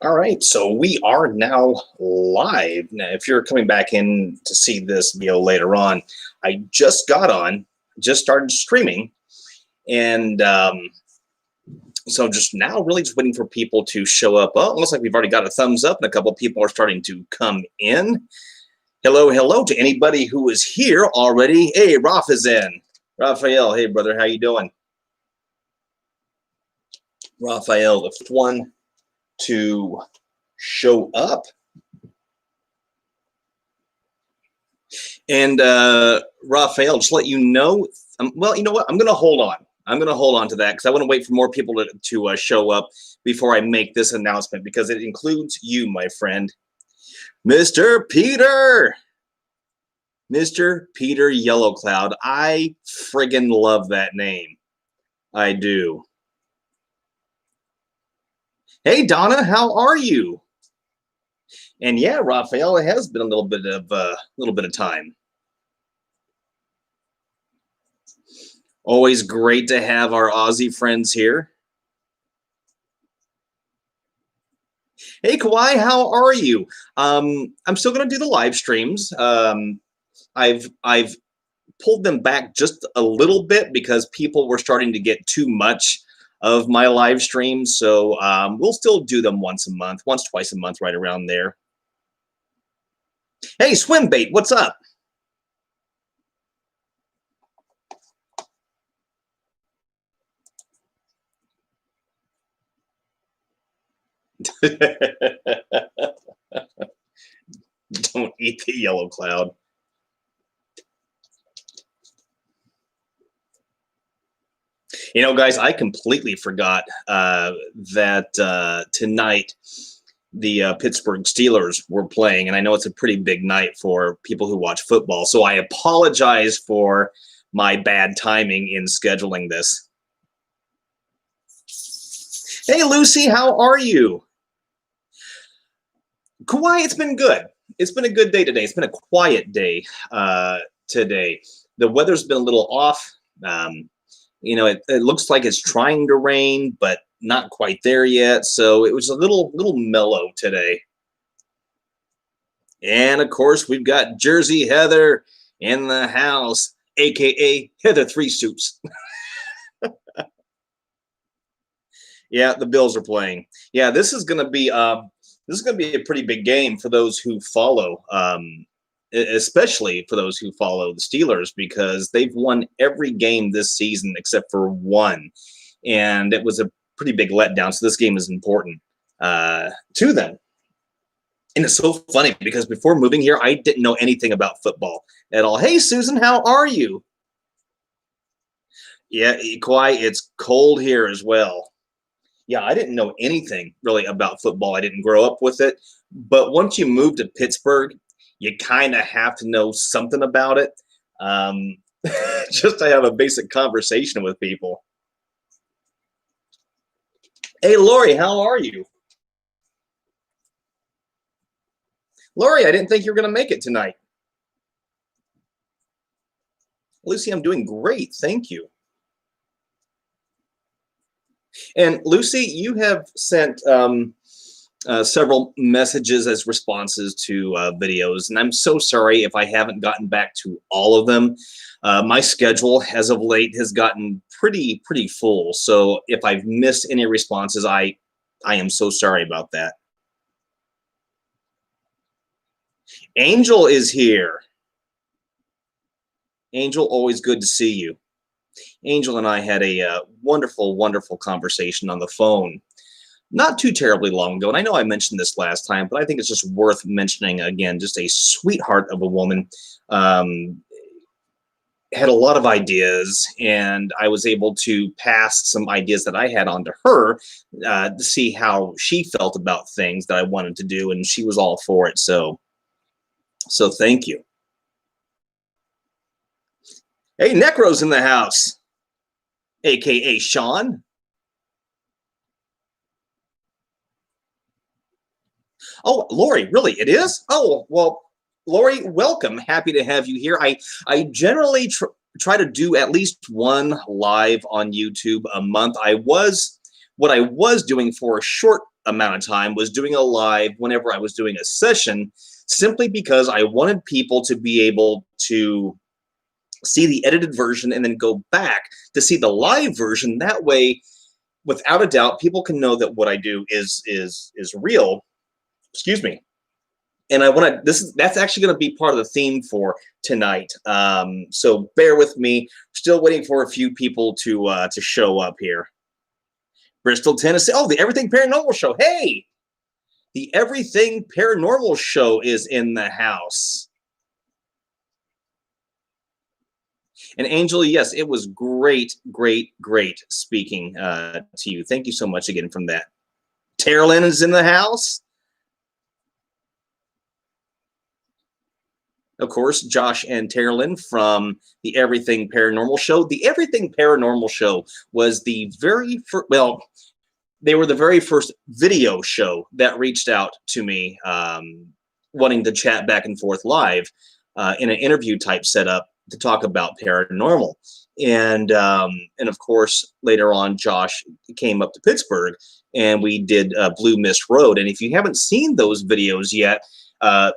All right, so we are now live. Now, if you're coming back in to see this video later on, I just got on, just started streaming, and so just now really just waiting for people to show up. Oh, it looks like we've already got a thumbs up, and a couple of people are starting to come in. Hello, hello to anybody who is here already. Hey, Raf is in. Raphael, hey, brother, how you doing? Raphael, the first one to show up. And Raphael, just let you know, well, you know what? I'm going to hold on. I'm going to hold on to that because I want to wait for more people to show up before I make this announcement, because it includes you, my friend, Mr. Peter. Mr. Peter Yellowcloud. I friggin' love that name. I do. Hey, Donna, how are you? And yeah, Raphael, it has been a little bit of time. Always great to have our Aussie friends here. Hey, Kawhi, how are you? I'm still going to do the live streams. I've pulled them back just a little bit because people were starting to get too much of my live streams. So we'll still do them once, twice a month, right around there. Hey, Swimbait, what's up? Don't eat the yellow cloud. You know, guys, I completely forgot that tonight the Pittsburgh Steelers were playing, and I know it's a pretty big night for people who watch football, so I apologize for my bad timing in scheduling this. Hey, Lucy, how are you? Kawhi, it's been good. It's been a good day today. It's been a quiet day today. The weather's been a little off. You know, it looks like it's trying to rain, but not quite there yet. So it was a little mellow today. And of course, we've got Jersey Heather in the house, aka Heather Three Soups. Yeah, the Bills are playing. Yeah, this is gonna be a pretty big game for those who follow. Especially for those who follow the Steelers, because they've won every game this season except for one, and it was a pretty big letdown. So this game is important to them. And it's so funny because before moving here, I didn't know anything about football at all. Hey, Susan, how are you? Yeah, Kawhi, it's cold here as well. Yeah, I didn't know anything really about football. I didn't grow up with it. But once you move to Pittsburgh, you kind of have to know something about it, just to have a basic conversation with people. Hey, Lori, how are you? Lori, I didn't think you were going to make it tonight. Lucy, I'm doing great. Thank you. And Lucy, you have sent several messages as responses to videos, and I'm so sorry if I haven't gotten back to all of them. My schedule as of late has gotten pretty full, so if I've missed any responses, I am so sorry about that. Angel is here. Angel, always good to see you. Angel and I had a wonderful conversation on the phone not too terribly long ago. And I know I mentioned this last time, but I think it's just worth mentioning again. Just a sweetheart of a woman. Had a lot of ideas, and I was able to pass some ideas that I had on to her to see how she felt about things that I wanted to do, and she was all for it. So thank you. Hey, Necro's in the house, aka Sean. Oh, Lori, really? It is? Oh, well, Lori, welcome. Happy to have you here. I generally try to do at least one live on YouTube a month. What I was doing for a short amount of time was doing a live whenever I was doing a session, simply because I wanted people to be able to see the edited version and then go back to see the live version. That way, without a doubt, people can know that what I do is real. Excuse me. And I want to. That's actually going to be part of the theme for tonight. So bear with me. Still waiting for a few people to show up here. Bristol, Tennessee. Oh, the Everything Paranormal Show. Hey, the Everything Paranormal Show is in the house. And Angel, yes, it was great, great, great speaking to you. Thank you so much again from that. Terralyn is in the house. Of course, Josh and Terralyn from the Everything Paranormal Show. The Everything Paranormal Show was the very first, well, they were the very first video show that reached out to me wanting to chat back and forth live in an interview type setup to talk about paranormal. And of course, later on, Josh came up to Pittsburgh and we did Blue Mist Road. And if you haven't seen those videos yet,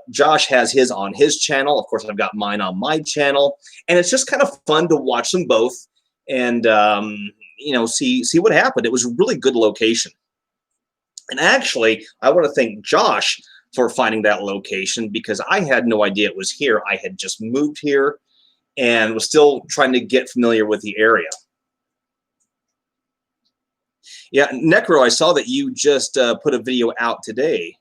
Josh has his on his channel. Of course, I've got mine on my channel, and it's just kind of fun to watch them both and you know, see what happened. It was a really good location. And actually, I want to thank Josh for finding that location, because I had no idea it was here. I had just moved here and was still trying to get familiar with the area. Yeah, Necro, I saw that you just put a video out today.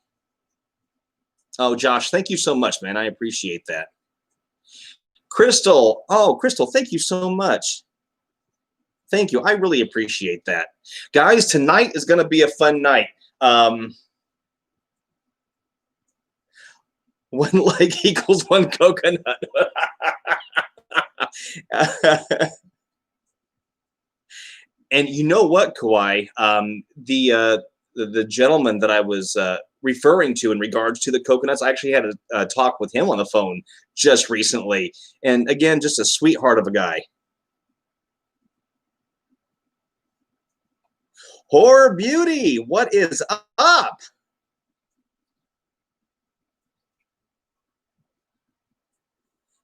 Oh, Josh, thank you so much, man. I appreciate that. Crystal, oh, Crystal, thank you so much. Thank you. I really appreciate that. Guys, tonight is going to be a fun night. One leg equals one coconut. And you know what, Kawhi? The gentleman that I was referring to in regards to the coconuts, I actually had a talk with him on the phone just recently. And again, just a sweetheart of a guy. Horror Beauty, what is up?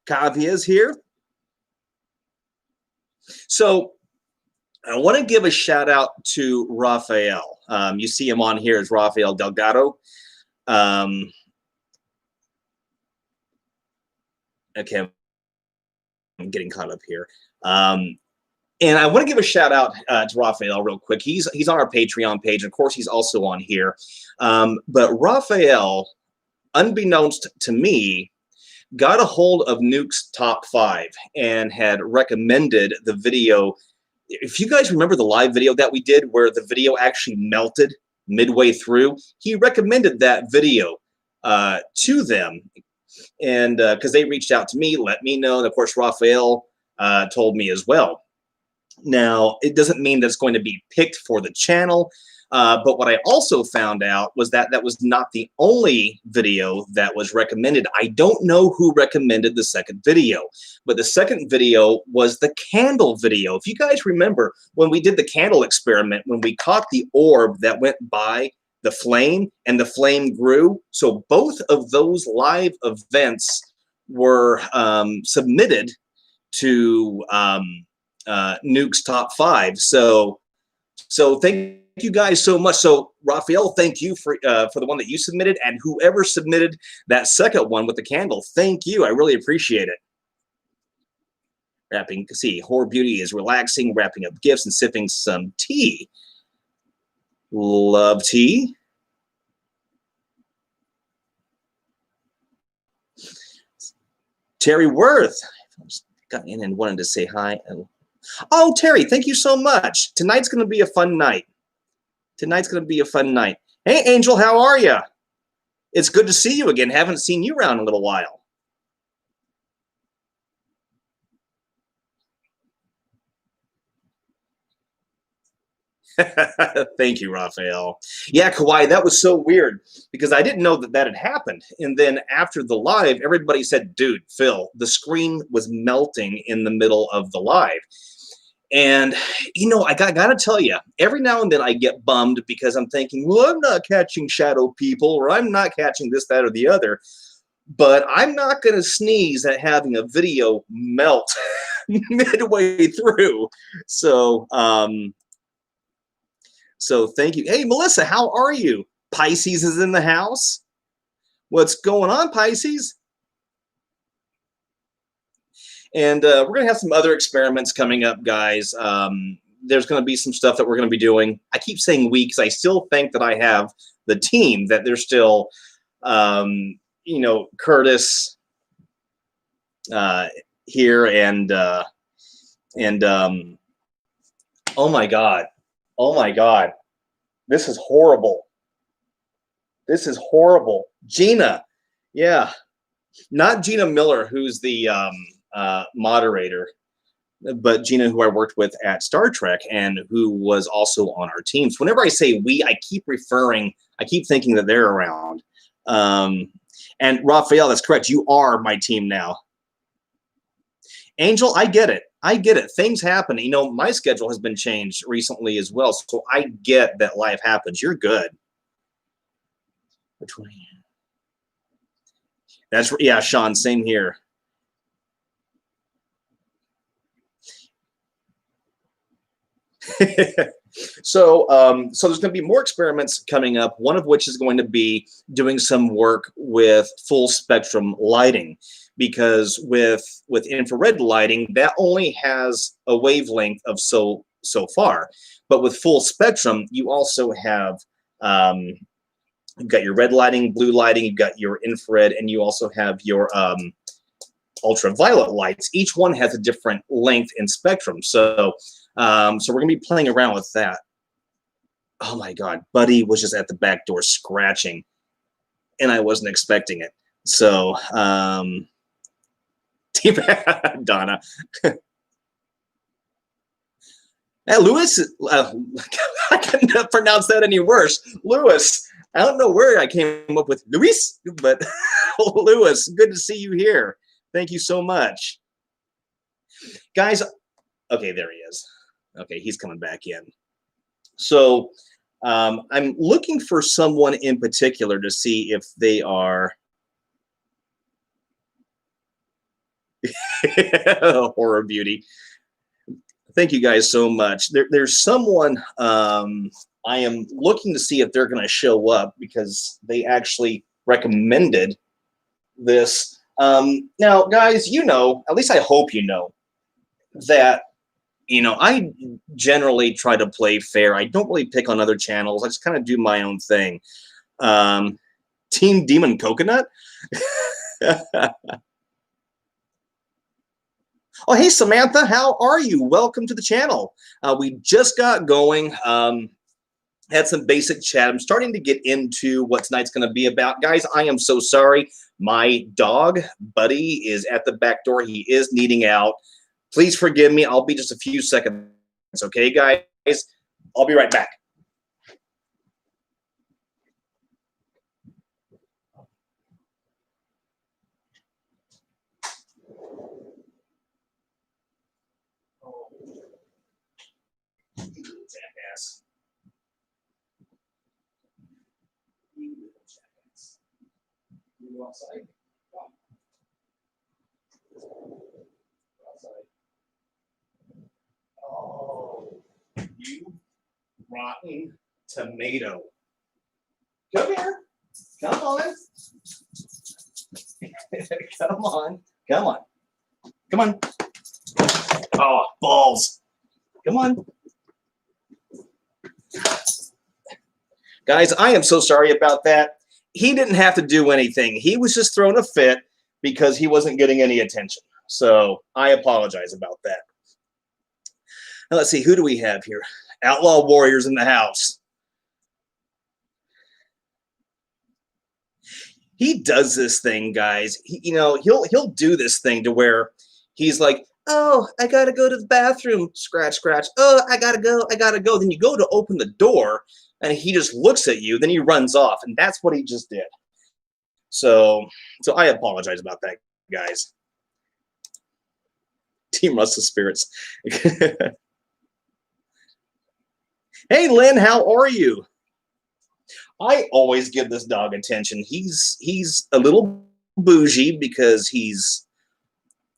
Kavia's here. So I want to give a shout out to Raphael. You see him on here as Raphael Delgado. Okay, I'm getting caught up here. And I want to give a shout out to Raphael real quick. He's on our Patreon page. Of course, he's also on here. But Raphael, unbeknownst to me, got a hold of Nuke's Top 5 and had recommended the video. If you guys remember the live video that we did where the video actually melted midway through, he recommended that video to them. And because they reached out to me, let me know. And of course, Raphael told me as well. Now, it doesn't mean that it's going to be picked for the channel. But what I also found out was that that was not the only video that was recommended. I don't know who recommended the second video, but the second video was the candle video. If you guys remember when we did the candle experiment, when we caught the orb that went by the flame and the flame grew. So both of those live events were submitted to Nuke's Top 5. So thank you guys so much. So Raphael, thank you for the one that you submitted, and whoever submitted that second one with the candle, thank you. I really appreciate it. Wrapping, see, Horror Beauty is relaxing, wrapping up gifts and sipping some tea. Love tea. Terry Worth got in and wanted to say hi. Oh, Terry, thank you so much. Tonight's going to be a fun night. Tonight's going to be a fun night. Hey, Angel, how are you? It's good to see you again. Haven't seen you around in a little while. Thank you, Raphael. Yeah, Kawhi, that was so weird because I didn't know that that had happened. And then after the live, everybody said, dude, Phil, the screen was melting in the middle of the live. And, you know, I gotta tell you, every now and then I get bummed because I'm thinking, well, I'm not catching shadow people, or I'm not catching this, that, or the other. But I'm not going to sneeze at having a video melt midway through. So, so thank you. Hey, Melissa, how are you? Pisces is in the house. What's going on, Pisces? And we're going to have some other experiments coming up, guys. There's going to be some stuff that we're going to be doing. I keep saying we because I still think that I have the team, that they're still, you know, Curtis here and oh my God, this is horrible. This is horrible. Gina, yeah, not Gina Miller, who's the moderator, but Gina, who I worked with at Star Trek and who was also on our team. So whenever I say we, I keep thinking that they're around. And Raphael, that's correct. You are my team now. Angel, I get it. I get it. Things happen. You know, my schedule has been changed recently as well. So I get that life happens. You're good. Which one? That's, yeah, Sean, same here. So there's going to be more experiments coming up, one of which is going to be doing some work with full spectrum lighting, because with infrared lighting, that only has a wavelength of so far. But with full spectrum, you also have, you've got your red lighting, blue lighting, you've got your infrared, and you also have your ultraviolet lights. Each one has a different length and spectrum. So we're going to be playing around with that. Oh my God, Buddy was just at the back door scratching, and I wasn't expecting it. So, Donna. Hey, Lewis, I couldn't pronounce that any worse. Lewis, I don't know where I came up with Luis, but Lewis, good to see you here. Thank you so much. Guys, okay, there he is. Okay, he's coming back in. So I'm looking for someone in particular to see if they are horror beauty. Thank you guys so much. There's someone I am looking to see if they're going to show up, because they actually recommended this. Now, guys, you know, at least I hope you know, that, you know, I generally try to play fair. I don't really pick on other channels. I just kind of do my own thing. Team Demon Coconut. Oh, hey, Samantha, how are you? Welcome to the channel. We just got going. Had some basic chat. I'm starting to get into what tonight's going to be about. Guys, I am so sorry. My dog, Buddy, is at the back door. He is needing out. Please forgive me. I'll be just a few seconds. Okay, guys? I'll be right back. Jackass. You go outside? Come. Outside. Oh, you rotten tomato. Come here. Come on. Come on. Come on. Come on. Oh, balls. Come on. Guys, I am so sorry about that. He didn't have to do anything. He was just throwing a fit because he wasn't getting any attention. So I apologize about that. Now, let's see. Who do we have here? Outlaw Warriors in the house. He does this thing, guys. He'll do this thing to where he's like, oh, I gotta go to the bathroom. Scratch, scratch. Oh, I gotta go. Then you go to open the door, and he just looks at you. Then he runs off, and that's what he just did. So I apologize about that, guys. Team Russell Spirits. Hey, Lynn, how are you? I always give this dog attention. He's a little bougie because he's,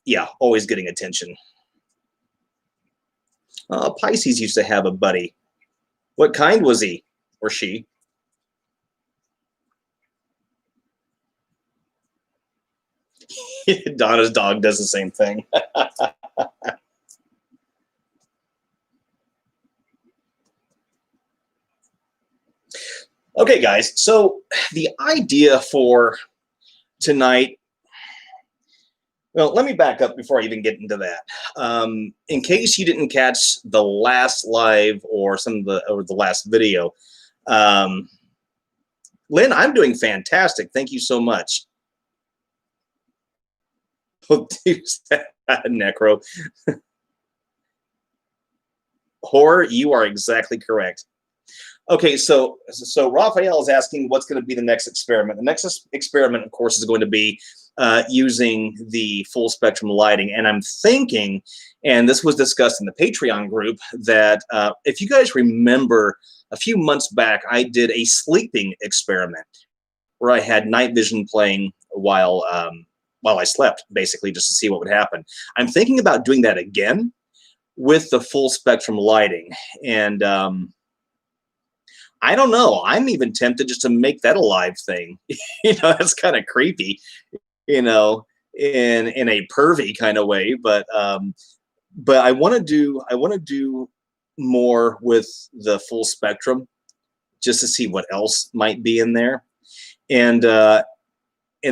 yeah, always getting attention. Pisces used to have a buddy. What kind was he or she? Donna's dog does the same thing. Okay, guys, so the idea for tonight, well, let me back up before I even get into that. In case you didn't catch the last live or the last video, um, Lynn, I'm doing fantastic. Thank you so much. Necro. Horror, you are exactly correct. Okay, so Raphael is asking what's going to be the next experiment. The next experiment, of course, is going to be using the full spectrum lighting. And I'm thinking, and this was discussed in the Patreon group, that if you guys remember a few months back, I did a sleeping experiment where I had night vision playing while I slept, basically, just to see what would happen. I'm thinking about doing that again with the full spectrum lighting. And I don't know. I'm even tempted just to make that a live thing. That's kind of creepy, in a pervy kind of way. But I want to do more with the full spectrum, just to see what else might be in there. And then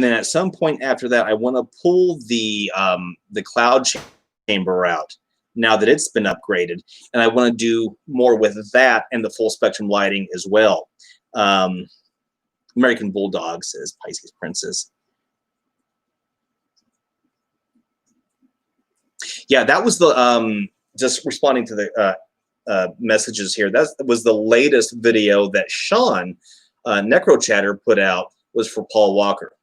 at some point after that, I want to pull the cloud chamber out, now that it's been upgraded, and I want to do more with that and the full spectrum lighting as well. American Bulldog says Pisces Princess. Yeah, that was the just responding to the messages here. That was the latest video that Sean Necro Chatter put out, was for Paul Walker.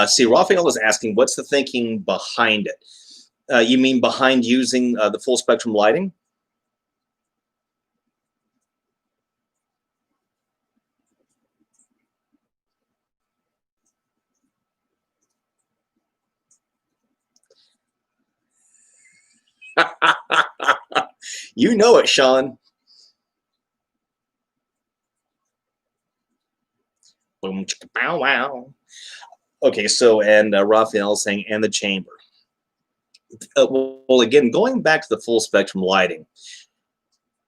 See, Raphael is asking, what's the thinking behind it? You mean behind using the full spectrum lighting? You know it, Sean. Boom, chicka, bow, wow. Okay, so, and Raphael saying, and the chamber. Well, again, going back to the full spectrum lighting,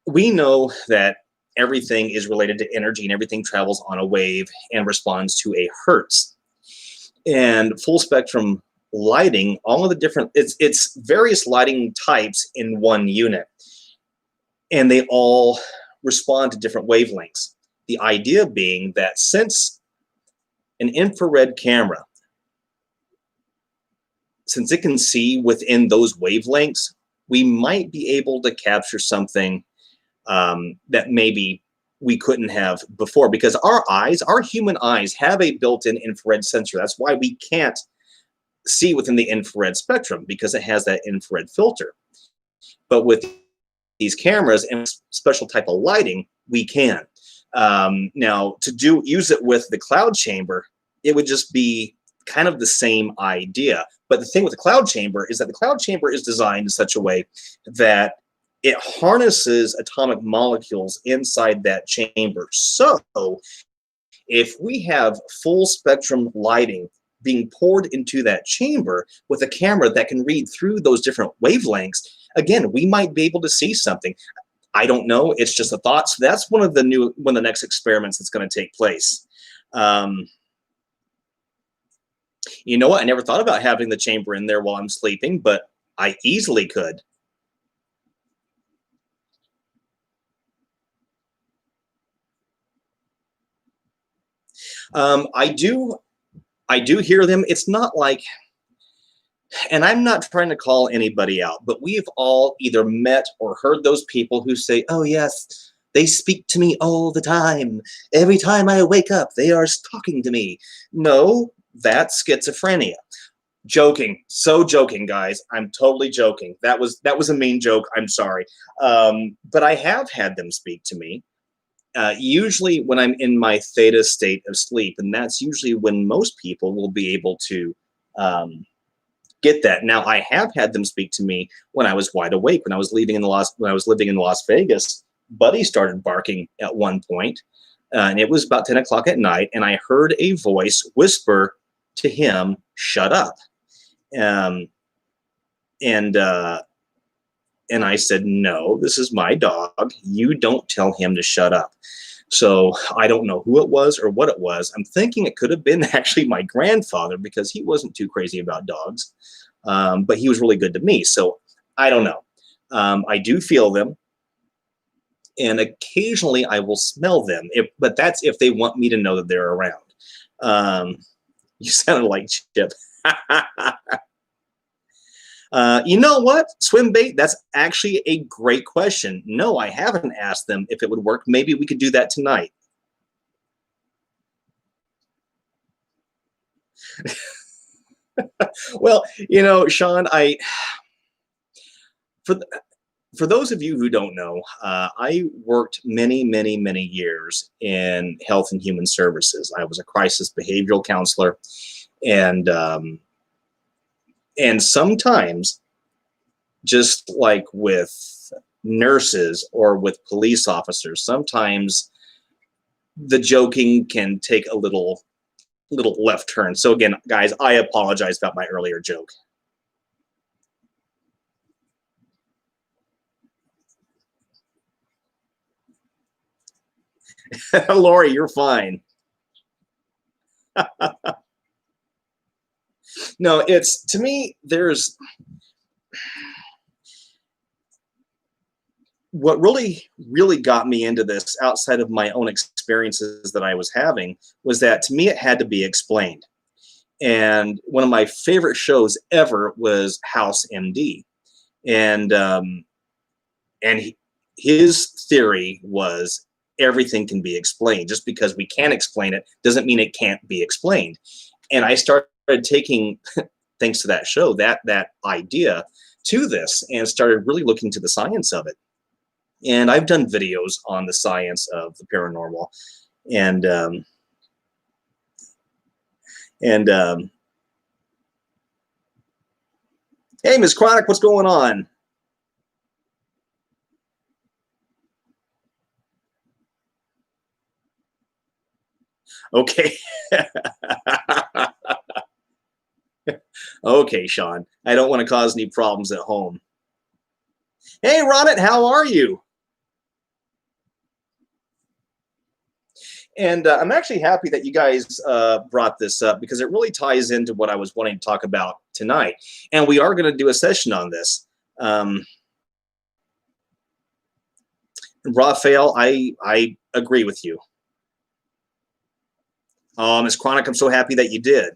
we know that everything is related to energy and everything travels on a wave and responds to a hertz. And full spectrum lighting, all of the different, it's various lighting types in one unit, and they all respond to different wavelengths. The idea being that since an infrared camera, since it can see within those wavelengths, we might be able to capture something that maybe we couldn't have before, because our human eyes have a built-in infrared sensor. That's why we can't see within the infrared spectrum, because it has that infrared filter. But with these cameras and special type of lighting, we can. Now, to use it with the cloud chamber, it would just be kind of the same idea. But the thing with the cloud chamber is that the cloud chamber is designed in such a way that it harnesses atomic molecules inside that chamber. So if we have full spectrum lighting being poured into that chamber with a camera that can read through those different wavelengths, again, we might be able to see something. I don't know. It's just a thought. So that's one of the next experiments that's going to take place. You know what? I never thought about having the chamber in there while I'm sleeping, but I easily could. I do hear them. It's not like, and I'm not trying to call anybody out, but we've all either met or heard those people who say, oh yes, they speak to me all the time. Every time I wake up, they are talking to me. No, that's schizophrenia. Joking, so joking, guys. I'm totally joking. That was a mean joke. I'm sorry, but I have had them speak to me. Usually when I'm in my theta state of sleep, and that's usually when most people will be able to get that. Now, I have had them speak to me when I was wide awake. When I was living in Las Vegas, Buddy started barking at one point, and it was about 10 o'clock at night, and I heard a voice whisper to him, "Shut up." Um, and and I said, "No, this is my dog. You don't tell him to shut up." So I don't know who it was or what it was. I'm thinking it could have been actually my grandfather, because he wasn't too crazy about dogs, but he was really good to me. So I don't know. I do feel them, and occasionally I will smell them, but that's if they want me to know that they're around. You sounded like Chip. You know what, Swim Bait? That's actually a great question. No, I haven't asked them if it would work. Maybe we could do that tonight. Well, you know, Sean, for for those of you who don't know, I worked many years in health and human services. I was a crisis behavioral counselor, and sometimes, just like with nurses or with police officers, sometimes the joking can take a little left turn. So again, guys, I apologize about my earlier joke. Lori, you're fine. No, it's, to me, there's what really got me into this, outside of my own experiences that I was having, was that to me it had to be explained. And one of my favorite shows ever was House MD, and his theory was everything can be explained. Just because we can't explain it doesn't mean it can't be explained. And I started taking, thanks to that show, that idea to this, and started really looking to the science of it. And I've done videos on the science of the paranormal, and and hey, Miss Chronic, what's going on? Okay. Okay, Sean. I don't want to cause any problems at home. Hey, Ronit, how are you? And I'm actually happy that you guys brought this up, because it really ties into what I was wanting to talk about tonight. And we are going to do a session on this. Raphael, I agree with you. Miss Chronic, I'm so happy that you did.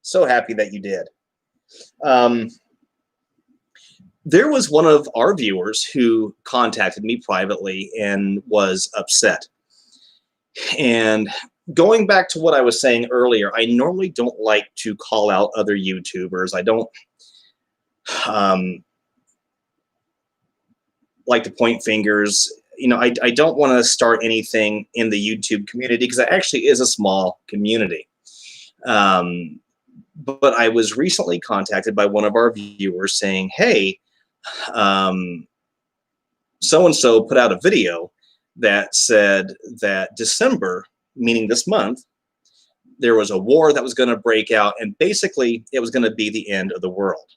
So happy that you did. There was one of our viewers who contacted me privately and was upset. And going back to what I was saying earlier, I normally don't like to call out other YouTubers. I don't like to point fingers. You know, I don't want to start anything in the YouTube community, because it actually is a small community. But I was recently contacted by one of our viewers saying, hey, so-and-so put out a video that said that December, meaning this month, there was a war that was going to break out, and basically it was going to be the end of the world.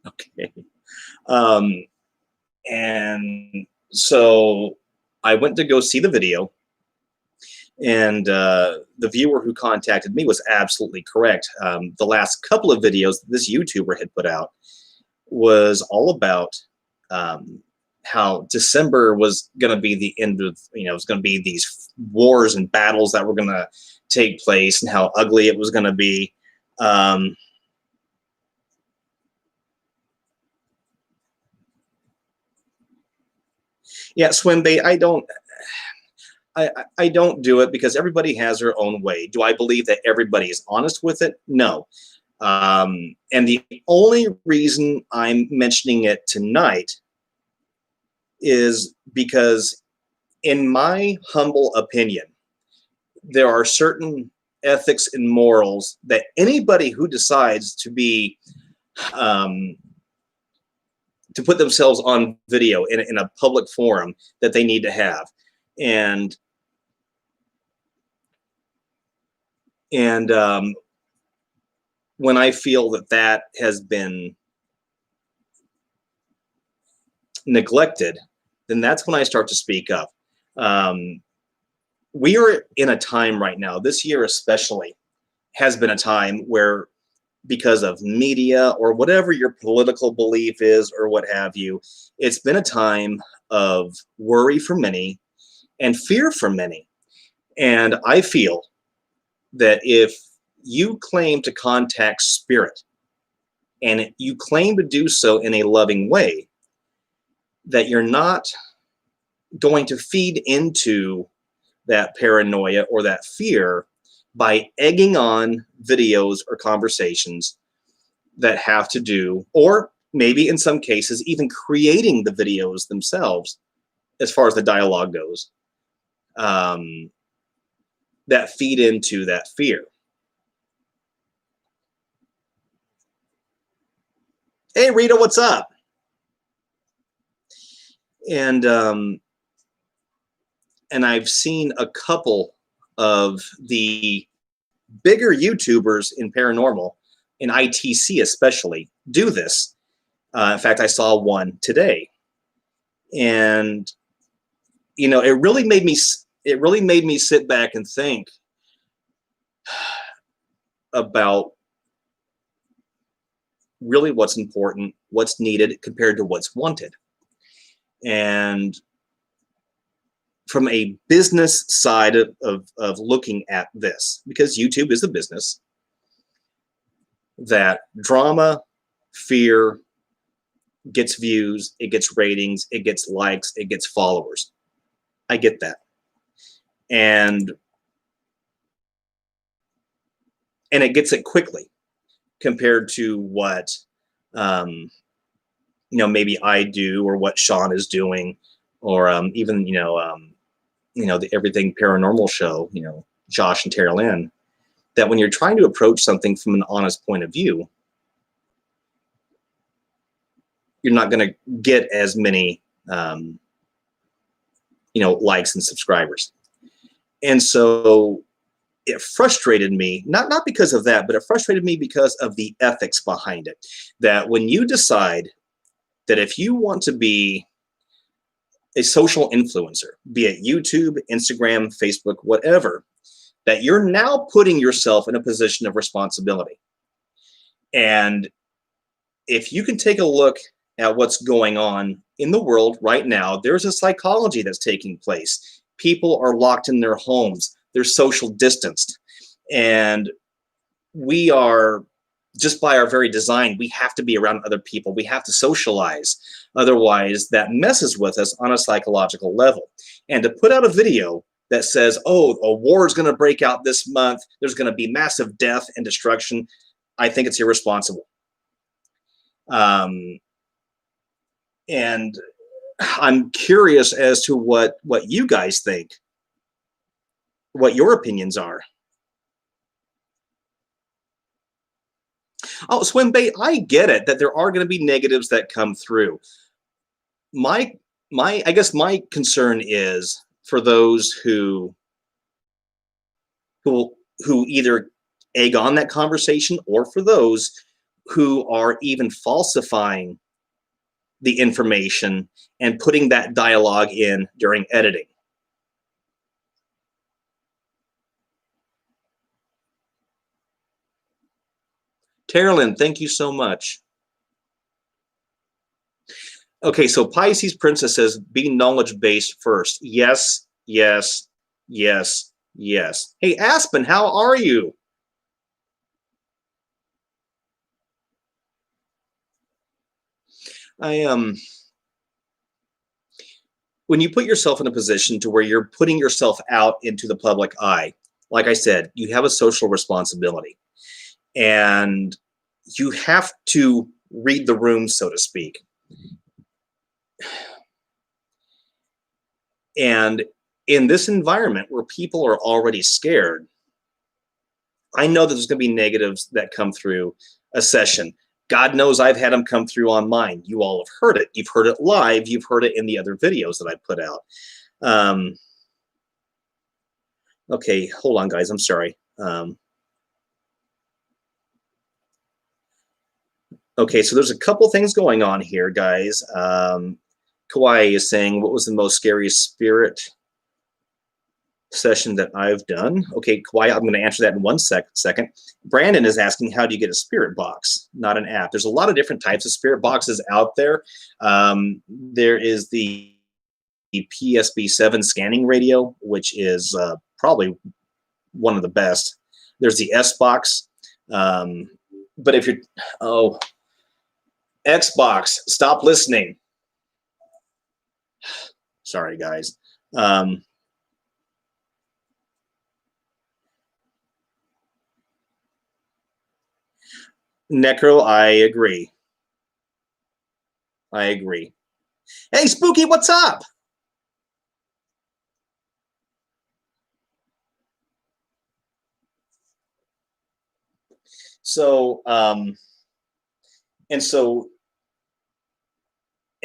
Okay. And so I went to go see the video, and the viewer who contacted me was absolutely correct. The last couple of videos this YouTuber had put out was all about how December was going to be the end of, it was going to be these wars and battles that were going to take place, and how ugly it was going to be. Yeah, Swim Bait, I don't I don't do it because everybody has their own way. Do I believe that everybody is honest with it? No. And the only reason I'm mentioning it tonight is because, in my humble opinion, there are certain ethics and morals that anybody who decides to be to put themselves on video in a public forum that they need to have. And when I feel that that has been neglected, then that's when I start to speak up. We are in a time right now, this year especially, has been a time where, because of media or whatever your political belief is or what have you, it's been a time of worry for many and fear for many. And I feel that if you claim to contact spirit and you claim to do so in a loving way, that you're not going to feed into that paranoia or that fear by egging on videos or conversations that have to do, or maybe in some cases, even creating the videos themselves, as far as the dialogue goes, that feed into that fear. Hey, Rita, what's up? And I've seen a couple of the bigger YouTubers in paranormal, in ITC especially, do this. In fact, I saw one today, and it really made me sit back and think about really what's important, what's needed compared to what's wanted. And from a business side of looking at this, because YouTube is a business, that drama, fear gets views, it gets ratings, it gets likes, it gets followers. I get that. And it gets it quickly compared to what maybe I do, or what Sean is doing, or even the Everything Paranormal show, Josh and Tara Lynn. That when you're trying to approach something from an honest point of view, you're not going to get as many likes and subscribers. And so it frustrated me, not because of that, but it frustrated me because of the ethics behind it. That when you decide that if you want to be a social influencer, be it YouTube, Instagram, Facebook, whatever, that you're now putting yourself in a position of responsibility. And if you can take a look at what's going on in the world right now, there's a psychology that's taking place. People are locked in their homes. They're social distanced. And we are, just by our very design, we have to be around other people. We have to socialize. Otherwise, that messes with us on a psychological level. And to put out a video that says, oh, a war is going to break out this month, there's going to be massive death and destruction, I think it's irresponsible. And I'm curious as to what you guys think, what your opinions are. Oh, Swim Bait, I get it that there are going to be negatives that come through. I guess my concern is for those who either egg on that conversation, or for those who are even falsifying the information and putting that dialogue in during editing. Carolyn, thank you so much. Okay, so Pisces Princess says, be knowledge-based first. Yes, yes, yes, yes. Hey, Aspen, how are you? when you put yourself in a position to where you're putting yourself out into the public eye, like I said, you have a social responsibility, and you have to read the room, so to speak. And in this environment where people are already scared, I know that there's going to be negatives that come through a session. God knows I've had them come through on mine. You all have heard it. You've heard it live. You've heard it in the other videos that I put out. Okay, hold on, guys. I'm sorry. Okay, so there's a couple things going on here, guys. Kawaii is saying, what was the most scariest spirit session that I've done? Okay, Kawaii, I'm going to answer that in one second. Brandon is asking, how do you get a spirit box, not an app? There's a lot of different types of spirit boxes out there. There is the PSB7 scanning radio, which is probably one of the best. There's the S box. But if you're, Xbox, stop listening. Sorry, guys. Necro, I agree. I agree. Hey, Spooky, what's up? So, and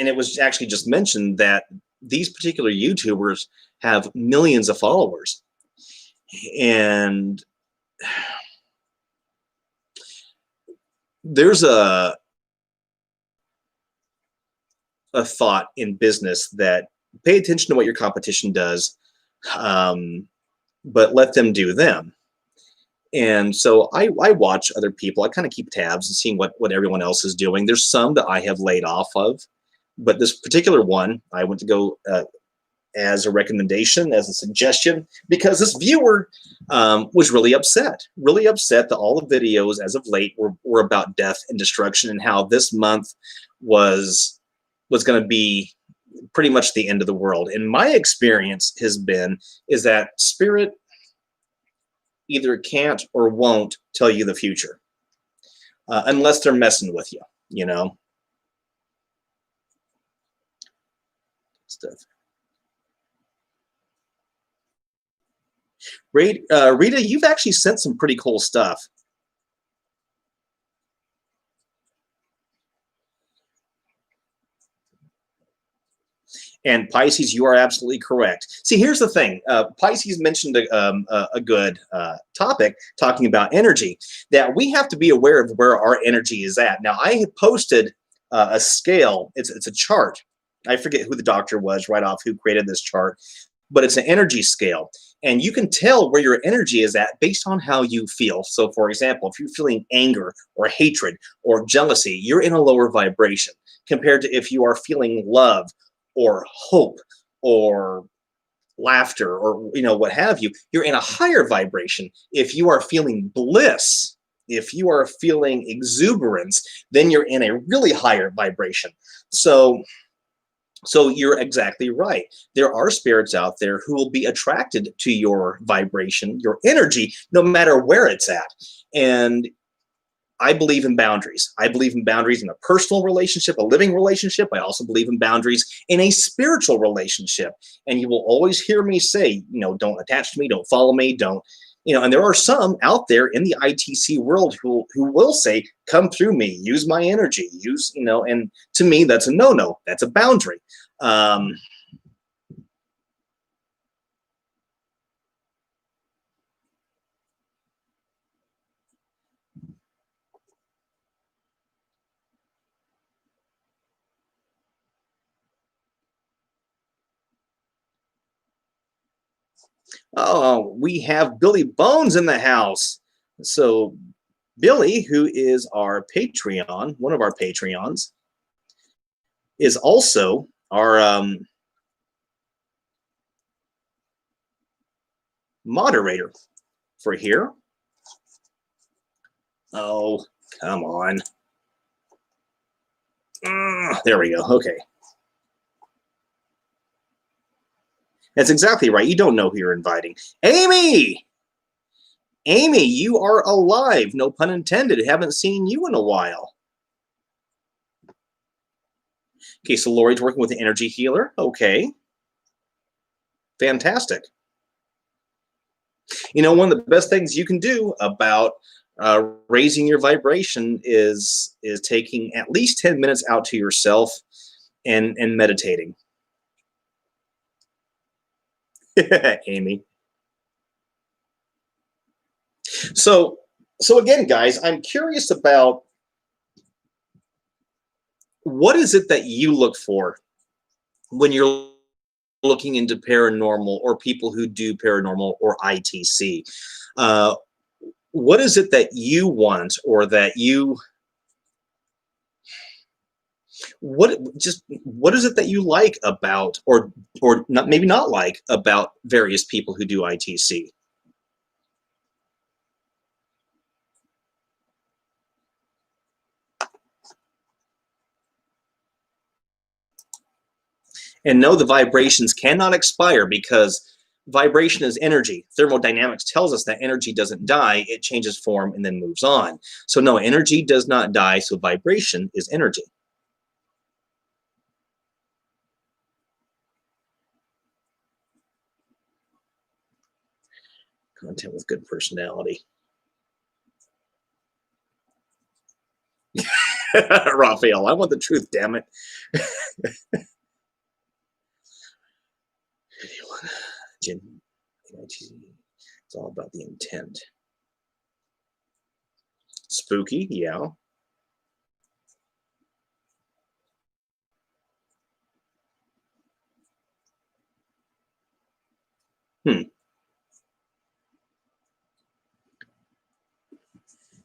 it was actually just mentioned that these particular YouTubers have millions of followers. And there's a thought in business that pay attention to what your competition does, but let them do them. And so I watch other people. I kind of keep tabs and seeing what everyone else is doing. There's some that I have laid off of, but this particular one, I went to go as a recommendation, as a suggestion, because this viewer was really upset that all the videos as of late were about death and destruction, and how this month was going to be pretty much the end of the world. And my experience is that spirit either can't or won't tell you the future unless they're messing with you, you know. Stuff. Rita, you've actually sent some pretty cool stuff. And Pisces, you are absolutely correct. See, here's the thing. Pisces mentioned a good topic, talking about energy, that we have to be aware of where our energy is at. Now, I have posted a scale. It's a chart. I forget who the doctor was right off who created this chart, but it's an energy scale. And you can tell where your energy is at based on how you feel. So, for example, if you're feeling anger or hatred or jealousy, you're in a lower vibration compared to if you are feeling love or hope or laughter or what have you. You're in a higher vibration. If you are feeling bliss, if you are feeling exuberance, then you're in a really higher vibration. So you're exactly right. There are spirits out there who will be attracted to your vibration, your energy, no matter where it's at. And I believe in boundaries. I believe in boundaries in a personal relationship, a living relationship. I also believe in boundaries in a spiritual relationship. And you will always hear me say, don't attach to me, don't follow me, don't, and there are some out there in the ITC world who will say, come through me, use my energy, and to me, that's a no-no. That's a boundary. Oh, we have Billy Bones in the house. So Billy, who is our Patreon, one of our Patreons, is also our moderator for here. Oh, come on. There we go. Okay. That's exactly right. You don't know who you're inviting. Amy! Amy, you are alive. No pun intended. Haven't seen you in a while. Okay, so Lori's working with the energy healer. Okay. Fantastic. You know, one of the best things you can do about raising your vibration is taking at least 10 minutes out to yourself and meditating. Amy. So again, guys, I'm curious about what is it that you look for when you're looking into paranormal or people who do paranormal or ITC. What is it that you want, or that you what is it that you like about, or not, maybe not like, about various people who do ITC? And know the vibrations cannot expire, because vibration is energy. Thermodynamics tells us that energy doesn't die, it changes form and then moves on. So no, energy does not die, so vibration is energy. Content with good personality. Raphael, I want the truth, damn it. It's all about the intent. Spooky, yeah.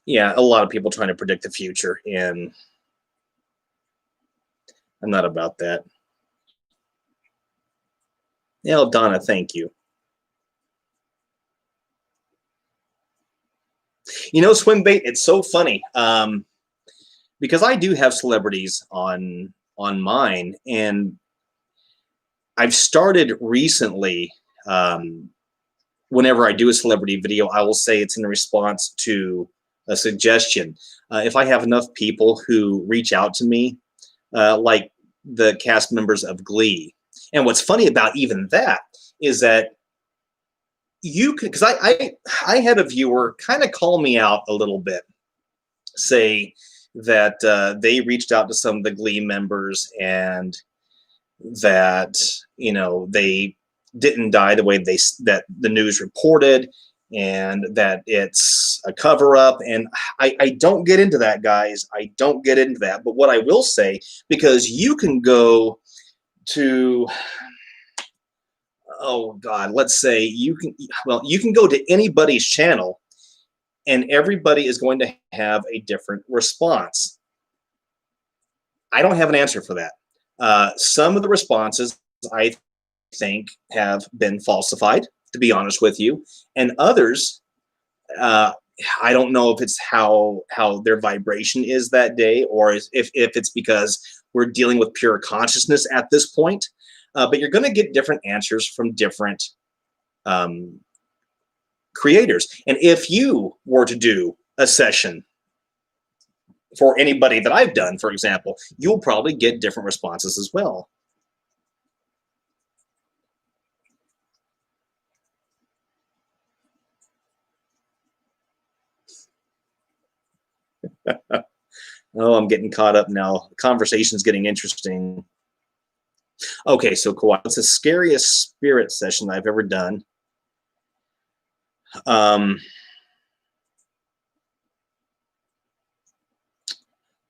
Yeah, a lot of people trying to predict the future, and I'm not about that. Yeah, Donna, thank you. You know, Swimbait, it's so funny, because I do have celebrities on mine, and I've started recently. Whenever I do a celebrity video, I will say it's in response to a suggestion. If I have enough people who reach out to me, like the cast members of Glee, and what's funny about even that is that you can, because I had a viewer kind of call me out a little bit, say that they reached out to some of the Glee members, and that, you know, they didn't die the way that the news reported, and that it's a cover-up. And I don't get into that, guys. I don't get into that. But what I will say, because you can go to, oh God, let's say you can go to anybody's channel, and everybody is going to have a different response. I don't have an answer for that. Some of the responses I think have been falsified, to be honest with you, and others, I don't know if it's how their vibration is that day, or if it's because we're dealing with pure consciousness at this point. But you're going to get different answers from different creators. And if you were to do a session for anybody that I've done, for example, you'll probably get different responses as well. Oh, I'm getting caught up now. The conversation's getting interesting. Okay, so Kawhi, what's the scariest spirit session I've ever done?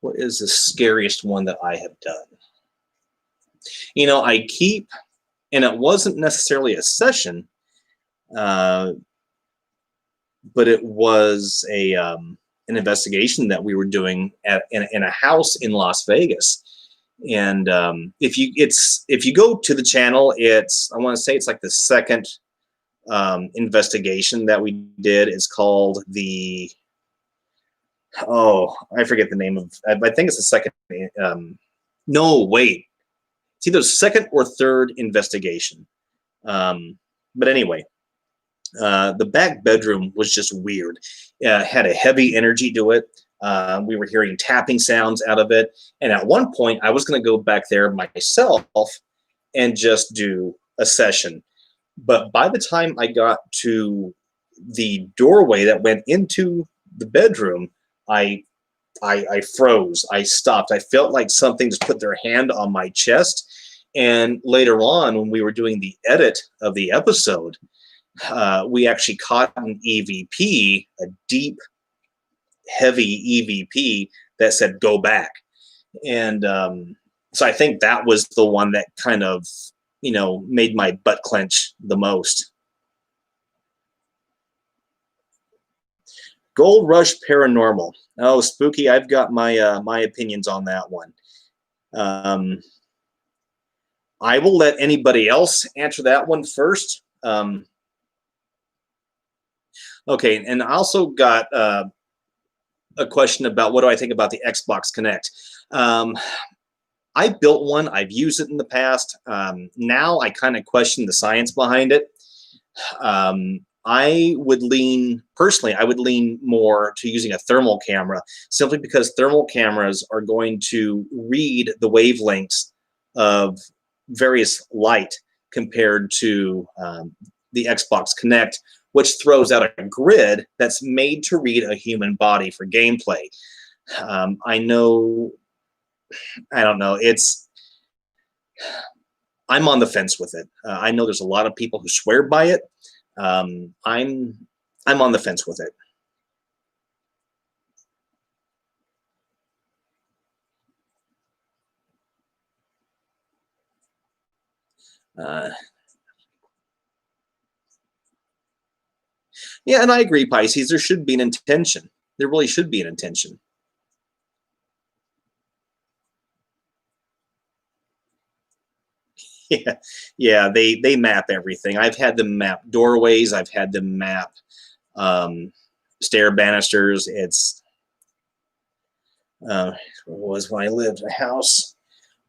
What is the scariest one that I have done? You know, I keep, and it wasn't necessarily a session, but it was a an investigation that we were doing in a house in Las Vegas. And if you go to the channel, it's, I want to say it's like the second investigation that we did. It's called the, oh, I forget the name of, I think it's the second, no, wait, it's either second or third investigation. But anyway, the back bedroom was just weird. Had a heavy energy to it. We were hearing tapping sounds out of it. And at one point, I was going to go back there myself and just do a session. But by the time I got to the doorway that went into the bedroom, I froze. I stopped. I felt like something just put their hand on my chest. And later on, when we were doing the edit of the episode, we actually caught an EVP, a deep, heavy EVP that said, "Go back." And so I think that was the one that kind of, made my butt clench the most. Gold Rush Paranormal. Oh, spooky. I've got my opinions on that one. I will let anybody else answer that one first. Okay, and I also got a question about what do I think about the Xbox Connect. I built one. I've used it in the past. Now I kind of question the science behind it. I would lean more to using a thermal camera, simply because thermal cameras are going to read the wavelengths of various light compared to the Xbox Connect, which throws out a grid that's made to read a human body for gameplay. I don't know. I'm on the fence with it. I know there's a lot of people who swear by it. I'm on the fence with it. Yeah, and I agree, Pisces. There should be an intention. There really should be an intention. Yeah, they map everything. I've had them map doorways. I've had them map stair banisters. It was when I lived in a house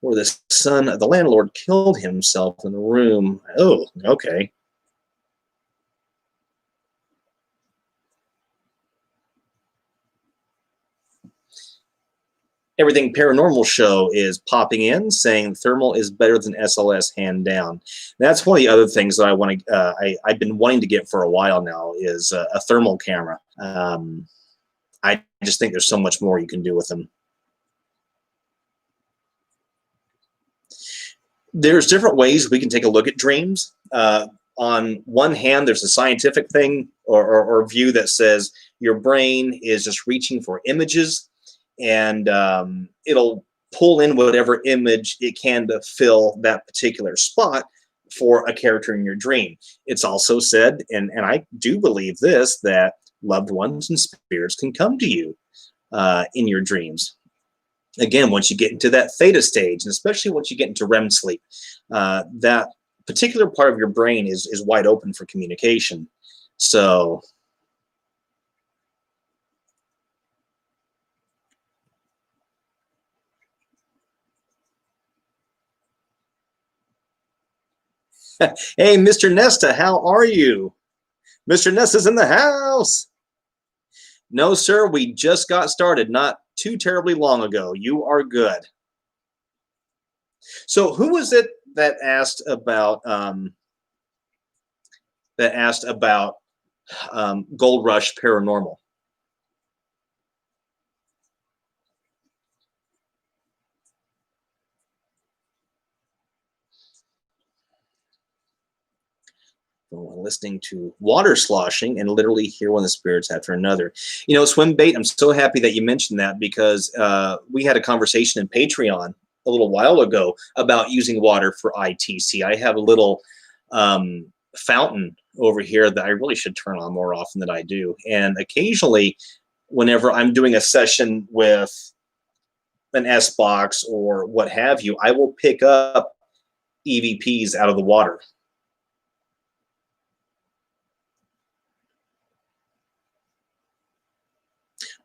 where the landlord killed himself in the room. Oh, okay. Everything Paranormal Show is popping in saying thermal is better than SLS, hand down. That's one of the other things that I want to. I've been wanting to get for a while now is a thermal camera. I just think there's so much more you can do with them. There's different ways we can take a look at dreams. On one hand, there's a scientific thing or view that says your brain is just reaching for images, and it'll pull in whatever image it can to fill that particular spot for a character in your dream. It's also said, and I do believe this, that loved ones and spirits can come to you in your dreams. Again, once you get into that theta stage, and especially once you get into REM sleep, that particular part of your brain is wide open for communication. So hey, Mr. Nesta, how are you? Mr. Nesta's in the house. No, sir, we just got started not too terribly long ago. You are good. So who was it that asked about Gold Rush Paranormal? Listening to water sloshing and literally hear one of the spirits after another. Swim bait, I'm so happy that you mentioned that, because we had a conversation in Patreon a little while ago about using water for ITC. I have a little fountain over here that I really should turn on more often than I do. And occasionally, whenever I'm doing a session with an S-Box or what have you, I will pick up EVPs out of the water.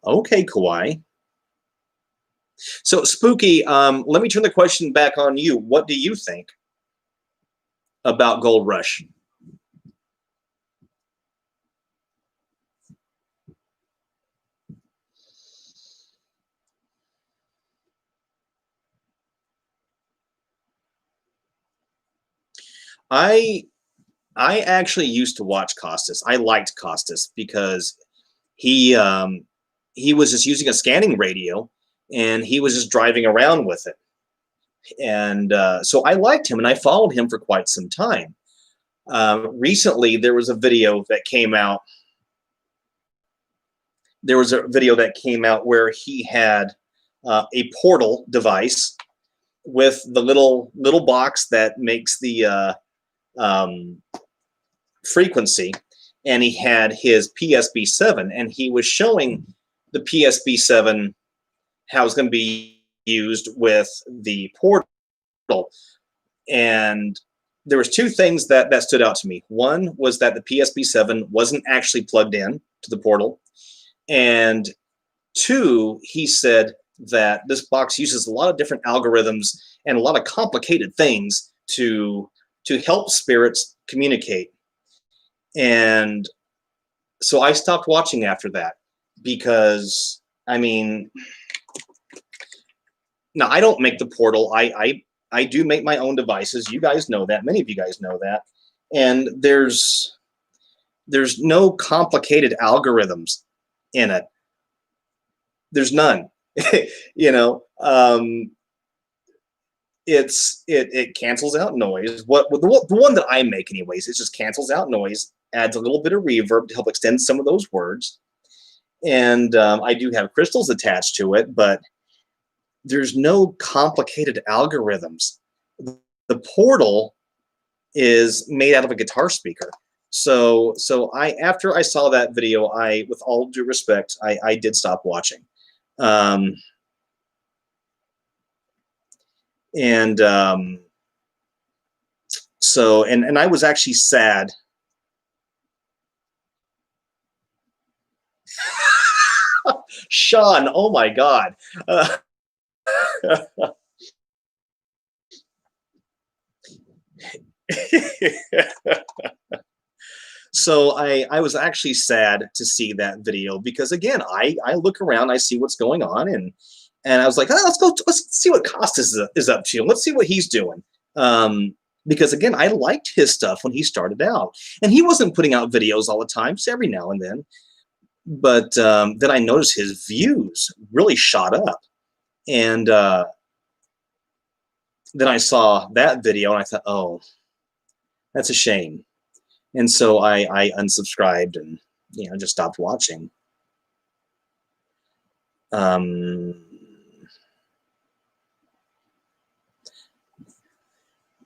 Okay, Kawhi. So, Spooky, let me turn the question back on you. What do you think? about Gold Rush. I actually used to watch Costas. I liked Costas because he he was just using a scanning radio and he was just driving around with it. And so I liked him and I followed him for quite some time. Recently, there was a video that came out. There was a video that came out where he had a portal device with the little box that makes the frequency, and he had his PSB7, and he was showing the PSB7 how it's going to be used with the portal. And there was two things that stood out to me. One was that the PSB7 wasn't actually plugged in to the portal, and two, he said that this box uses a lot of different algorithms and a lot of complicated things to help spirits communicate. And so I stopped watching after that because, I mean, now I don't make the portal. I do make my own devices. You guys know that. Many of you guys know that. And there's no complicated algorithms in it. There's none. You know, it cancels out noise. The one that I make anyways, it just cancels out noise, adds a little bit of reverb to help extend some of those words. And I do have crystals attached to it, but there's no complicated algorithms. The portal is made out of a guitar speaker. So after I saw that video, with all due respect, I did stop watching. So I was actually sad. Sean, oh my God. So I was actually sad to see that video because, again, I look around, I see what's going on, and I was like, oh, let's see what Costas is up to. Let's see what he's doing. Because, again, I liked his stuff when he started out, and he wasn't putting out videos all the time, just every now and then. But then I noticed his views really shot up, and then I saw that video and I thought, oh, that's a shame. And so I unsubscribed and, you know, just stopped watching.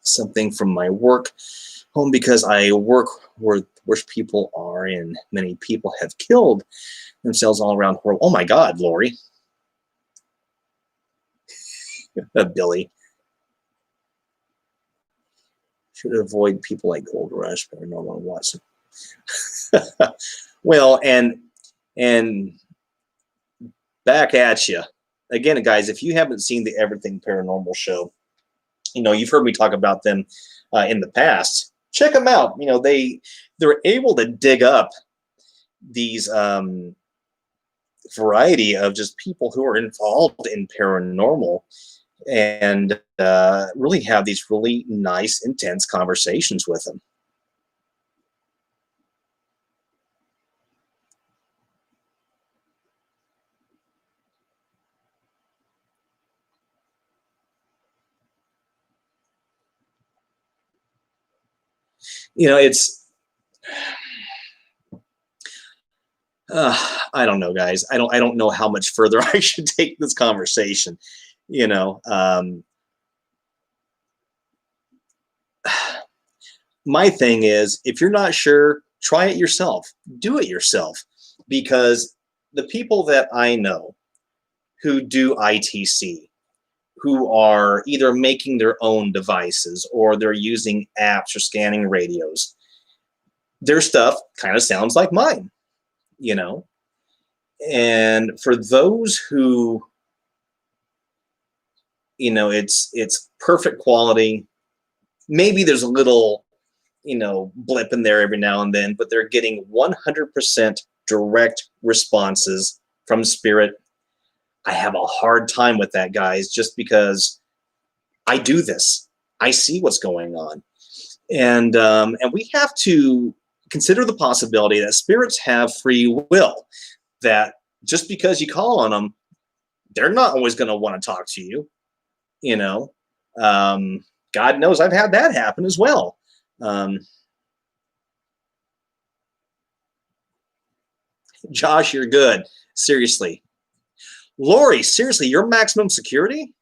Something from my work home, because I work where people are, and many people have killed themselves all around the world. Oh my God, Lori. Billy. Should avoid people like Gold Rush, paranormal, and Watson. Well, and back at you again, guys. If you haven't seen the Everything Paranormal show, you know, you've heard me talk about them in the past. Check them out. You know, they're able to dig up these variety of just people who are involved in paranormal, and really have these really nice, intense conversations with them. You know, it's I don't know, guys. I don't know how much further I should take this conversation. You know, my thing is, if you're not sure, try it yourself. Do it yourself, because the people that I know who do ITC, who are either making their own devices or they're using apps or scanning radios, their stuff kind of sounds like mine, you know. And for those who, you know, it's perfect quality. Maybe there's a little blip in there every now and then, but they're getting 100% direct responses from spirit. I have a hard time with that, guys, just because I do this. I see what's going on. And we have to consider the possibility that spirits have free will, that just because you call on them, they're not always going to want to talk to you. God knows I've had that happen as well. Josh, you're good. Seriously. Lori, seriously, you're maximum security?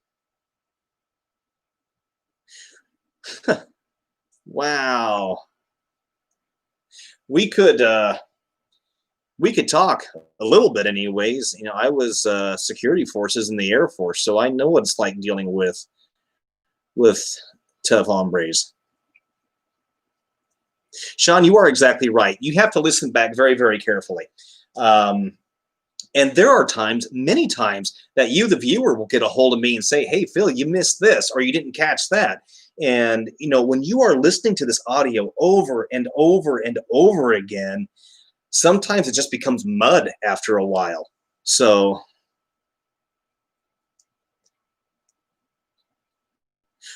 Wow. We could talk a little bit anyways. I was security forces in the Air Force, so I know what it's like dealing with tough hombres. Sean, you are exactly right. You have to listen back very, very carefully. And there are times, many times, that you, the viewer, will get a hold of me and say, hey, Phil, you missed this, or you didn't catch that. And, when you are listening to this audio over and over and over again, sometimes it just becomes mud after a while. So,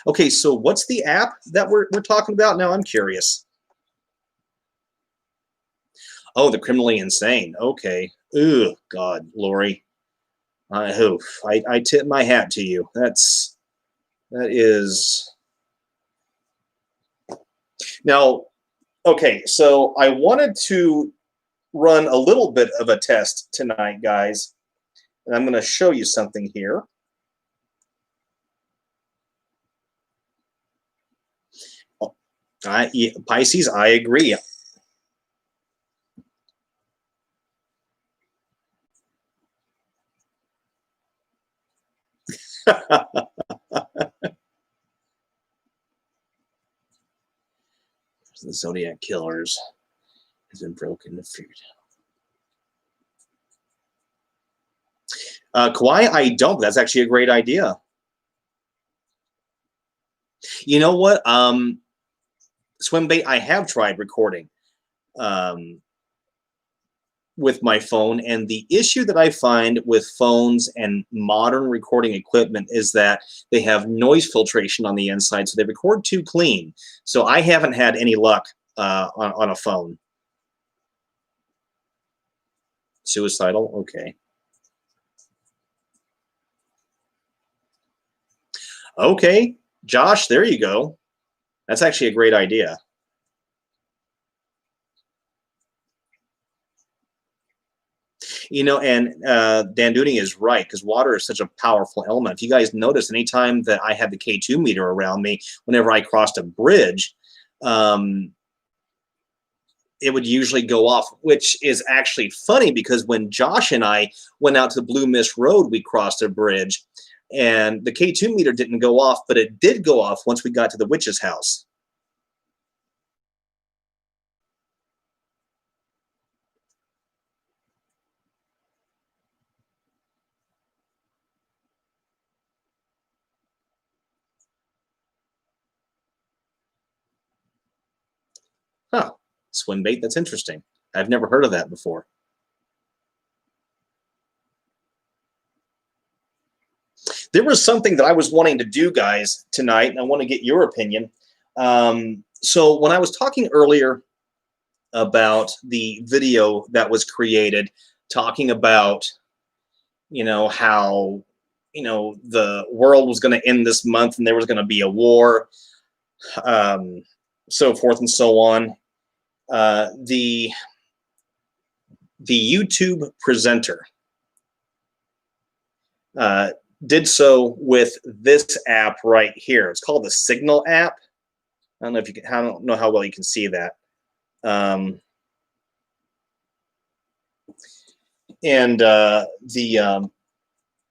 okay, so what's the app that we're talking about now? I'm curious. Oh, the criminally insane. Okay. Ooh, God, Lori. I tip my hat to you. That is. Now, okay, so I wanted to run a little bit of a test tonight, guys. And I'm going to show you something here. Pisces, I agree. The Zodiac Killers has been broken to fear. Kawhi, I don't. That's actually a great idea. You know what? Swimbait, I have tried recording with my phone, and the issue that I find with phones and modern recording equipment is that they have noise filtration on the inside, so they record too clean. So I haven't had any luck on a phone. Suicidal? Okay. Okay, Josh, there you go. That's actually a great idea. And Dan Dooning is right, because water is such a powerful element. If you guys notice, anytime that I had the K2 meter around me, whenever I crossed a bridge, it would usually go off, which is actually funny because when Josh and I went out to the Blue Mist Road, we crossed a bridge, and the K2 meter didn't go off, but it did go off once we got to the witch's house. Huh. Swim bait, that's interesting. I've never heard of that before. There was something that I was wanting to do, guys, tonight, and I want to get your opinion. So when I was talking earlier about the video that was created, talking about, how, the world was going to end this month and there was going to be a war, so forth and so on. The YouTube presenter did so with this app right here. It's called the Signal app. I don't know if you can. I don't know how well you can see that. And the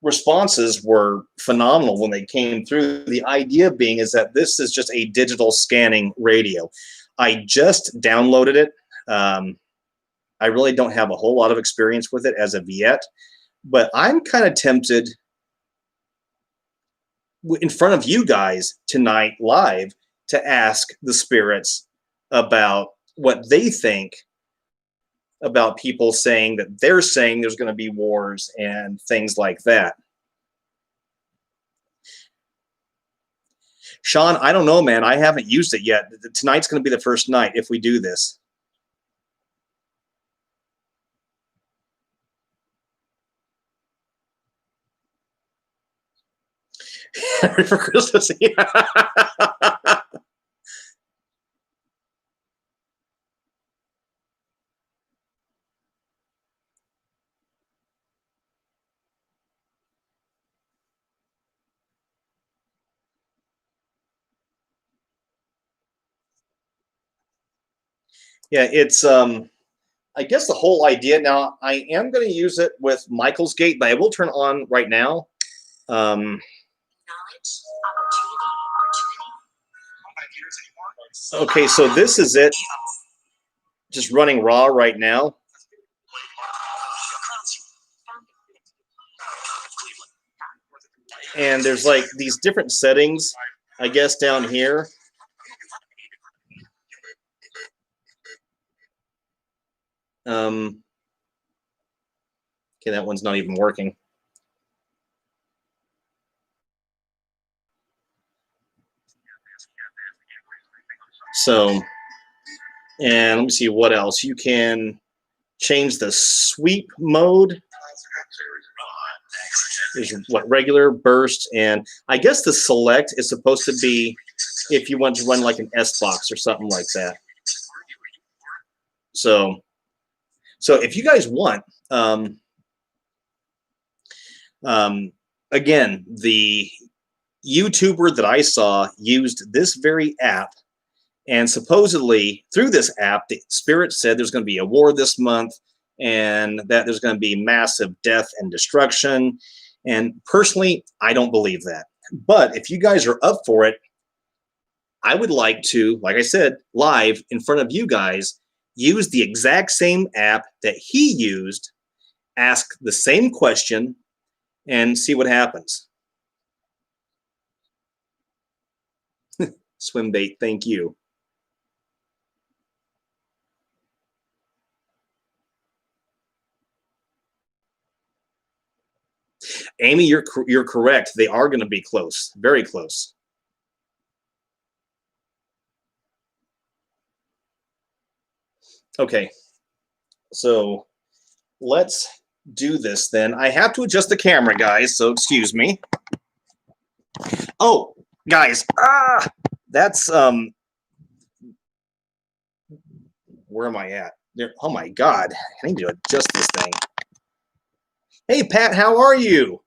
responses were phenomenal when they came through. The idea being is that this is just a digital scanning radio. I just downloaded it. I really don't have a whole lot of experience with it as of yet, but I'm kind of tempted in front of you guys tonight live to ask the spirits about what they think about people saying that they're saying there's going to be wars and things like that. Sean, I don't know, man. I haven't used it yet. Tonight's going to be the first night if we do this. For Christmas. Yeah. Yeah, it's I guess the whole idea. Now I am going to use it with Michael's Gate, but I will turn on right now. Okay, so this is it. Just running raw right now. And there's like these different settings, I guess, down here. Okay, that one's not even working. So, and let me see what else. You can change the sweep mode. There's what regular, burst, and I guess the select is supposed to be if you want to run like an S box or something like that. So if you guys want, again, the YouTuber that I saw used this very app, and supposedly through this app, the spirit said there's going to be a war this month and that there's going to be massive death and destruction. And personally, I don't believe that. But if you guys are up for it, I would like to, like I said, live in front of you guys, use the exact same app that he used, ask the same question, and see what happens. Swim bait, thank you. Amy, you're correct. They are going to be close, very close. Okay, so let's do this then. I have to adjust the camera, guys, so excuse me. Oh, guys, that's where am I at? There. Oh my God, I need to adjust this thing. Hey, Pat, how are you?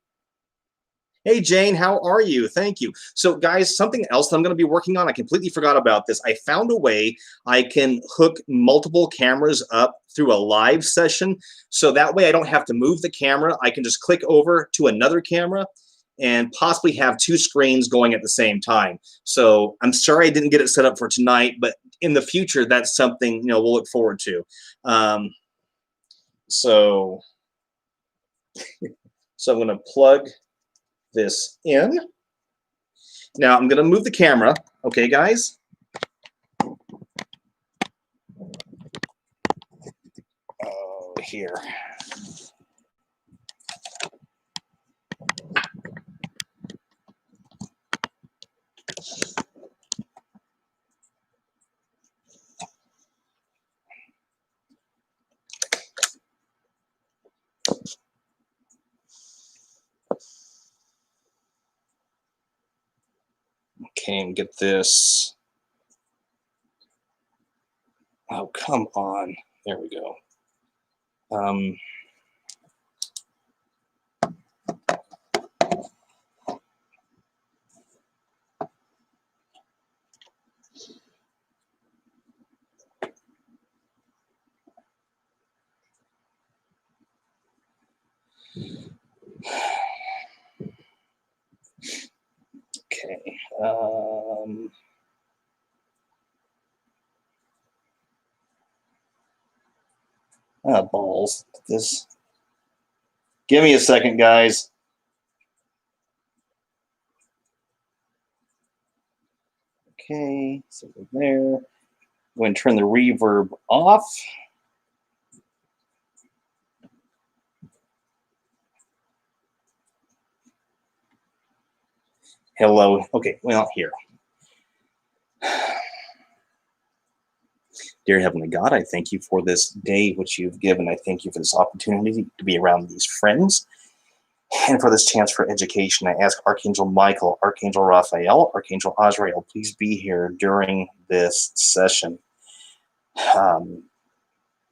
Hey, Jane, how are you? Thank you. So, guys, something else that I'm going to be working on, I completely forgot about this. I found a way I can hook multiple cameras up through a live session. So that way I don't have to move the camera. I can just click over to another camera and possibly have two screens going at the same time. So I'm sorry I didn't get it set up for tonight, but in the future, that's something, we'll look forward to. So I'm going to plug this in. Now I'm going to move the camera. Okay, guys? Here. Okay, and get this. Oh, come on. There we go. Okay. Balls. This. Give me a second, guys. Okay, so we're there. I'm going to turn the reverb off. Hello. Okay, well, here. Dear Heavenly God, I thank you for this day which you've given. I thank you for this opportunity to be around these friends and for this chance for education. I ask Archangel Michael, Archangel Raphael, Archangel Azrael, please be here during this session. I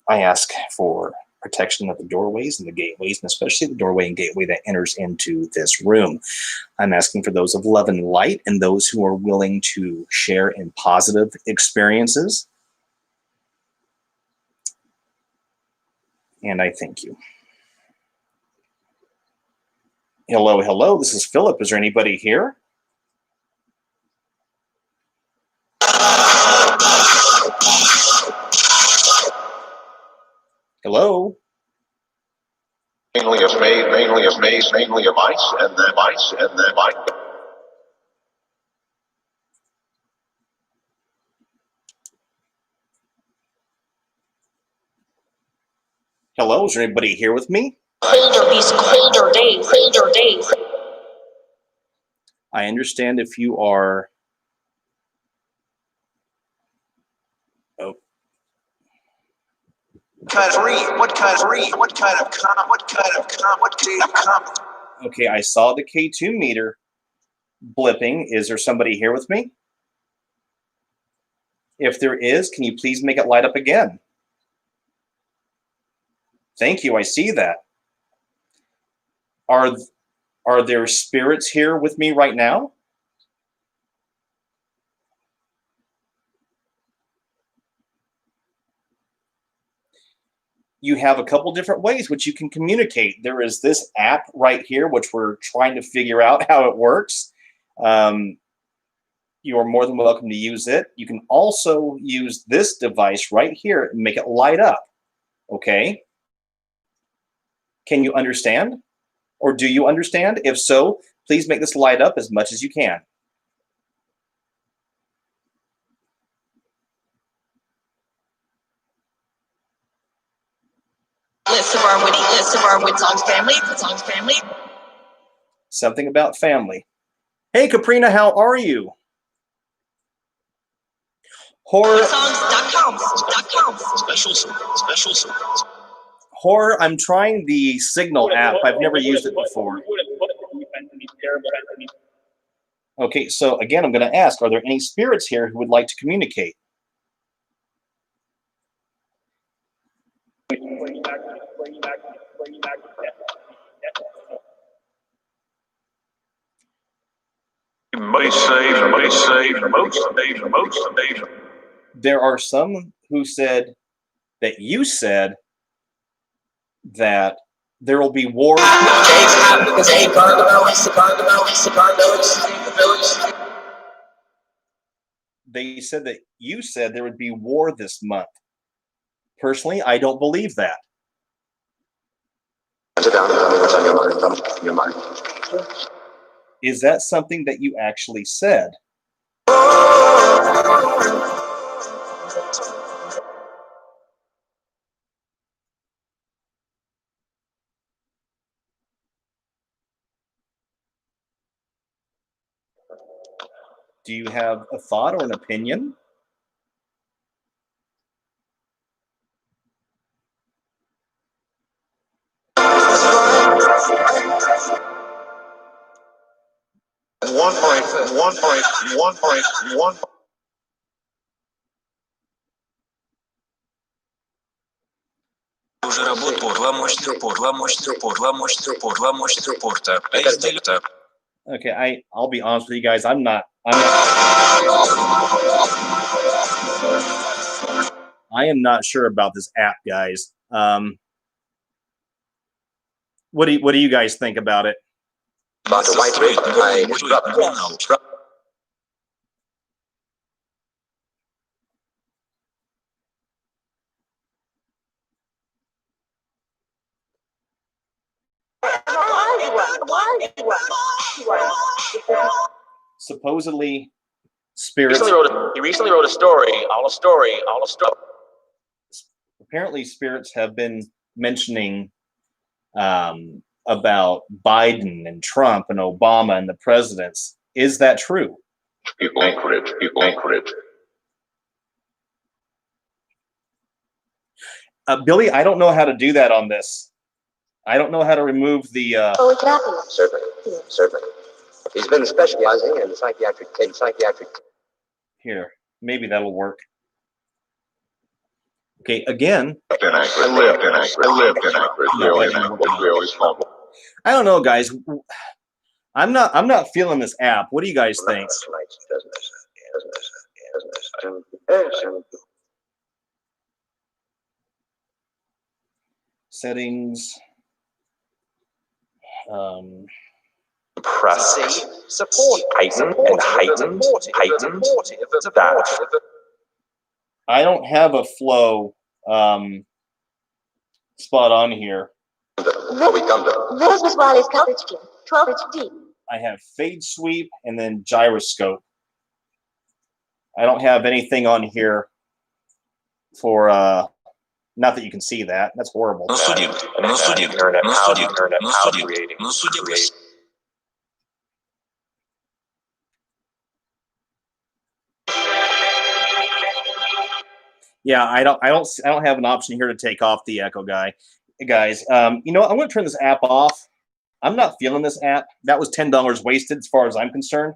ask for protection of the doorways and the gateways, and especially the doorway and gateway that enters into this room. I'm asking for those of love and light and those who are willing to share in positive experiences. And I thank you. Hello, hello, this is Philip. Is there anybody here? Hello? Mainly of mice, and then mice, and then mice. Hello, is there anybody here with me? Colder days. I understand if you are... Oh. What kind of comment? Okay, I saw the K2 meter blipping. Is there somebody here with me? If there is, can you please make it light up again? Thank you, I see that. Are there spirits here with me right now? You have a couple different ways which you can communicate. There is this app right here, which we're trying to figure out how it works. You are more than welcome to use it. You can also use this device right here and make it light up. Okay? Can you understand? Or do you understand? If so, please make this light up as much as you can. List of our Witzong's family. Something about family. Hey, Caprina, how are you? Horror. Songs.com. Special. Horror, I'm trying the Signal app. I've never used it before. Okay, so again, I'm going to ask, are there any spirits here who would like to communicate? There are some who said that you said that there will be war. They said that you said there would be war this month. Personally, I don't believe that. Is that something that you actually said? Do you have a thought or an opinion? One. Okay, I'll be honest with you guys. I'm not. I am not sure about this app, guys. What do you guys think about it? Supposedly Spirits. He recently wrote a story. Apparently, spirits have been mentioning about Biden and Trump and Obama and the presidents. Is that true? People anchorage. Billy, I don't know how to do that on this. I don't know how to remove the. Certainly. He's been specializing in psychiatric. Here, maybe that'll work. Okay, again. I lived in Anchorage. We always fumble. I don't know, guys. I'm not feeling this app. What do you guys think? Settings. Press support, heighten and heighten. I don't have a flow spot on here. This was Wally's coverage view, 12 HD. I have fade sweep and then gyroscope. I don't have anything on here for not that you can see that. That's horrible. Yeah, I don't have an option here to take off the echo guys. You know what? I'm going to turn this app off. I'm not feeling this app. That was $10 wasted as far as I'm concerned.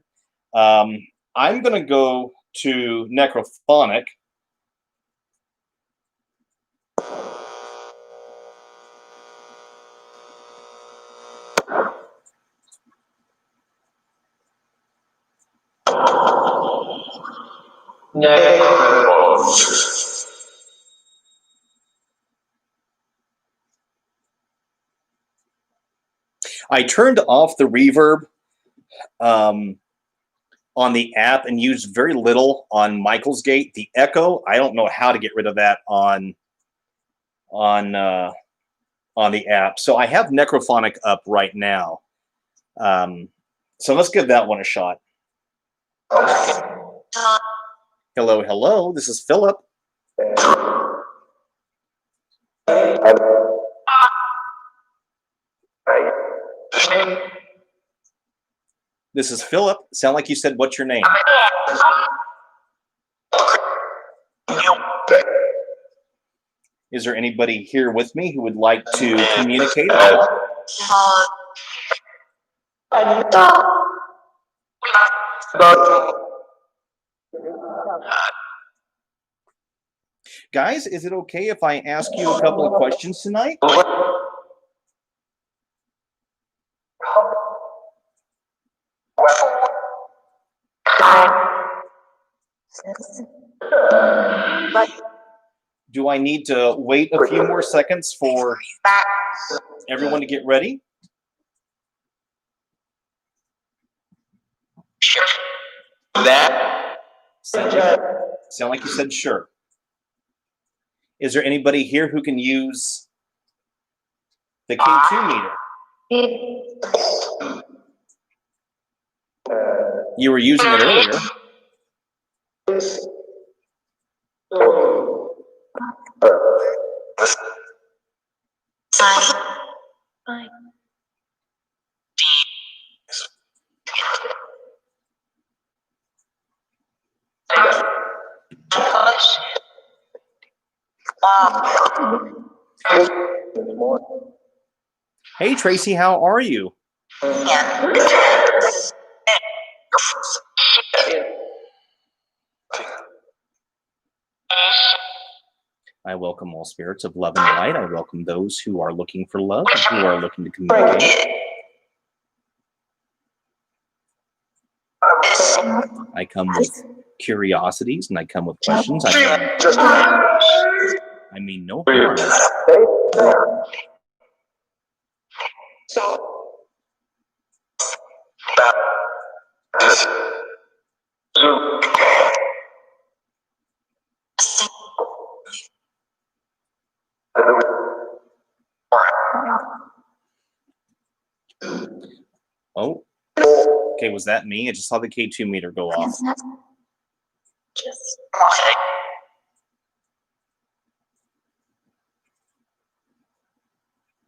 I'm going to go to Necrophonic. I turned off the reverb on the app and used very little on Michael's Gate. The echo, I don't know how to get rid of that on the app. So I have Necrophonic up right now. So let's give that one a shot. Hello. This is Philip. This is Philip. Sound like you said, what's your name? Is there anybody here with me who would like to communicate? Guys, is it okay if I ask you a couple of questions tonight? Do I need to wait a few more seconds for everyone to get ready? Sure. Sound like you said sure. Is there anybody here who can use the K2 meter? You were using it earlier. Fine. Hey, Tracy, how are you? I welcome all spirits of love and light. I welcome those who are looking for love and who are looking to communicate. I come with curiosities and I come with questions. I mean no harm. Oh, okay, was that me? I just saw the K2 meter go off. Just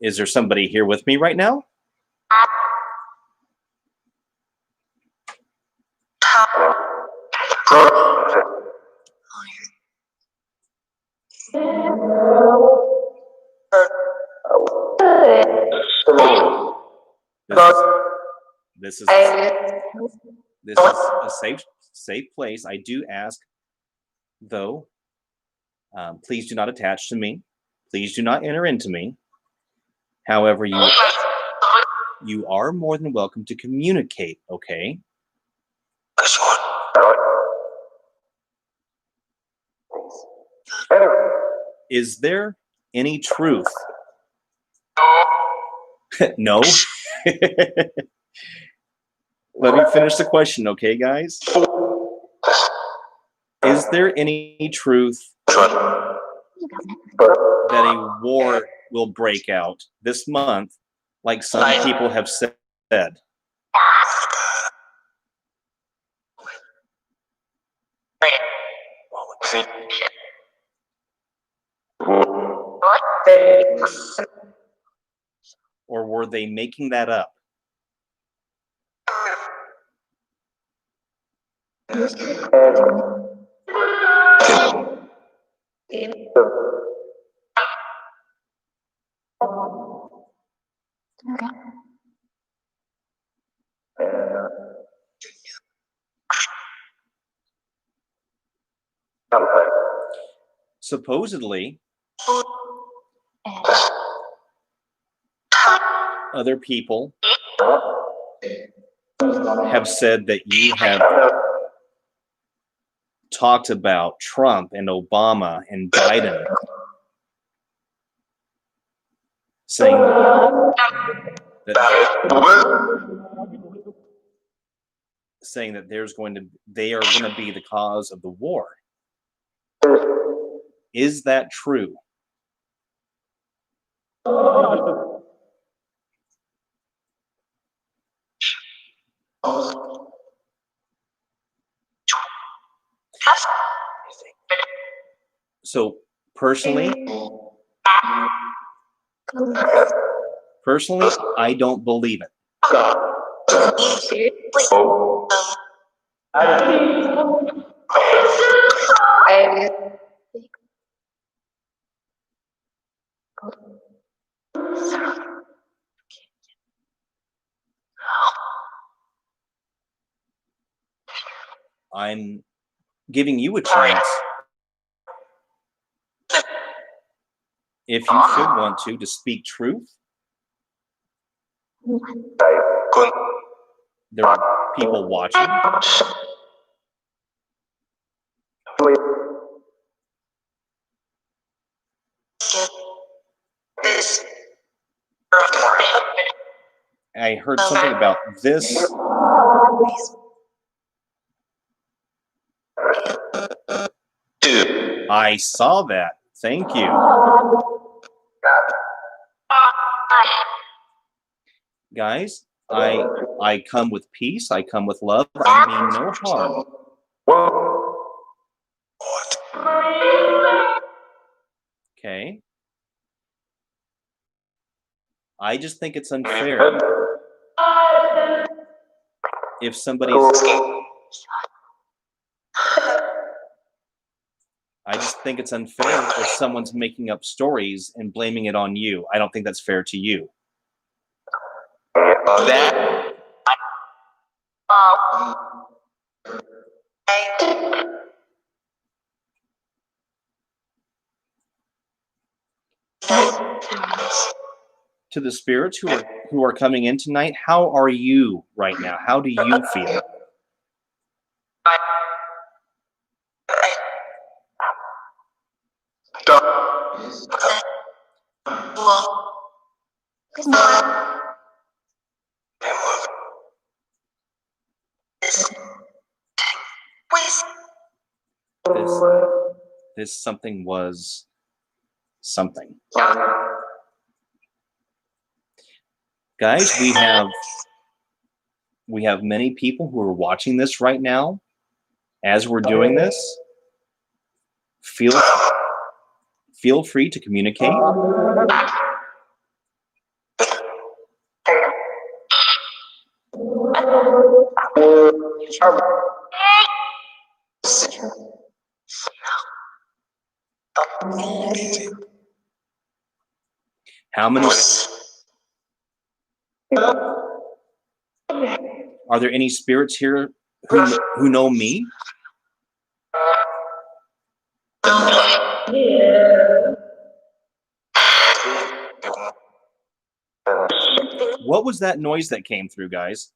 Is there somebody here with me right now? This is a safe place. I do ask, though, please do not attach to me. Please do not enter into me. However, you are more than welcome to communicate, okay? Is there any truth? No. Let me finish the question, okay, guys? Is there any truth that a war will break out this month, like some people have said? Or were they making that up? Supposedly, other people have said that you have talked about Trump and Obama and Biden, saying that they are going to be the cause of the war. Is that true? So personally, I don't believe it. I'm giving you a chance, if you should want to speak truth. There are people watching. I heard something about this. I saw that. Thank you. Guys, I come with peace. I come with love. I mean no harm. Okay. I just think it's unfair if somebody's... I just think it's unfair if someone's making up stories and blaming it on you. I don't think that's fair to you. To the spirits who are coming in tonight, how are you right now? How do you feel? This something was something. Guys, we have many people who are watching this right now, As we're doing this, feel free to communicate. How many? Are there any spirits here who know me? What was that noise that came through, guys?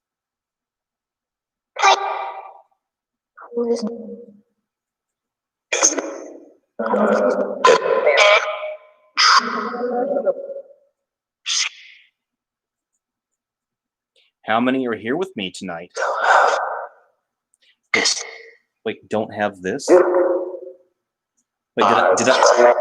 How many are here with me tonight? Wait, don't have this? Wait, did I?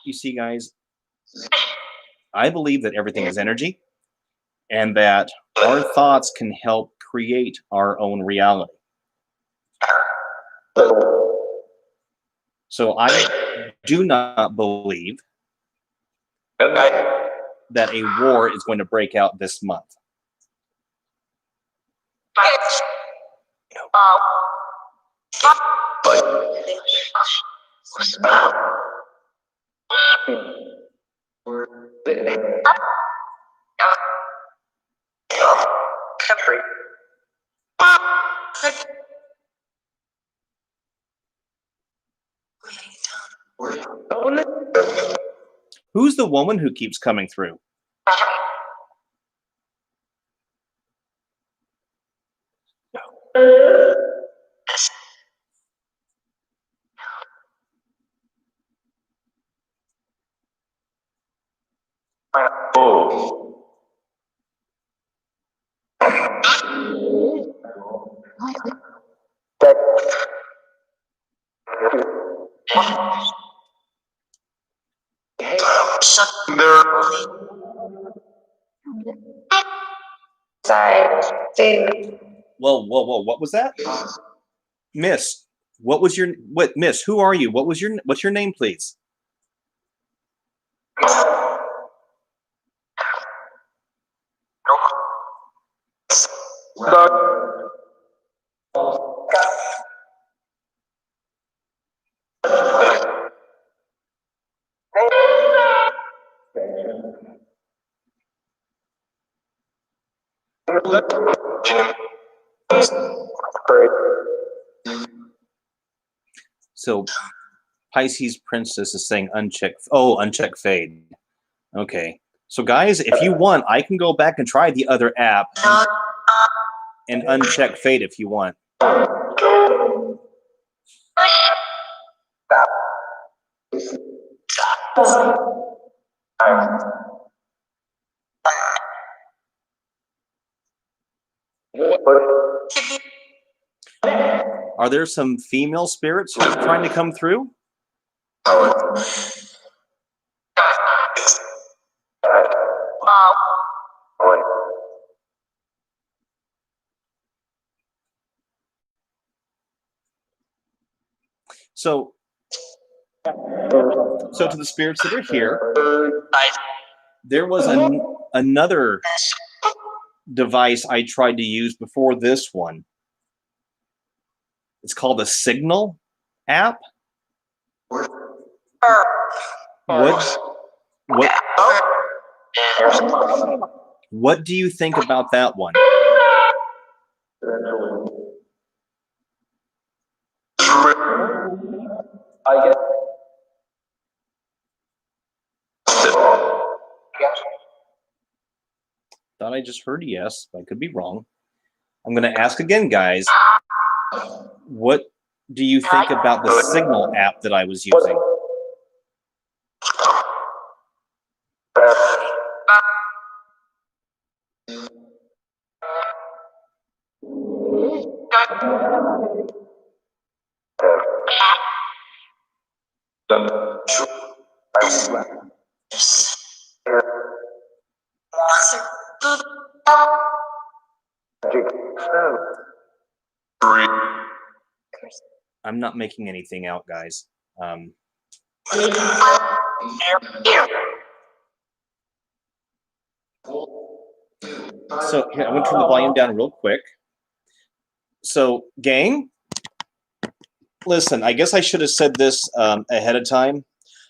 You see, guys, I believe that everything is energy and that our thoughts can help create our own reality. So I do not believe that a war is going to break out this month. Who's the woman who keeps coming through? Whoa, what was that? Miss, Miss, who are you? What's your name, please? So Pisces Princess is saying uncheck fade. Okay. So guys, if you want, I can go back and try the other app and uncheck fade if you want. Are there some female spirits who are trying to come through? So to the spirits that are here, there was another device I tried to use before this one. It's called the Signal app. What do you think about that one? Thought I just heard yes, but I could be wrong. I'm going to ask again, guys. What do you think about the Signal app that I was using? I'm not making anything out, guys. So here, I'm going to turn the volume down real quick. So, gang, listen, I guess I should have said this ahead of time.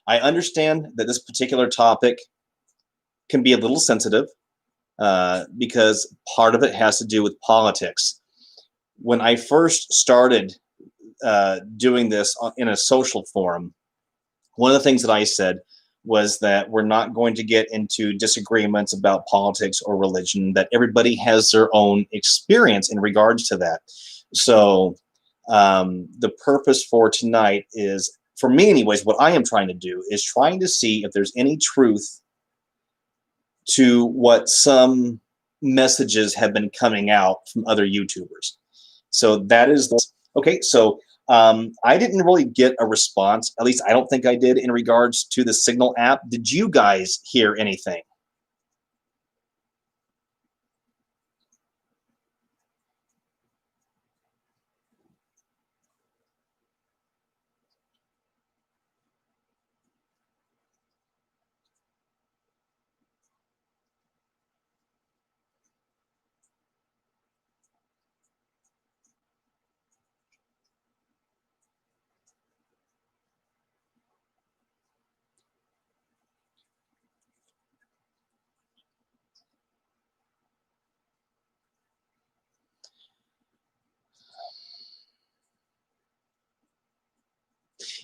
I understand that this particular topic can be a little sensitive because part of it has to do with politics. When I first started doing this in a social forum, one of the things that I said was that we're not going to get into disagreements about politics or religion, that everybody has their own experience in regards to that. So the purpose for tonight is, for me anyways, what I am trying to do is trying to see if there's any truth to what some messages have been coming out from other YouTubers. So that is, okay, so I didn't really get a response, at least I don't think I did, in regards to the Signal app. Did you guys hear anything?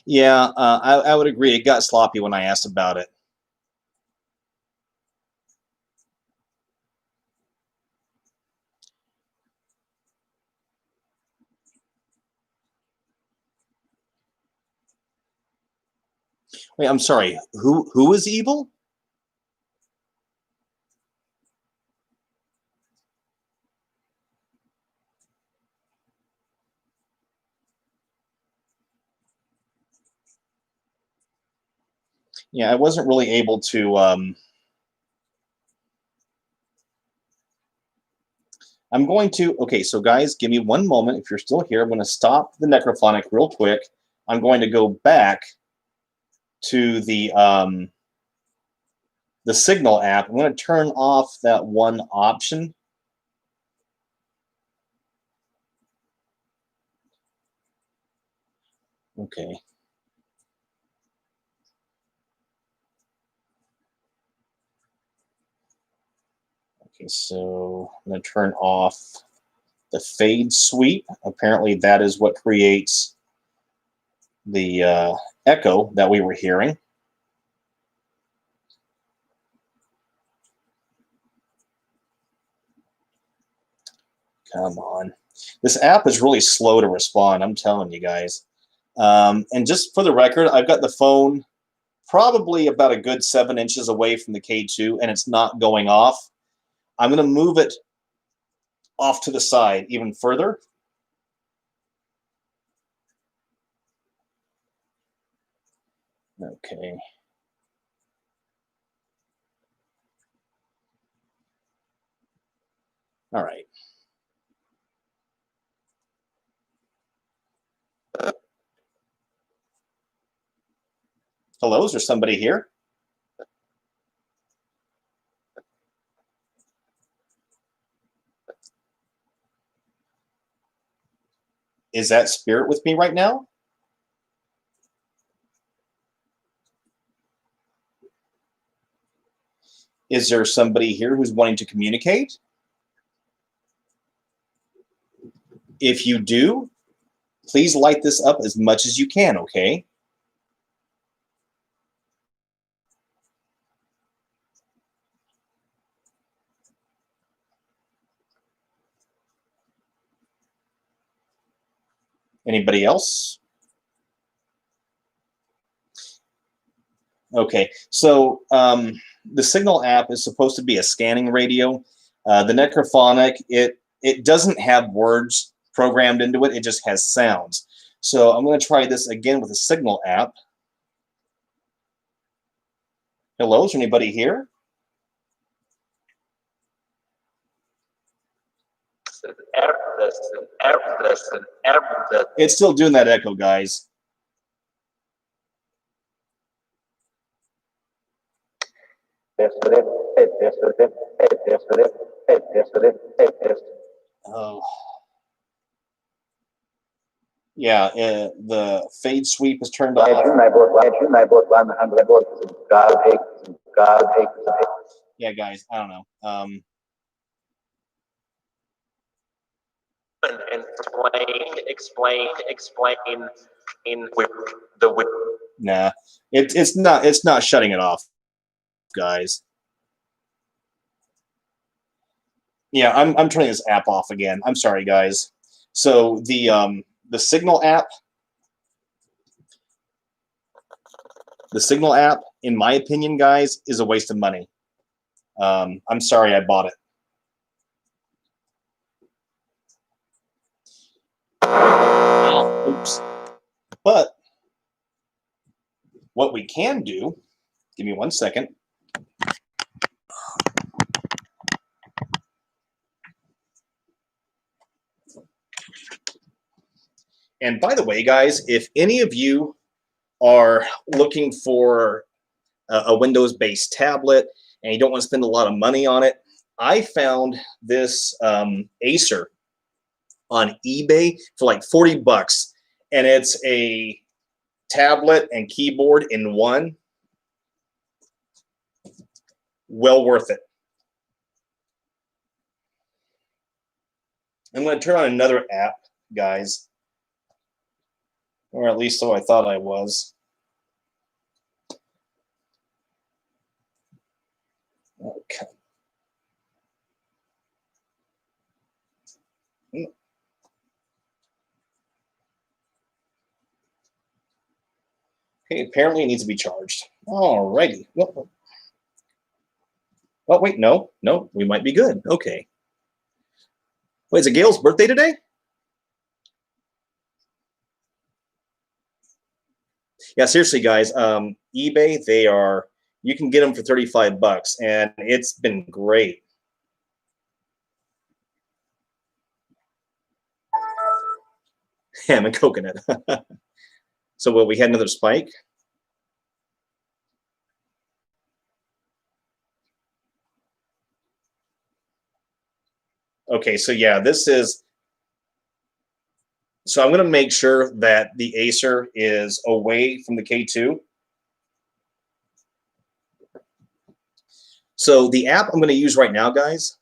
Yeah, I would agree. It got sloppy when I asked about it. Wait, I'm sorry. Who is evil? Yeah, I wasn't really able to. I'm going to. Okay, so guys, give me one moment. If you're still here, I'm going to stop the necrophonic real quick. I'm going to go back to the Signal app. I'm going to turn off that one option. Okay. Okay, so I'm going to turn off the fade sweep. Apparently that is what creates the echo that we were hearing. Come on. This app is really slow to respond, I'm telling you guys. And just for the record, I've got the phone probably about a good 7 inches away from the K2, and it's not going off. I'm going to move it off to the side even further. Okay. All right. Hello, is there somebody here? Is that spirit with me right now? Is there somebody here who's wanting to communicate? If you do, please light this up as much as you can, okay? Anybody else? Okay, so the Signal app is supposed to be a scanning radio. The Necrophonic, it doesn't have words programmed into it. It just has sounds. So I'm going to try this again with the Signal app. Hello, is there anybody here? It's still doing that echo, guys. Oh. Yeah, the fade sweep is turned off. Yeah, guys, I don't know. And explain in the. Nah, it's not shutting it off, guys. Yeah, I'm turning this app off again. I'm sorry, guys. So the Signal app, in my opinion, guys, is a waste of money. I'm sorry I bought it. Oops. But what we can do, give me 1 second. And by the way, guys, if any of you are looking for a Windows-based tablet and you don't want to spend a lot of money on it, I found this Acer on eBay for like 40 bucks, and it's a tablet and keyboard in one. Well worth it. I'm going to turn on another app, guys, or at least so I thought I was. Okay. Okay, apparently it needs to be charged. Alrighty. Oh, wait, no, we might be good. Okay. Wait, is it Gail's birthday today? Yeah, seriously, guys. eBay, you can get them for 35 bucks, and it's been great. Ham and coconut. So, we had another spike? Okay, so yeah, this is... So I'm going to make sure that the Acer is away from the K2. So the app I'm going to use right now, guys.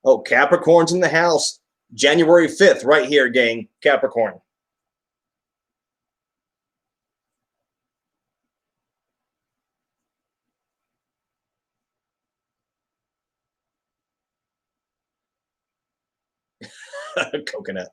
Oh, Capricorn's in the house. January 5th, right here, gang. Capricorn. Coconut.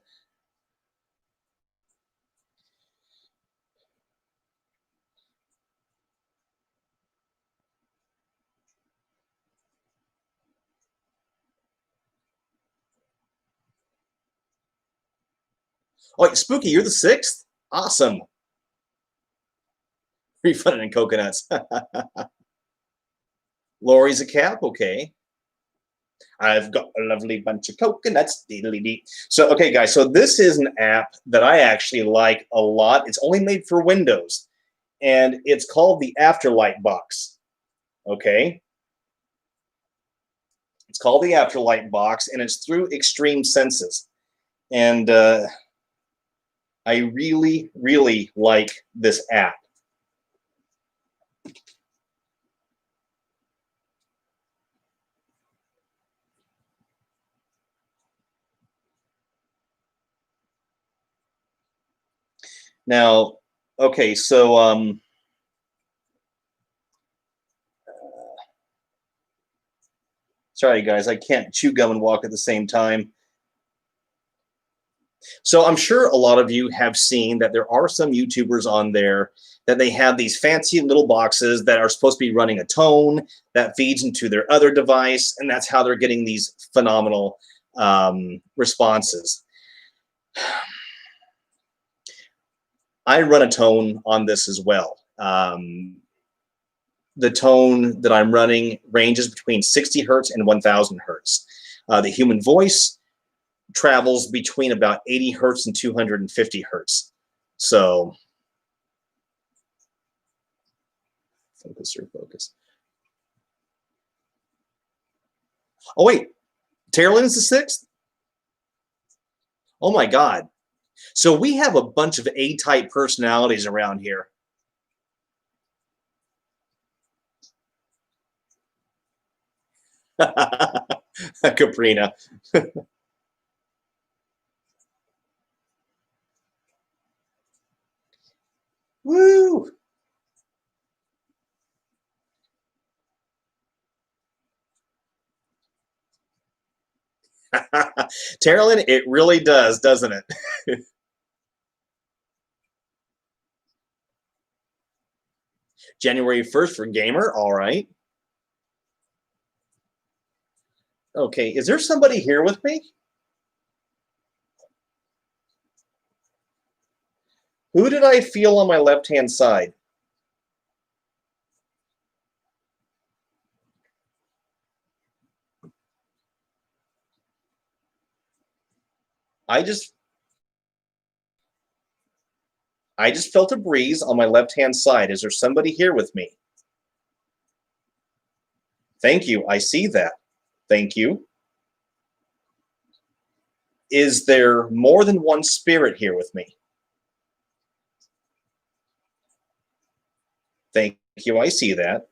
Oh, Spooky, you're the 6th? Awesome. Refunded in coconuts. Lori's a Cap, okay. I've got a lovely bunch of coconuts. Deedly-dee. So, okay, guys, so this is an app that I actually like a lot. It's only made for Windows, and it's called the Afterlight Box, okay? It's called the Afterlight Box, and it's through Extreme Senses. And I really, really like this app. Now, okay, so sorry guys, I can't chew gum and walk at the same time. So I'm sure a lot of you have seen that there are some YouTubers on there that they have these fancy little boxes that are supposed to be running a tone that feeds into their other device, and that's how they're getting these phenomenal responses. I run a tone on this as well. The tone that I'm running ranges between 60 hertz and 1000 hertz. The human voice travels between about 80 hertz and 250 hertz. So, focus or focus. Oh, wait. Terralyn is the 6th? Oh, my God. So we have a bunch of A-type personalities around here. Caprina. Woo! Terralyn, it really does, doesn't it? January 1st for gamer, all right. Okay, is there somebody here with me? Who did I feel on my left-hand side? I just felt a breeze on my left-hand side. Is there somebody here with me? Thank you. I see that. Thank you. Is there more than one spirit here with me? Thank you. I see that.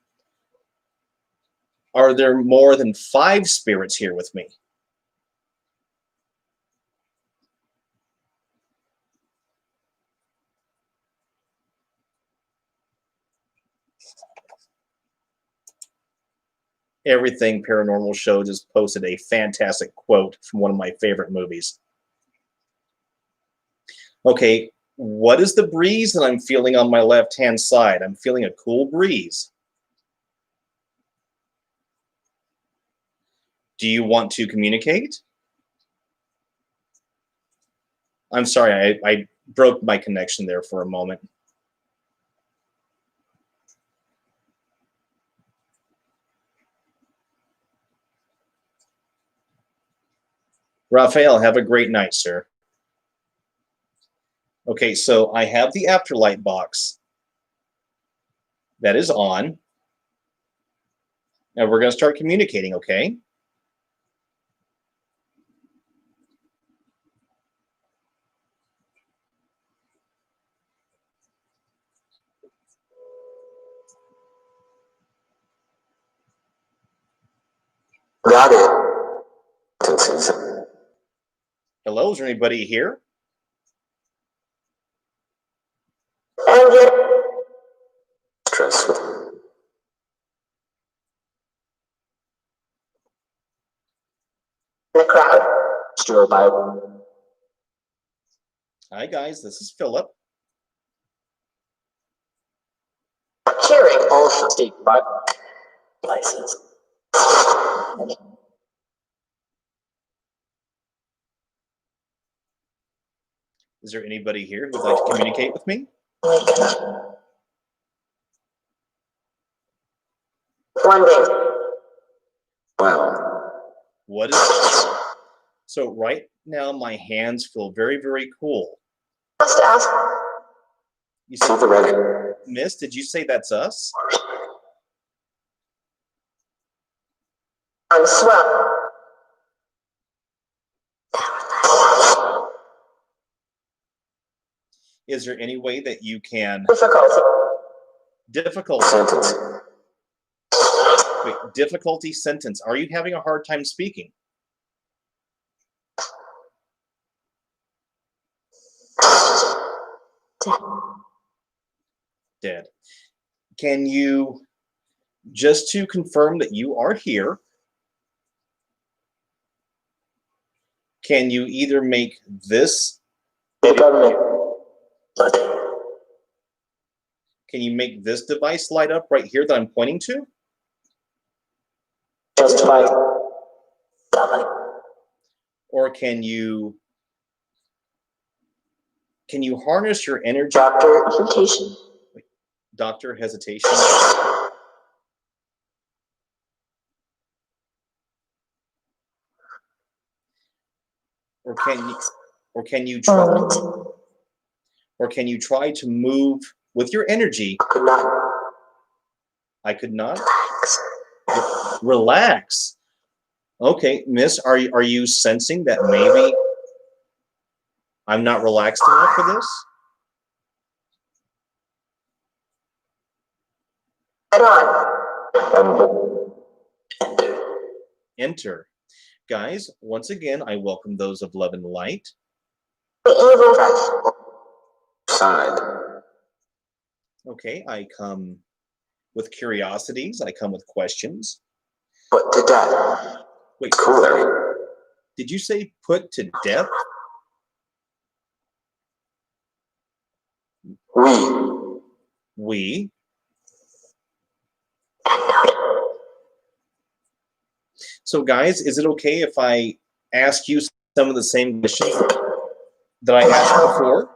Are there more than 5 spirits here with me? Everything Paranormal Show just posted a fantastic quote from one of my favorite movies. Okay, what is the breeze that I'm feeling on my left-hand side? I'm feeling a cool breeze. Do you want to communicate? I'm sorry, I broke my connection there for a moment. Raphael, have a great night, sir. Okay, so I have the afterlight box that is on. And we're going to start communicating, okay? Got it. Hello, is there anybody here? And yet, stress with the crowd. Still Bible. Hi, guys. This is Philip. Cheering. Also, Steve Bible. License. Is there anybody here who would like to communicate with me? One day. Well. What is... So right now, my hands feel very, very cool. Just ask. You said, Miss, did you say that's us? I'm swell. Is there any way that you can... Difficulty. Sentence. Wait, difficulty sentence. Are you having a hard time speaking? Dead. Can you, just to confirm that you are here, can you either make this... Can you make this device light up right here that I'm pointing to? Justify. Or can you harness your energy? Doctor invitation. Doctor, hesitation. Or can you try? Or can you try to move with your energy? Could not I could not. relax. Relax. Okay, Miss, are you sensing that maybe I'm not relaxed enough for this? Head on. Enter. Guys, once again, I welcome those of love and light. The evil side. Okay, I come with curiosities. I come with questions. Put to death. Wait, Cooler. did you say put to death? We? So guys, is it okay if I ask you some of the same questions that I asked before?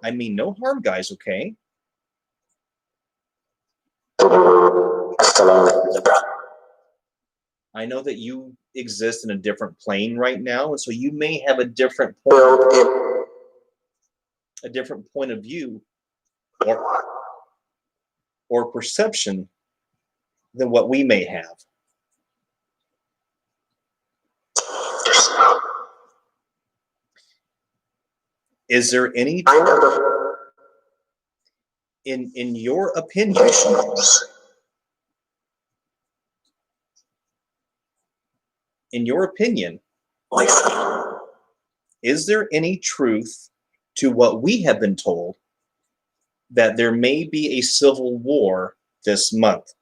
I mean, no harm, guys, okay? I know that you exist in a different plane right now, and so you may have a different point of view or perception than what we may have. Is there any, in your opinion, is there any truth to what we have been told that there may be a civil war this month?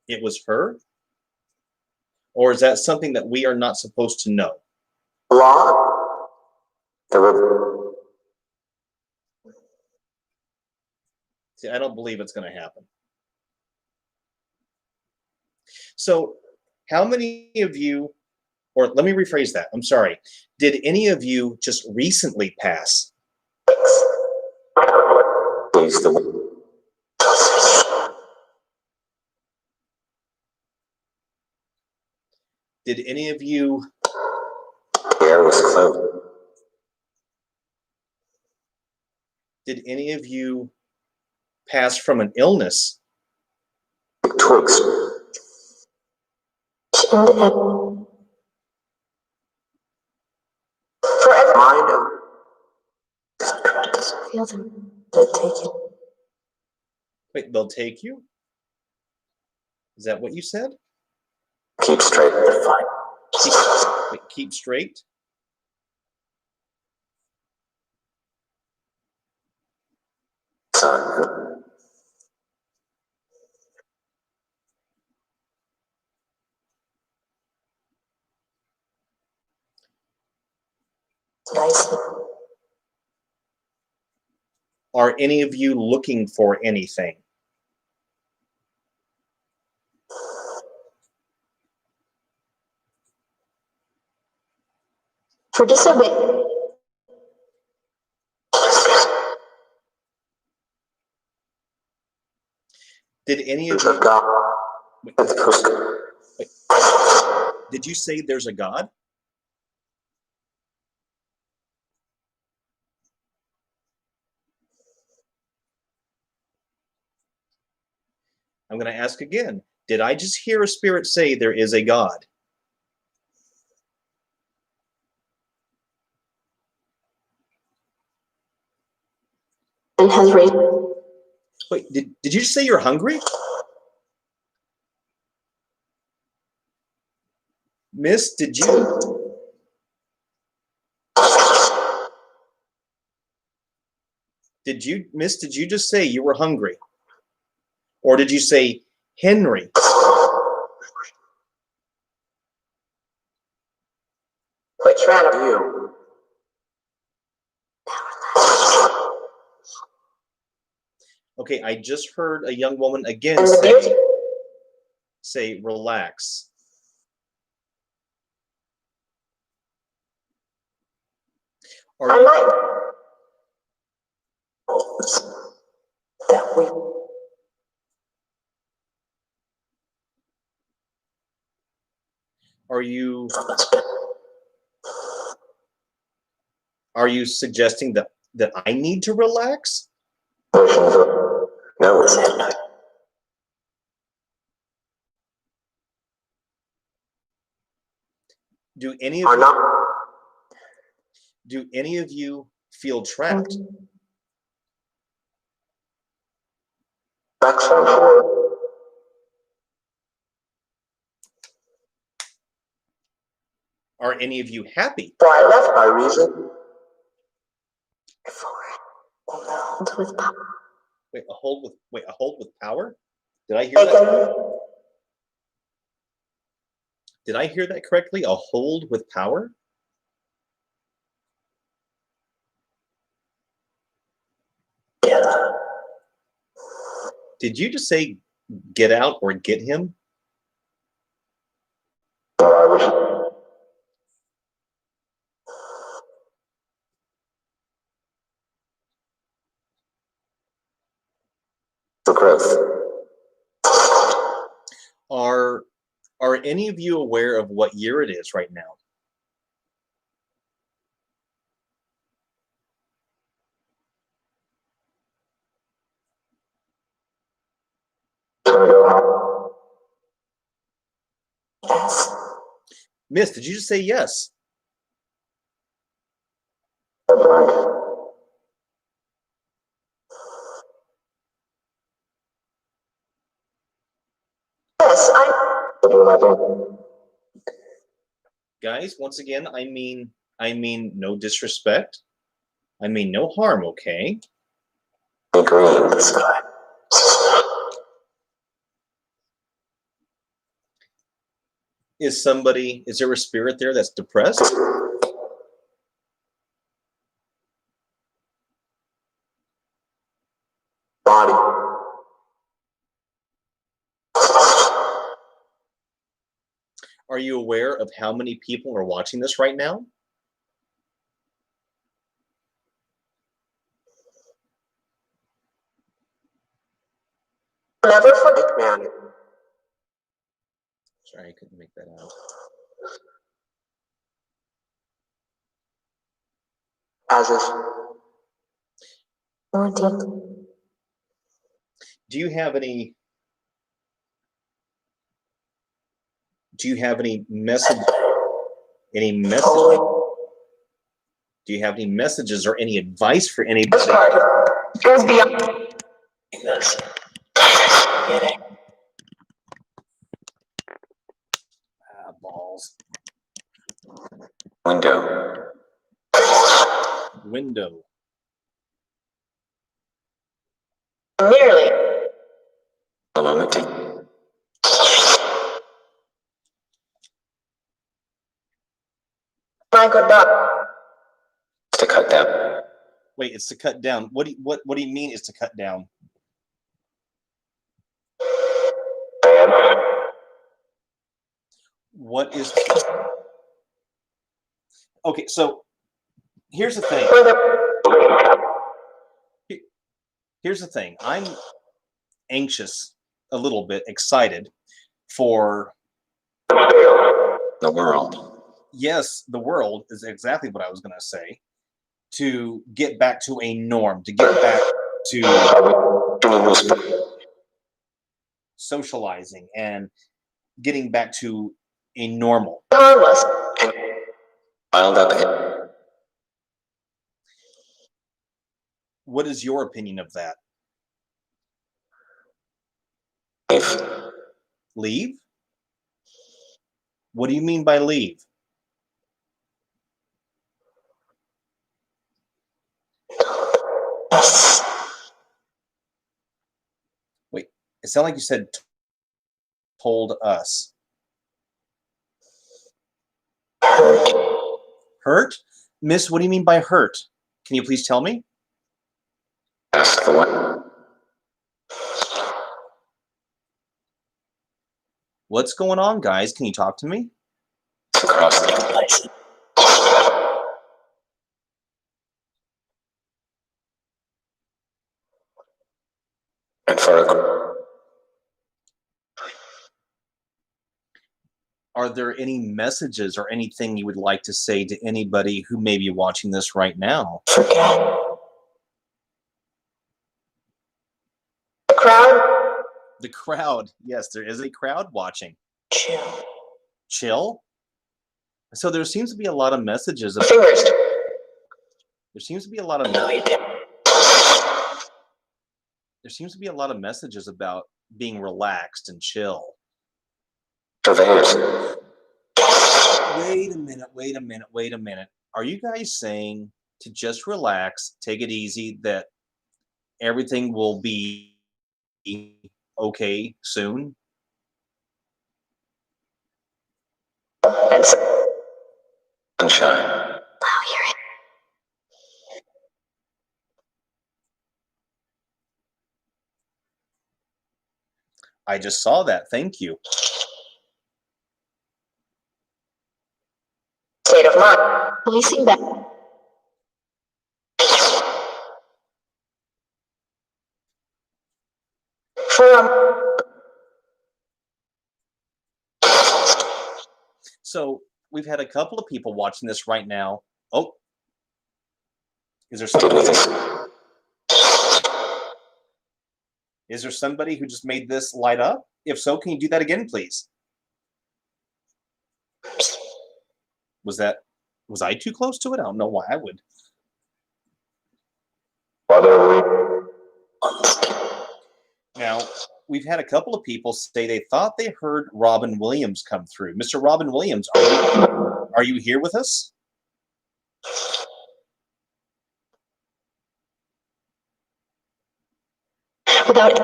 It was her? Or is that something that we are not supposed to know? See, I don't believe it's going to happen. So how many of you, or let me rephrase that, I'm sorry, did any of you just recently pass? Did any of you Did any of you pass from an illness? Twigs. Forever. Mind of. Feel them. They'll take it. Wait, they'll take you? Is that what you said? Keep straight. They're fine. Keep straight? Son. Nice. Are any of you looking for anything? For disobey. Did any of you... God. Wait, Wait. did you say there's a God? I'm going to ask again. Did I just hear a spirit say there is a God? And has raised. Wait, did you just say you're hungry? Miss, did you just say you were hungry? Or did you say Henry? Trying to you. Okay, I just heard a young woman again And the music. say relax. I might. That we. Are you suggesting that I need to relax? No, it's not. Do any Are of not. do any of you feel trapped? Background for. Are any of you happy? So I left by reason. Before it. Hold with power. Wait, a hold with power? Did I hear that? Did I hear that correctly? A hold with power? Yeah. Did you just say get out or get him? So I was. For growth. Are any of you aware of what year it is right now? Yes. Miss, did you just say yes? Yes, I. Guys, once again, I mean no disrespect. I mean no harm, okay? Green sky. Is there a spirit there that's depressed? Body. Are you aware of how many people are watching this right now? Never forget, man. Sorry, I couldn't make that out. As if. More deep. Do you have any message do you have any messages or any advice for anybody? This part goes beyond. This. Balls. Window. Nearly. A moment. My goodbye. To cut down. Wait, it's to cut down. What do you mean it's to cut down? What is Okay, so here's the thing. Here's the thing. I'm anxious, a little bit excited for The world. yes, the world is exactly what I was going to say, to get back to a norm, to get back to socializing and getting back to a normal. Harmless. Piled up. What is your opinion of that? Leave? What do you mean by leave? Wait, it sounded like you said told us. Hurt? Miss, what do you mean by hurt? Can you please tell me? Ask the one. What's going on, guys? Can you talk to me? Across the place. And for a Are there any messages or anything you would like to say to anybody who may be watching this right now? Forget. The crowd. The crowd. Yes, there is a crowd watching. Chill. Chill? So there seems to be a lot of messages. Fingers. There seems to be a lot of No, you didn't. there seems to be a lot of messages about being relaxed and chill. surveyors. Wait a minute. Are you guys saying to just relax, take it easy, that everything will be okay soon? And Sunshine. oh, you're it. I just saw that. Thank you. State of mind. Releasing that. So we've had a couple of people watching this right now. Oh, is there somebody? Is there somebody who just made this light up? If so, can you do that again, please? Was I too close to it? I don't know why I would. Now, we've had a couple of people say they thought they heard Robin Williams come through. Mr. Robin Williams, are you here with us? Without.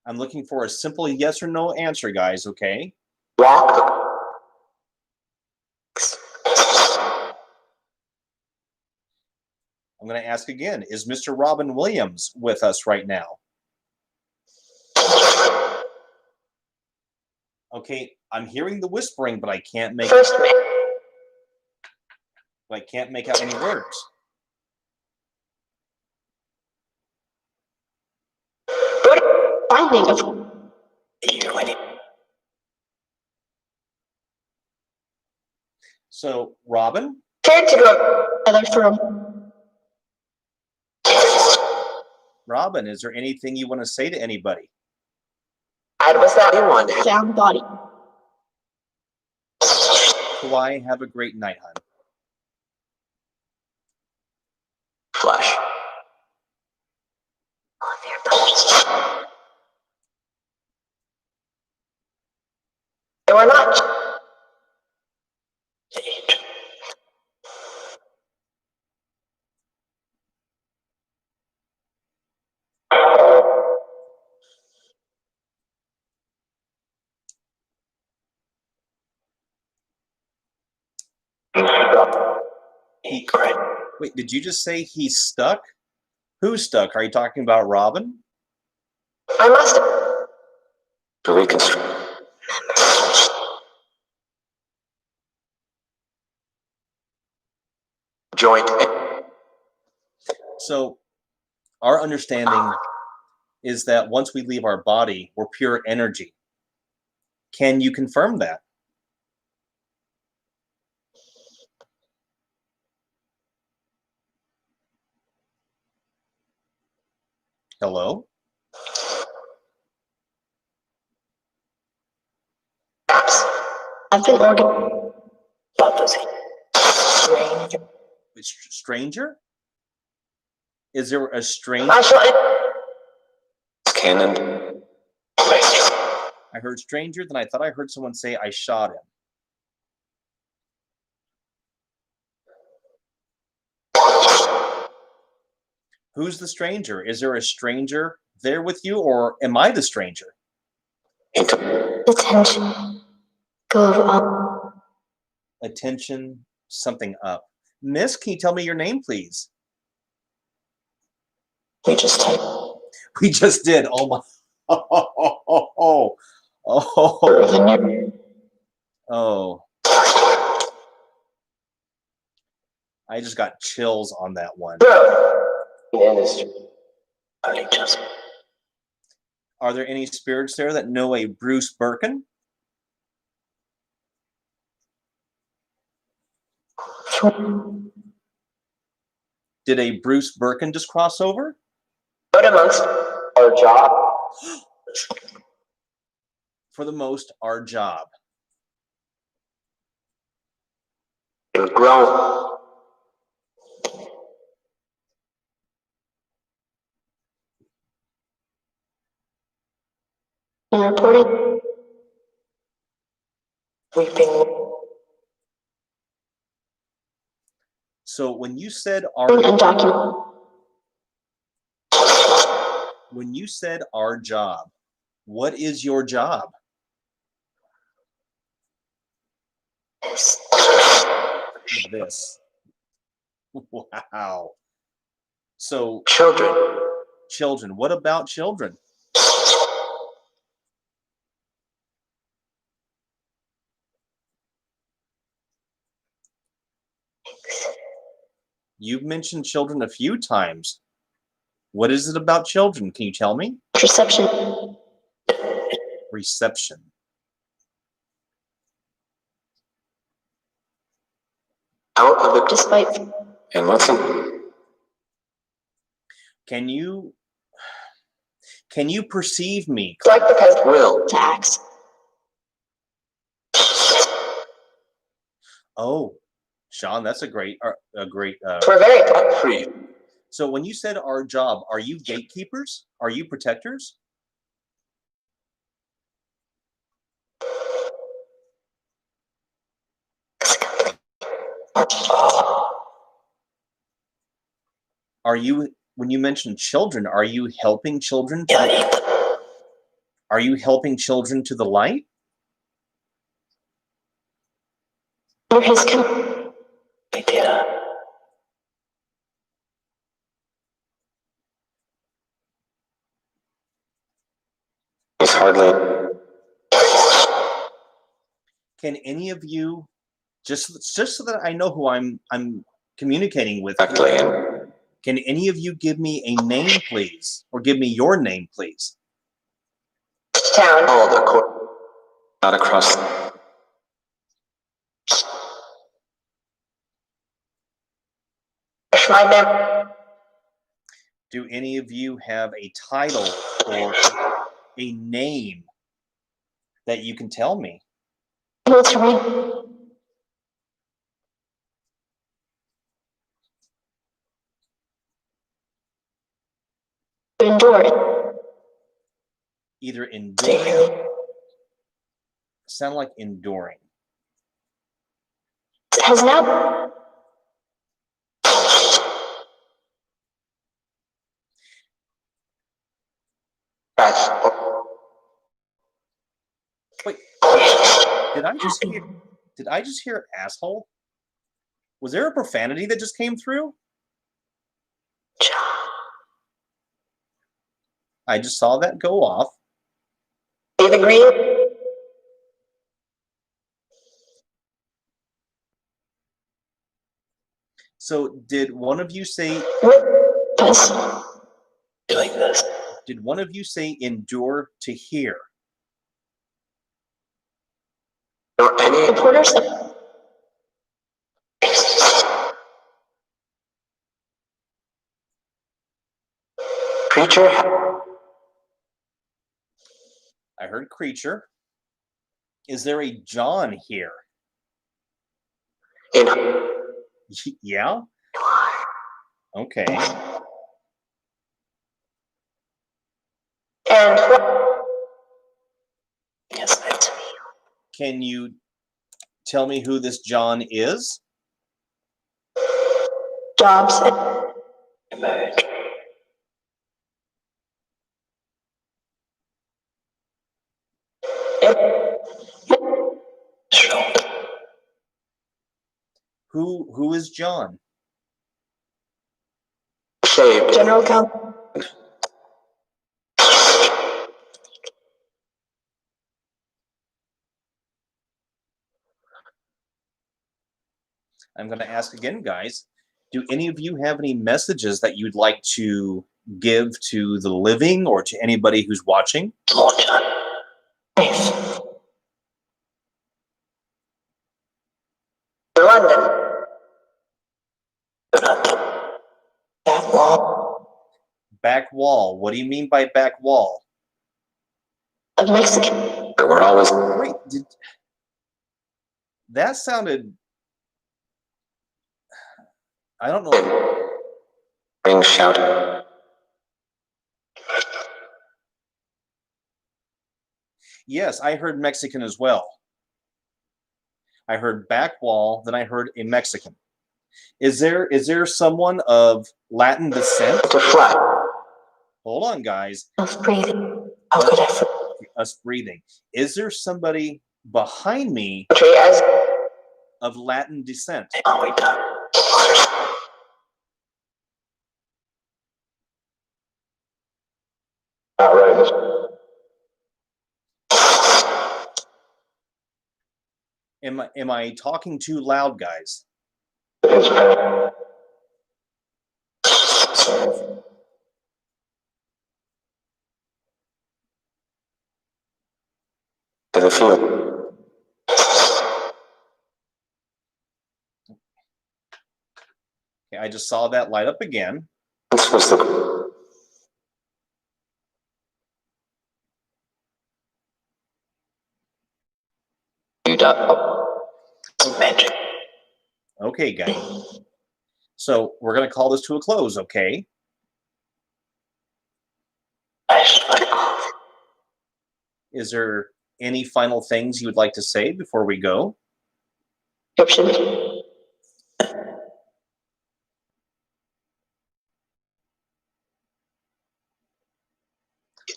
I'm looking for a simple yes or no answer, guys, okay? Rock. I'm going to ask again. Is Mr. Robin Williams with us right now? Okay, I'm hearing the whispering, but I can't make First man. I can't make out any words. Finding of. So, Robin? Care to go other from. Robin, is there anything you want to say to anybody? I was that one. Found body. Why have a great night, hon. Flush. They were not. Wait, did you just say he's stuck? Who's stuck? Are you talking about Robin? I must have. To reconstruct. Joint. So, our understanding is that once we leave our body, we're pure energy. Can you confirm that? Hello? I've been organ. Stranger? Is there a stranger? I shall it. Cannon. I heard stranger, then I thought I heard someone say I shot him. Who's the stranger? Is there a stranger there with you, or am I the stranger? Attention. Go up. Attention, something up. Miss, can you tell me your name, please? We just type. We just did. Oh my. Oh. Oh. I just got chills on that one. Are there any spirits there that know a Bruce Birkin? Did a Bruce Birkin just cross over? But amongst our job. For the most, our job. And grown. And reporting. Weeping. So when you said And document. when you said our job, what is your job? This. Wow. So children. What about children? You've mentioned children a few times. What is it about children? Can you tell me? Reception. Reception. Out of the despite. And listen. Can you perceive me? Like the peasant will tax. Oh, Sean, that's a great. We're very free. So when you said our job, are you gatekeepers? Are you protectors? Are you, when you mention children, are you helping children? Are you helping children to the light? Or his idea. It's hardly. Can any of you, just so that I know who I'm communicating with, can any of you give me a name, please, or give me your name, please? Town. Oh, the court. Not across. My name. Do any of you have a title or a name that you can tell me? What's right? Endure it. Either enduring, sound like enduring. Has now. Wait, did I just hear asshole? Was there a profanity that just came through? I just saw that go off. They've agreed. So did one of you say Us. Doing this. Did one of you say endure to hear? Or any reporters? Creature. I heard creature. Is there a John here? In. Yeah? Okay. And. Yes, that's me. Can you tell me who this John is? Jobs. Emerge. Who is John? Shaved. General count. I'm going to ask again, guys. Do any of you have any messages that you'd like to give to the living or to anybody who's watching? Nice. London. Back wall. Back wall. What do you mean by back wall? Of Mexican. We're always Wait, that sounded... I don't know. ring shout. Yes, I heard Mexican as well. I heard back wall, then I heard a Mexican. Is there someone of Latin descent? To flat. Hold on, guys. Of breathing. How could I forget? Us breathing. Is there somebody behind me As of Latin descent? Oh, we done. All right. Am I talking too loud, guys? It's To the field. Okay, I just saw that light up again. This was the you done. Magic. Okay, guys. So we're going to call this to a close, okay? Is there any final things you would like to say before we go? description.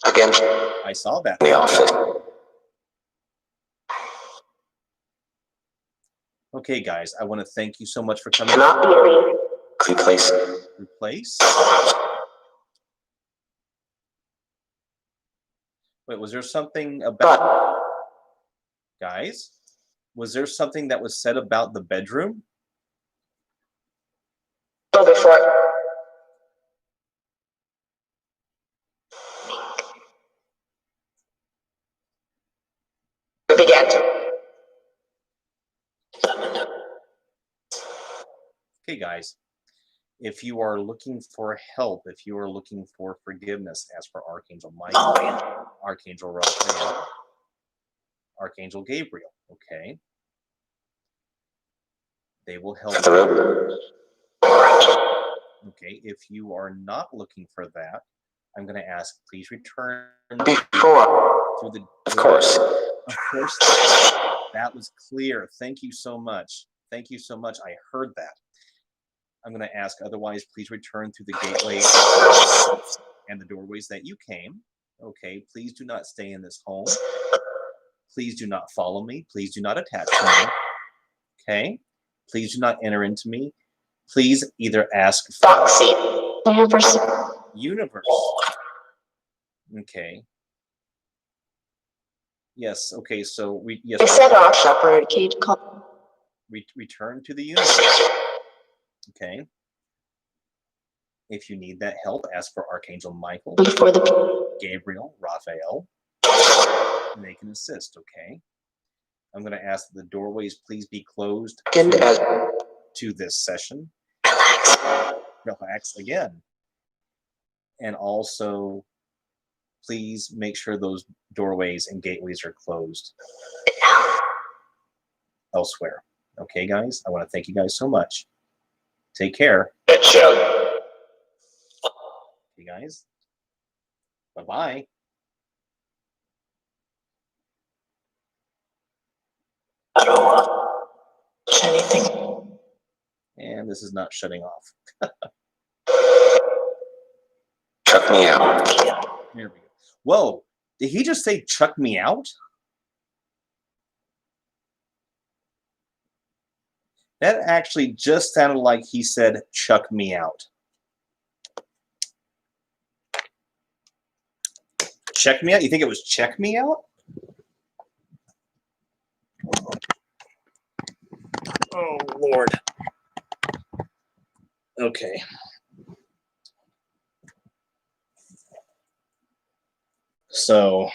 Again. I saw that. The office. Okay, guys, I want to thank you so much for coming. Cannot be replaced. Replace? Wait, was there something about... But Guys, was there something that was said about the bedroom? Go before. We began to. Okay, guys, if you are looking for help, if you are looking for forgiveness, ask for Archangel Michael, Archangel Raphael, Archangel Gabriel, okay? They will help for the you. room. Okay, if you are not looking for that, I'm going to ask, please return Before. through the... Of course. Of course, that was clear. Thank you so much. Thank you so much. I heard that. I'm going to ask, otherwise, please return through the gateways and the doorways that you came. Okay, please do not stay in this home. Please do not follow me. Please do not attach to me. Okay? Please do not enter into me. Please either ask for Foxy. universe. Okay. Yes, okay, so we yes, I set off shopper Kate call. return to the universe. Okay. If you need that help, ask for Archangel Michael, Before the Gabriel, Raphael, and they can assist, okay? I'm going to ask that the doorways please be closed to this session. Relax again. And also, please make sure those doorways and gateways are closed elsewhere. Okay, guys? I want to thank you guys so much. Take care. Okay, guys. Bye-bye. I don't want anything. And this is not shutting off. Chuck me out. Here we go. Whoa, did he just say chuck me out? That actually just sounded like he said, "Chuck me out." Check me out? You think it was check me out? Oh, Lord. Okay. So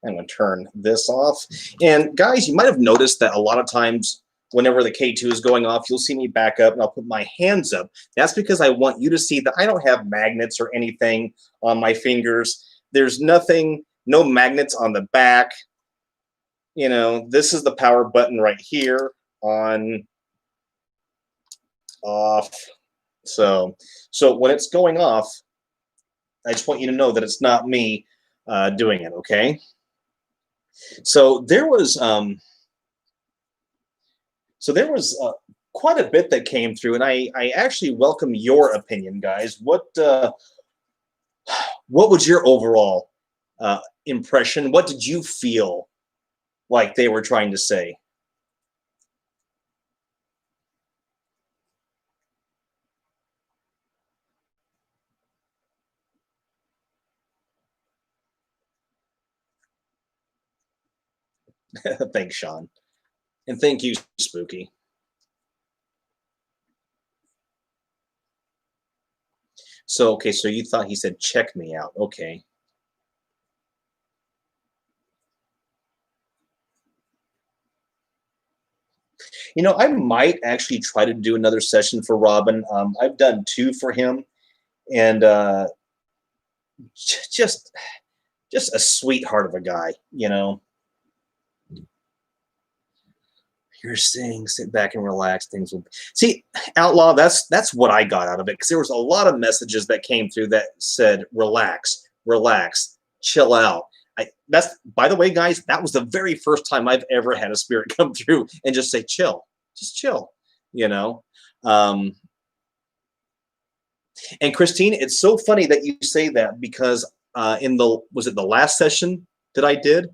I'm going to turn this off. And guys, you might have noticed that a lot of times whenever the K2 is going off, you'll see me back up and I'll put my hands up. That's because I want you to see that I don't have magnets or anything on my fingers. There's nothing, no magnets on the back. You know, this is the power button right here, on, off. So when it's going off, I just want you to know that it's not me doing it, okay? So there was quite a bit that came through, and I actually welcome your opinion, guys. What was your overall impression? What did you feel like they were trying to say? Thanks, Sean. And thank you, Spooky. So, okay, so you thought he said, check me out. Okay. You know, I might actually try to do another session for Robin. I've done 2 for him. And just a sweetheart of a guy, you know. You're saying sit back and relax. Things will see, Outlaw. That's what I got out of it, because there was a lot of messages that came through that said relax, relax, chill out. That's, by the way, guys, that was the very first time I've ever had a spirit come through and just say chill, just chill, you know. And Christine, it's so funny that you say that, because was it the last session that I did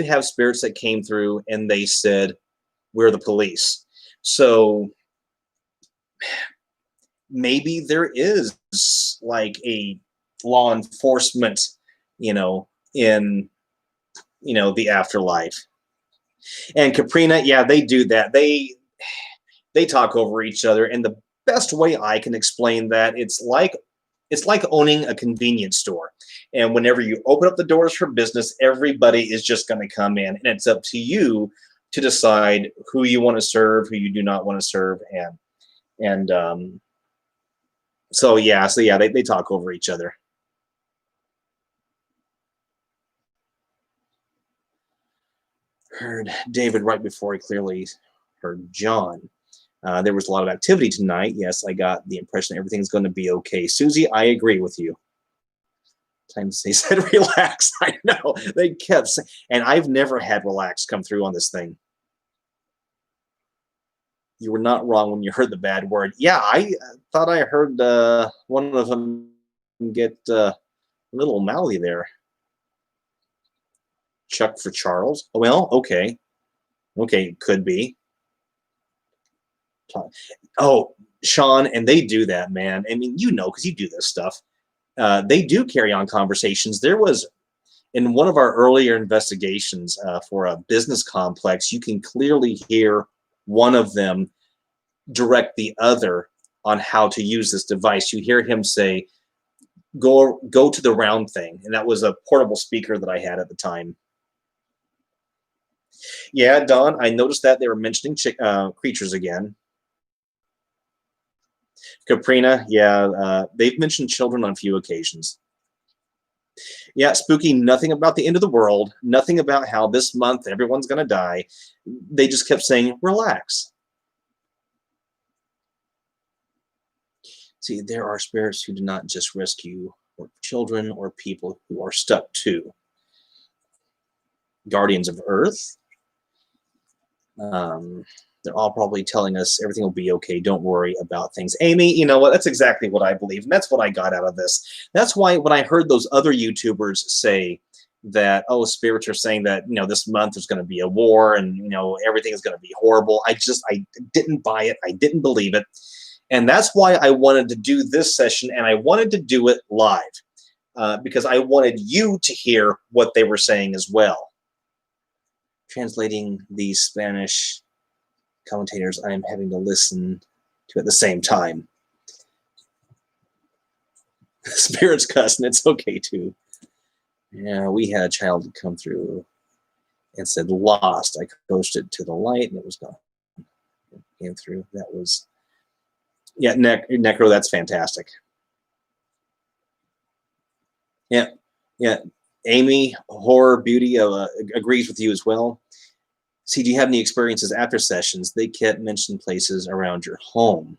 have spirits that came through and they said, we're the police. So maybe there is like a law enforcement, you know, in, you know, the afterlife. And Caprina, yeah, they do that. They talk over each other. And the best way I can explain that, it's like owning a convenience store. And whenever you open up the doors for business, everybody is just going to come in, and it's up to you to decide who you want to serve, who you do not want to serve, and so yeah, they talk over each other. Heard David right before he clearly heard John. There was a lot of activity tonight. Yes, I got the impression everything's going to be okay. Susie, I agree with you. Times they said relax. I know they kept saying, and I've never had relax come through on this thing. You were not wrong when you heard the bad word. Yeah, I thought I heard one of them get a little mouthy there. Chuck for Charles. Well, okay, could be. Oh, Sean, and they do that, man. I mean, you know, because you do this stuff. They do carry on conversations. There was, in one of our earlier investigations for a business complex, you can clearly hear one of them direct the other on how to use this device. You hear him say, go to the round thing. And that was a portable speaker that I had at the time. Yeah, Don, I noticed that they were mentioning creatures again. Caprina, yeah, they've mentioned children on a few occasions. Yeah, Spooky, nothing about the end of the world, nothing about how this month everyone's going to die. They just kept saying, relax. See, there are spirits who do not just rescue children or people who are stuck too. Guardians of Earth. They're all probably telling us everything will be okay. Don't worry about things. Amy, you know what? That's exactly what I believe. And that's what I got out of this. That's why when I heard those other YouTubers say that, oh, spirits are saying that, this month there's going to be a war and, everything is going to be horrible. I didn't buy it. I didn't believe it. And that's why I wanted to do this session, and I wanted to do it live because I wanted you to hear what they were saying as well. Translating these Spanish commentators I am having to listen to at the same time. Spirits cuss, and it's okay too. Yeah, we had a child come through and said lost. I coasted to the light and it was gone. It came through. That was, yeah, Necro, that's fantastic. Yeah, yeah. Amy, Horror Beauty, agrees with you as well. See, do you have any experiences after sessions? They can't mention places around your home.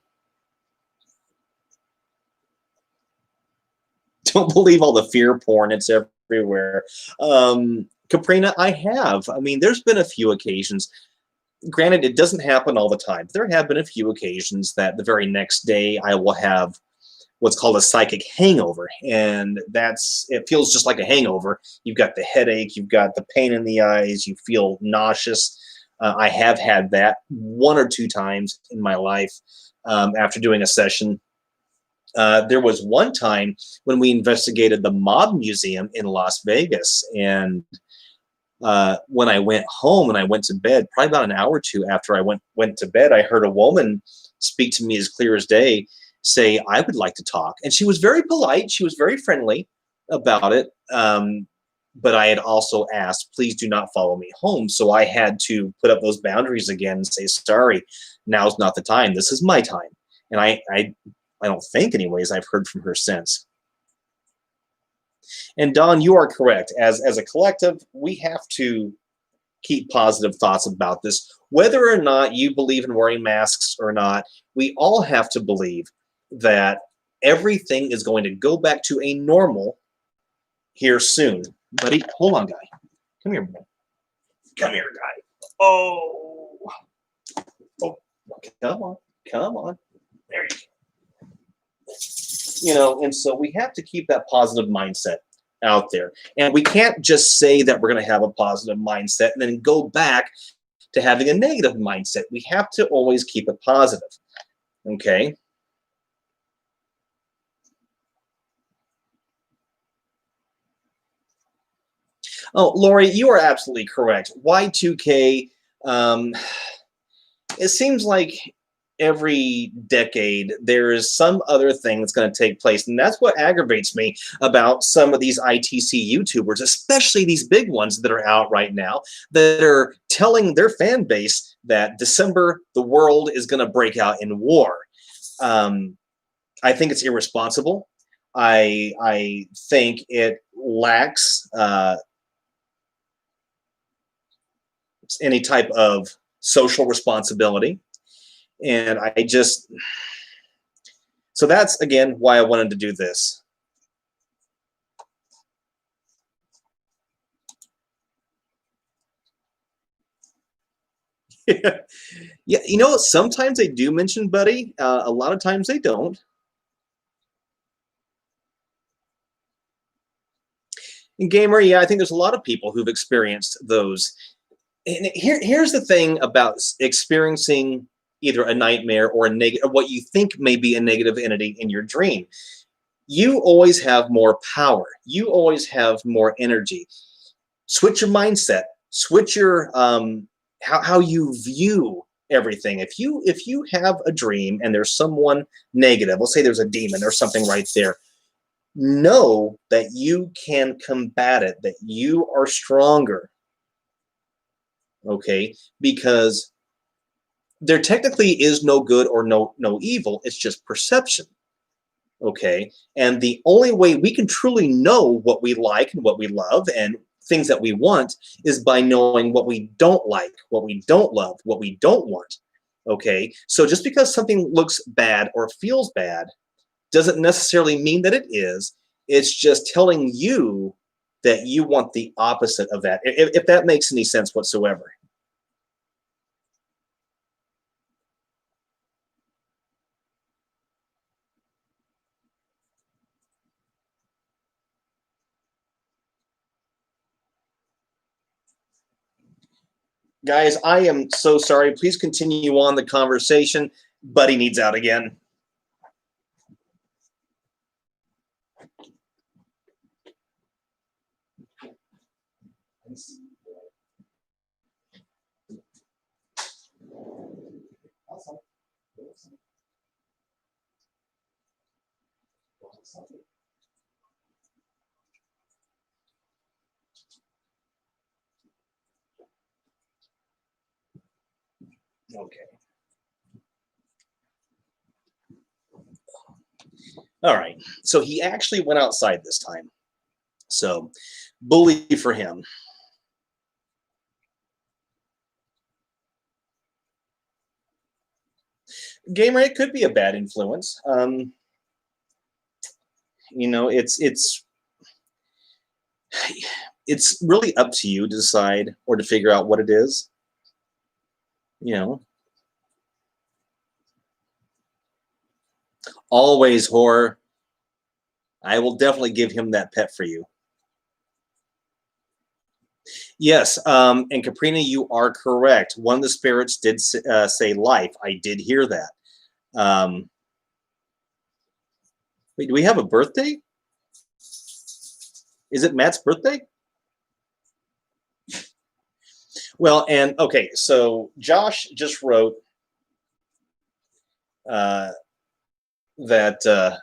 Don't believe all the fear porn. It's everywhere. Caprina, I have. I mean, there's been a few occasions. Granted, it doesn't happen all the time. There have been a few occasions that the very next day I will have what's called a psychic hangover. And it feels just like a hangover. You've got the headache, you've got the pain in the eyes, you feel nauseous. I have had that 1 or 2 times in my life after doing a session. There was one time when we investigated the Mob Museum in Las Vegas, and when I went home and I went to bed, probably about an hour or 2 after I went to bed, I heard a woman speak to me as clear as day, say, I would like to talk. And she was very polite. She was very friendly about it. But I had also asked, please do not follow me home. So I had to put up those boundaries again and say, sorry, now's not the time. This is my time. And I don't think anyways, I've heard from her since. And Don, you are correct. As a collective, we have to keep positive thoughts about this. Whether or not you believe in wearing masks or not, we all have to believe that everything is going to go back to a normal here soon. Buddy, hold on, guy. Come here, boy. Come here, guy. Oh, come on. Come on. There you go. And so we have to keep that positive mindset out there. And we can't just say that we're going to have a positive mindset and then go back to having a negative mindset. We have to always keep it positive. Okay? Oh, Lori, you are absolutely correct. Y2K, it seems like every decade there is some other thing that's going to take place, and that's what aggravates me about some of these ITC YouTubers, especially these big ones that are out right now that are telling their fan base that December the world is going to break out in war. I think it's irresponsible. I think it lacks any type of social responsibility. And so that's, again, why I wanted to do this. Yeah, sometimes they do mention Buddy. A lot of times they don't. And Gamer, yeah, I think there's a lot of people who've experienced those. And here's the thing about experiencing either a nightmare or what you think may be a negative entity in your dream. You always have more power. You always have more energy. Switch your mindset. Switch your how you view everything. If you have a dream and there's someone negative, let's say there's a demon or something right there, know that you can combat it, that you are stronger. Okay, because there technically is no good or no evil. It's just perception. Okay, and the only way we can truly know what we like and what we love and things that we want is by knowing what we don't like, what we don't love, what we don't want. Okay, so just because something looks bad or feels bad doesn't necessarily mean that it is. It's just telling you that you want the opposite of that, if that makes any sense whatsoever. Guys, I am so sorry. Please continue on the conversation. Buddy needs out again. Okay. All right. So he actually went outside this time. So bully for him. Gamer, it could be a bad influence. You know, it's really up to you to decide or to figure out what it is. You know, always horror. I will definitely give him that pet for you. Yes, and Caprina, you are correct. One of the spirits did say life. I did hear that. Wait, do we have a birthday? Is it Matt's birthday? Well, and okay, so Josh just wrote that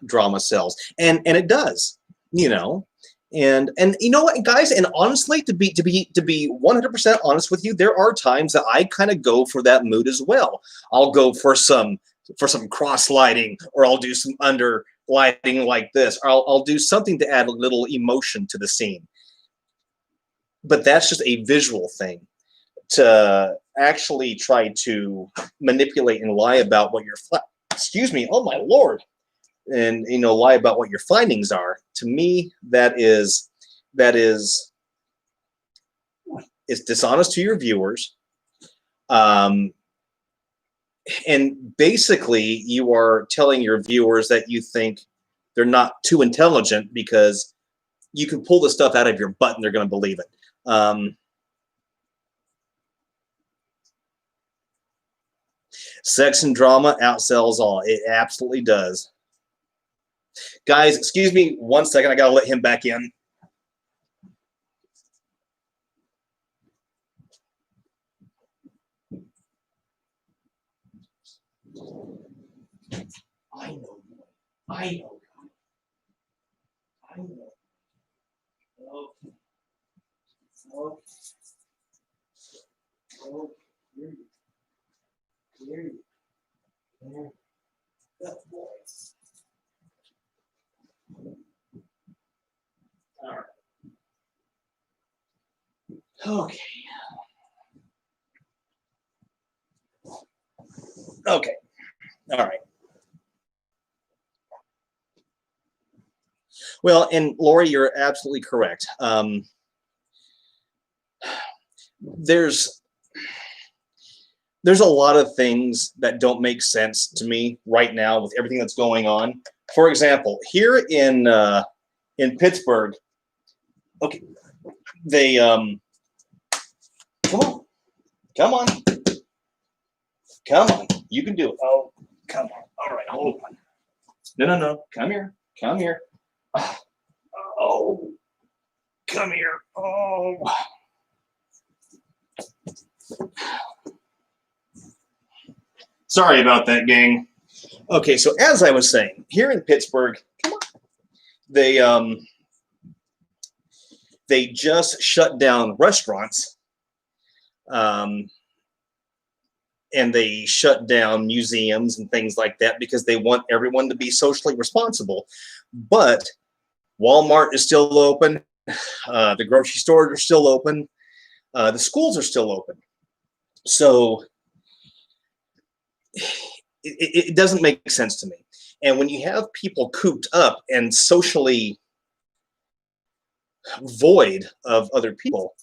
drama sells, and it does, you know. And you know what, guys, and honestly, to be 100% honest with you, there are times that I kind of go for that mood as well. I'll go for some cross lighting, or I'll do some under lighting like this, or I'll do something to add a little emotion to the scene. But that's just a visual thing. To actually try to manipulate and lie about what your excuse me, oh my lord, and you know, lie about what your findings are. To me, it's dishonest to your viewers, and basically you are telling your viewers that you think they're not too intelligent because you can pull the stuff out of your butt and they're going to believe it. Sex and drama outsells all. It absolutely does. Guys, excuse me 1 second. I got to let him back in. I know. I know. I know. Okay. Okay. Okay. Here you go. Good boy. All right. Okay. Okay. All right. Well, and Lori, you're absolutely correct. There's a lot of things that don't make sense to me right now with everything that's going on. For example, here in Pittsburgh, okay, they come on, you can do it. Oh, come on. All right, hold on. No, come here, Oh, come here. Oh. Sorry about that, gang. Okay, so as I was saying, here in Pittsburgh, come on, they just shut down restaurants, and they shut down museums and things like that because they want everyone to be socially responsible. But Walmart is still open, the grocery stores are still open, the schools are still open. So it doesn't make sense to me. And when you have people cooped up and socially void of other people,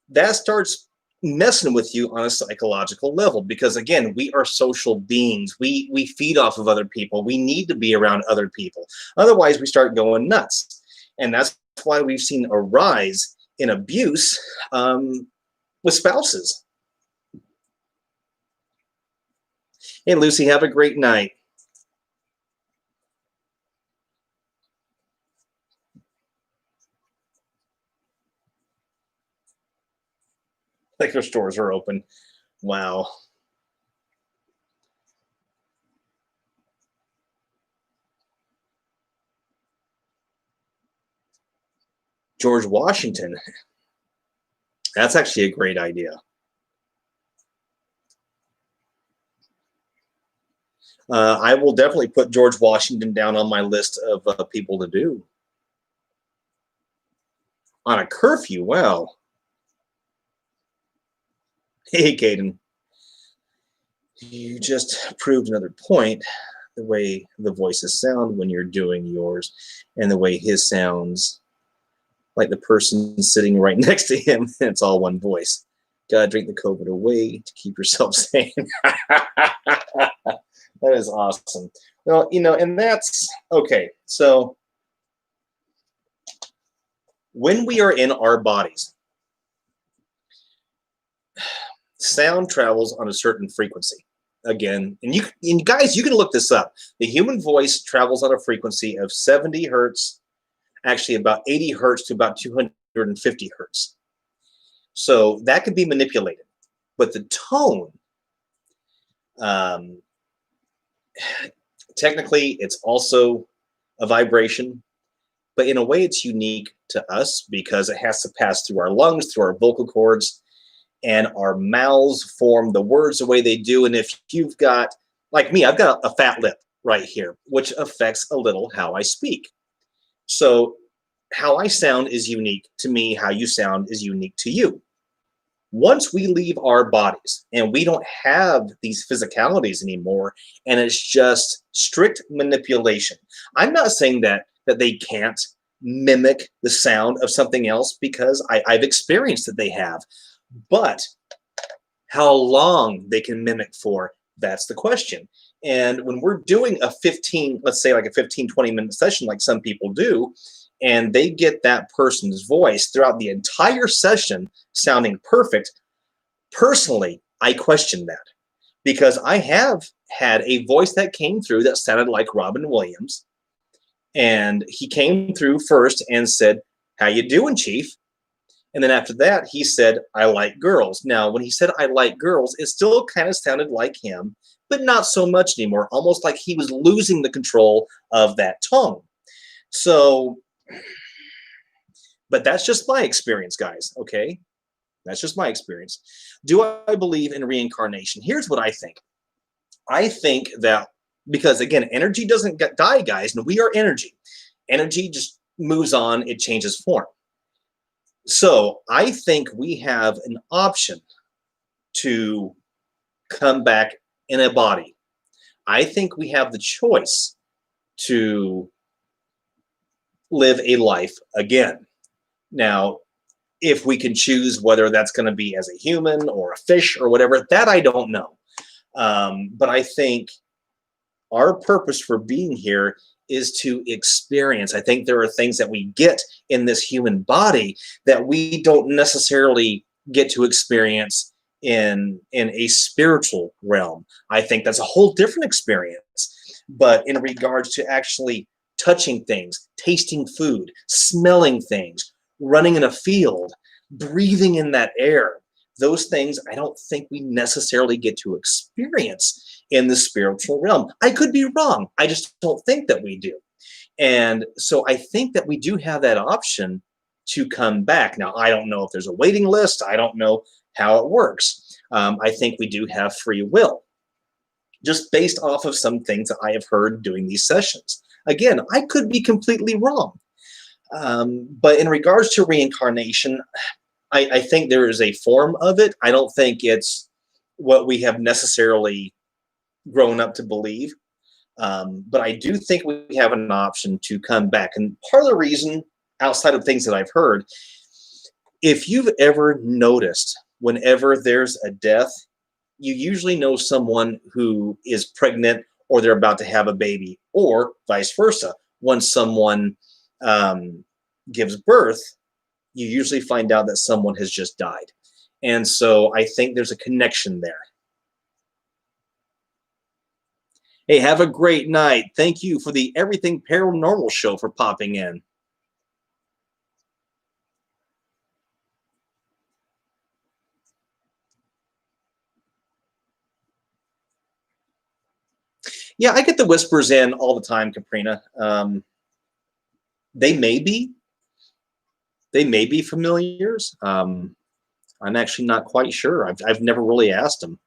that starts messing with you on a psychological level, because again, we are social beings. We feed off of other people. We need to be around other people. Otherwise, we start going nuts. And that's why we've seen a rise in abuse with spouses. Hey, Lucy, have a great night. Liquor stores are open. Wow. George Washington. That's actually a great idea. I will definitely put George Washington down on my list of people to do. On a curfew, wow. Hey, Caden. You just proved another point. The way the voices sound when you're doing yours, and the way his sounds like the person sitting right next to him. It's all one voice. Gotta drink the COVID away to keep yourself sane. That is awesome. Well, you know, and that's okay. So when we are in our bodies, sound travels on a certain frequency. Again, and guys, you can look this up. The human voice travels on a frequency of 70 hertz, actually about 80 hertz to about 250 hertz. So that could be manipulated. But the tone, technically, it's also a vibration, but in a way it's unique to us because it has to pass through our lungs, through our vocal cords, and our mouths form the words the way they do. And if you've got, like me, I've got a fat lip right here, which affects a little how I speak. So how I sound is unique to me. How you sound is unique to you. Once we leave our bodies and we don't have these physicalities anymore, and it's just strict manipulation. I'm not saying that they can't mimic the sound of something else, because I've experienced that they have. But how long they can mimic for, that's the question. And when we're doing a 15, let's say like a 15, 20-minute session like some people do, and they get that person's voice throughout the entire session sounding perfect, personally, I question that. Because I have had a voice that came through that sounded like Robin Williams. And he came through first and said, "How you doing, Chief?" And then after that, he said, "I like girls." Now, when he said, "I like girls," it still kind of sounded like him, but not so much anymore, almost like he was losing the control of that tone. So, but that's just my experience, guys, okay? That's just my experience. Do I believe in reincarnation? Here's what I think. I think that, because again, energy doesn't die, guys, and we are energy. Energy just moves on, it changes form. So I think we have an option to come back in a body. I think we have the choice to live a life again. Now, if we can choose whether that's going to be as a human or a fish or whatever, that I don't know. But I think our purpose for being here is to experience. I think there are things that we get in this human body that we don't necessarily get to experience in a spiritual realm. I think that's a whole different experience. But in regards to actually touching things, tasting food, smelling things, running in a field, breathing in that air, those things I don't think we necessarily get to experience in the spiritual realm. I could be wrong. I just don't think that we do. And so I think that we do have that option to come back. Now, I don't know if there's a waiting list. I don't know how it works. I think we do have free will, just based off of some things that I have heard doing these sessions. Again, I could be completely wrong. But in regards to reincarnation, I think there is a form of it. I don't think it's what we have necessarily grown up to believe. But I do think we have an option to come back. And part of the reason, outside of things that I've heard, if you've ever noticed whenever there's a death, you usually know someone who is pregnant or they're about to have a baby, or vice versa. When someone gives birth, you usually find out that someone has just died. And so I think there's a connection there. Hey, have a great night. Thank you for the Everything Paranormal show for popping in. Yeah, I get the whispers in all the time, Caprina. They may be. They may be familiars. I'm actually not quite sure. I've never really asked them.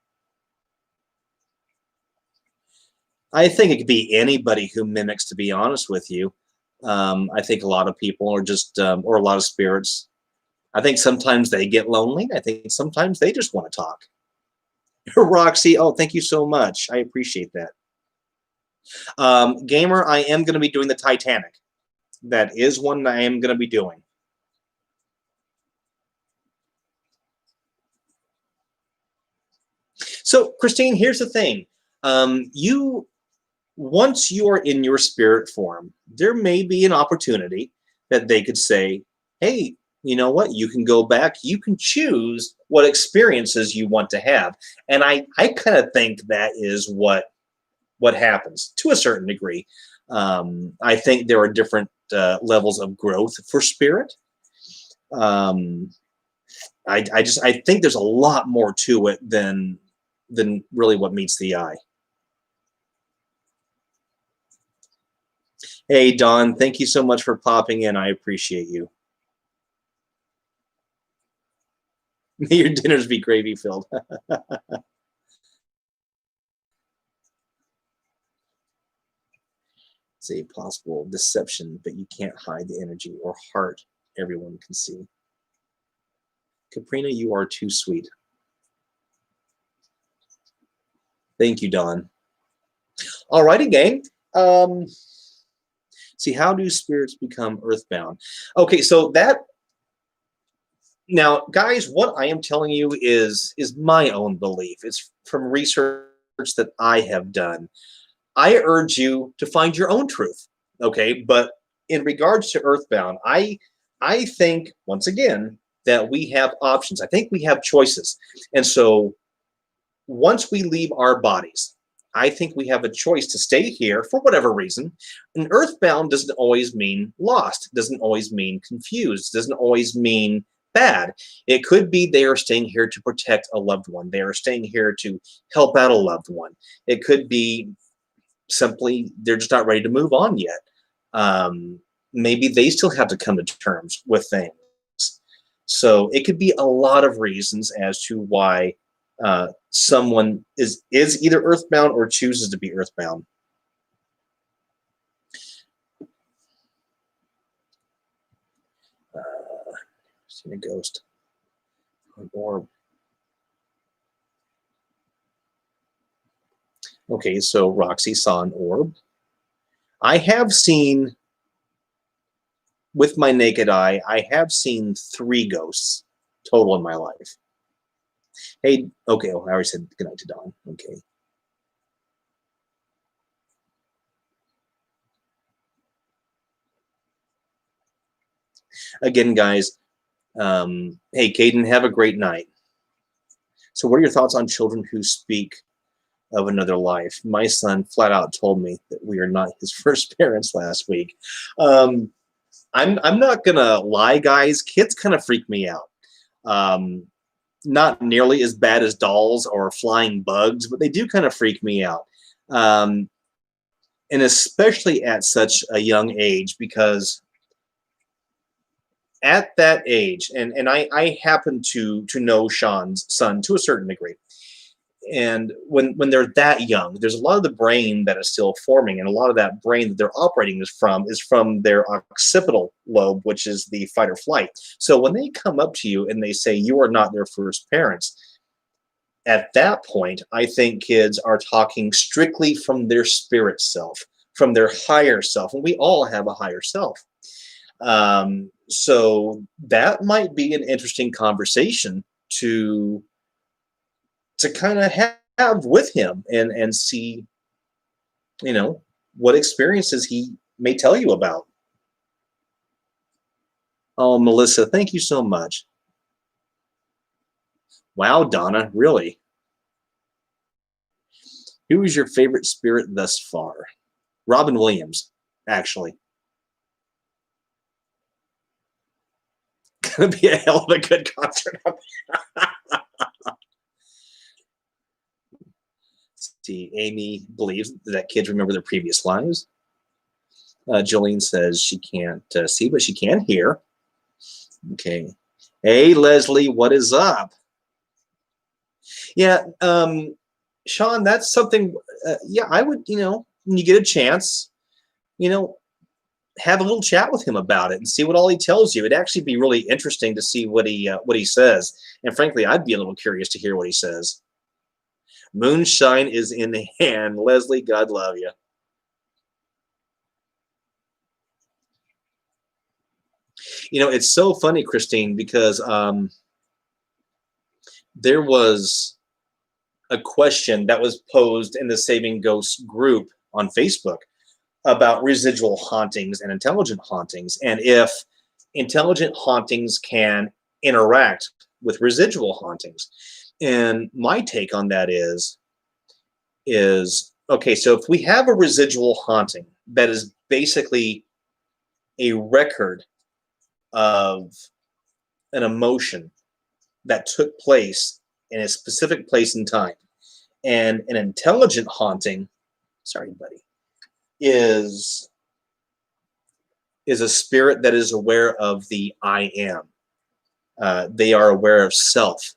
I think it could be anybody who mimics, to be honest with you. I think a lot of people are just, or a lot of spirits. I think sometimes they get lonely. I think sometimes they just want to talk. Roxy, oh, thank you so much. I appreciate that. Gamer, I am going to be doing the Titanic. That is one I am going to be doing. So, Christine, here's the thing. Once you are in your spirit form, there may be an opportunity that they could say, hey, you know what? You can go back. You can choose what experiences you want to have. And I kind of think that is what happens to a certain degree. I think there are different levels of growth for spirit. I think there's a lot more to it than really what meets the eye. Hey, Don, thank you so much for popping in. I appreciate you. May your dinners be gravy filled. It's a possible deception, but you can't hide the energy or heart everyone can see. Caprina, you are too sweet. Thank you, Don. All righty, gang. See, how do spirits become earthbound? Okay, so that now, guys, what I am telling you is my own belief. It's from research that I have done. I urge you to find your own truth. Okay, but in regards to earthbound, I think once again that we have options. I think we have choices, and so once we leave our bodies, I think we have a choice to stay here for whatever reason. And earthbound doesn't always mean lost, doesn't always mean confused, doesn't always mean bad. It could be they are staying here to protect a loved one. They are staying here to help out a loved one. It could be simply they're just not ready to move on yet. Maybe they still have to come to terms with things. So it could be a lot of reasons as to why someone is either earthbound or chooses to be earthbound. Seen a ghost, an orb. Okay, so Roxy saw an orb. I have seen, with my naked eye, I have seen 3 ghosts total in my life. Hey, okay, well, I already said goodnight to Dawn. Okay. Again, guys, hey, Caden, have a great night. So what are your thoughts on children who speak of another life? My son flat out told me that we are not his first parents last week. I'm not gonna lie, guys. Kids kind of freak me out. Not nearly as bad as dolls or flying bugs, but they do kind of freak me out. And especially at such a young age, because at that age, and I happen to know Sean's son to a certain degree. And when they're that young, there's a lot of the brain that is still forming, and a lot of that brain that they're operating is from their occipital lobe, which is the fight or flight. So when they come up to you and they say you are not their first parents, at that point, I think kids are talking strictly from their spirit self, from their higher self, and we all have a higher self. So that might be an interesting conversation to kind of have with him and see, you know, what experiences he may tell you about. Oh, Melissa, thank you so much. Wow, Donna, really? Who is your favorite spirit thus far? Robin Williams, actually. Gonna be a hell of a good concert. See, Amy believes that kids remember their previous lives. Jolene says she can't see, but she can hear. Okay. Hey, Leslie, what is up? Yeah, Sean, that's something, yeah, I would, when you get a chance, have a little chat with him about it and see what all he tells you. It'd actually be really interesting to see what he says. And frankly, I'd be a little curious to hear what he says. Moonshine is in the hand. Leslie, God love you. It's so funny, Christine, because there was a question that was posed in the Saving Ghosts group on Facebook about residual hauntings and intelligent hauntings, and if intelligent hauntings can interact with residual hauntings. And my take on that is okay, so if we have a residual haunting that is basically a record of an emotion that took place in a specific place and time, and an intelligent haunting, sorry, buddy, is a spirit that is aware of the I am. They are aware of self.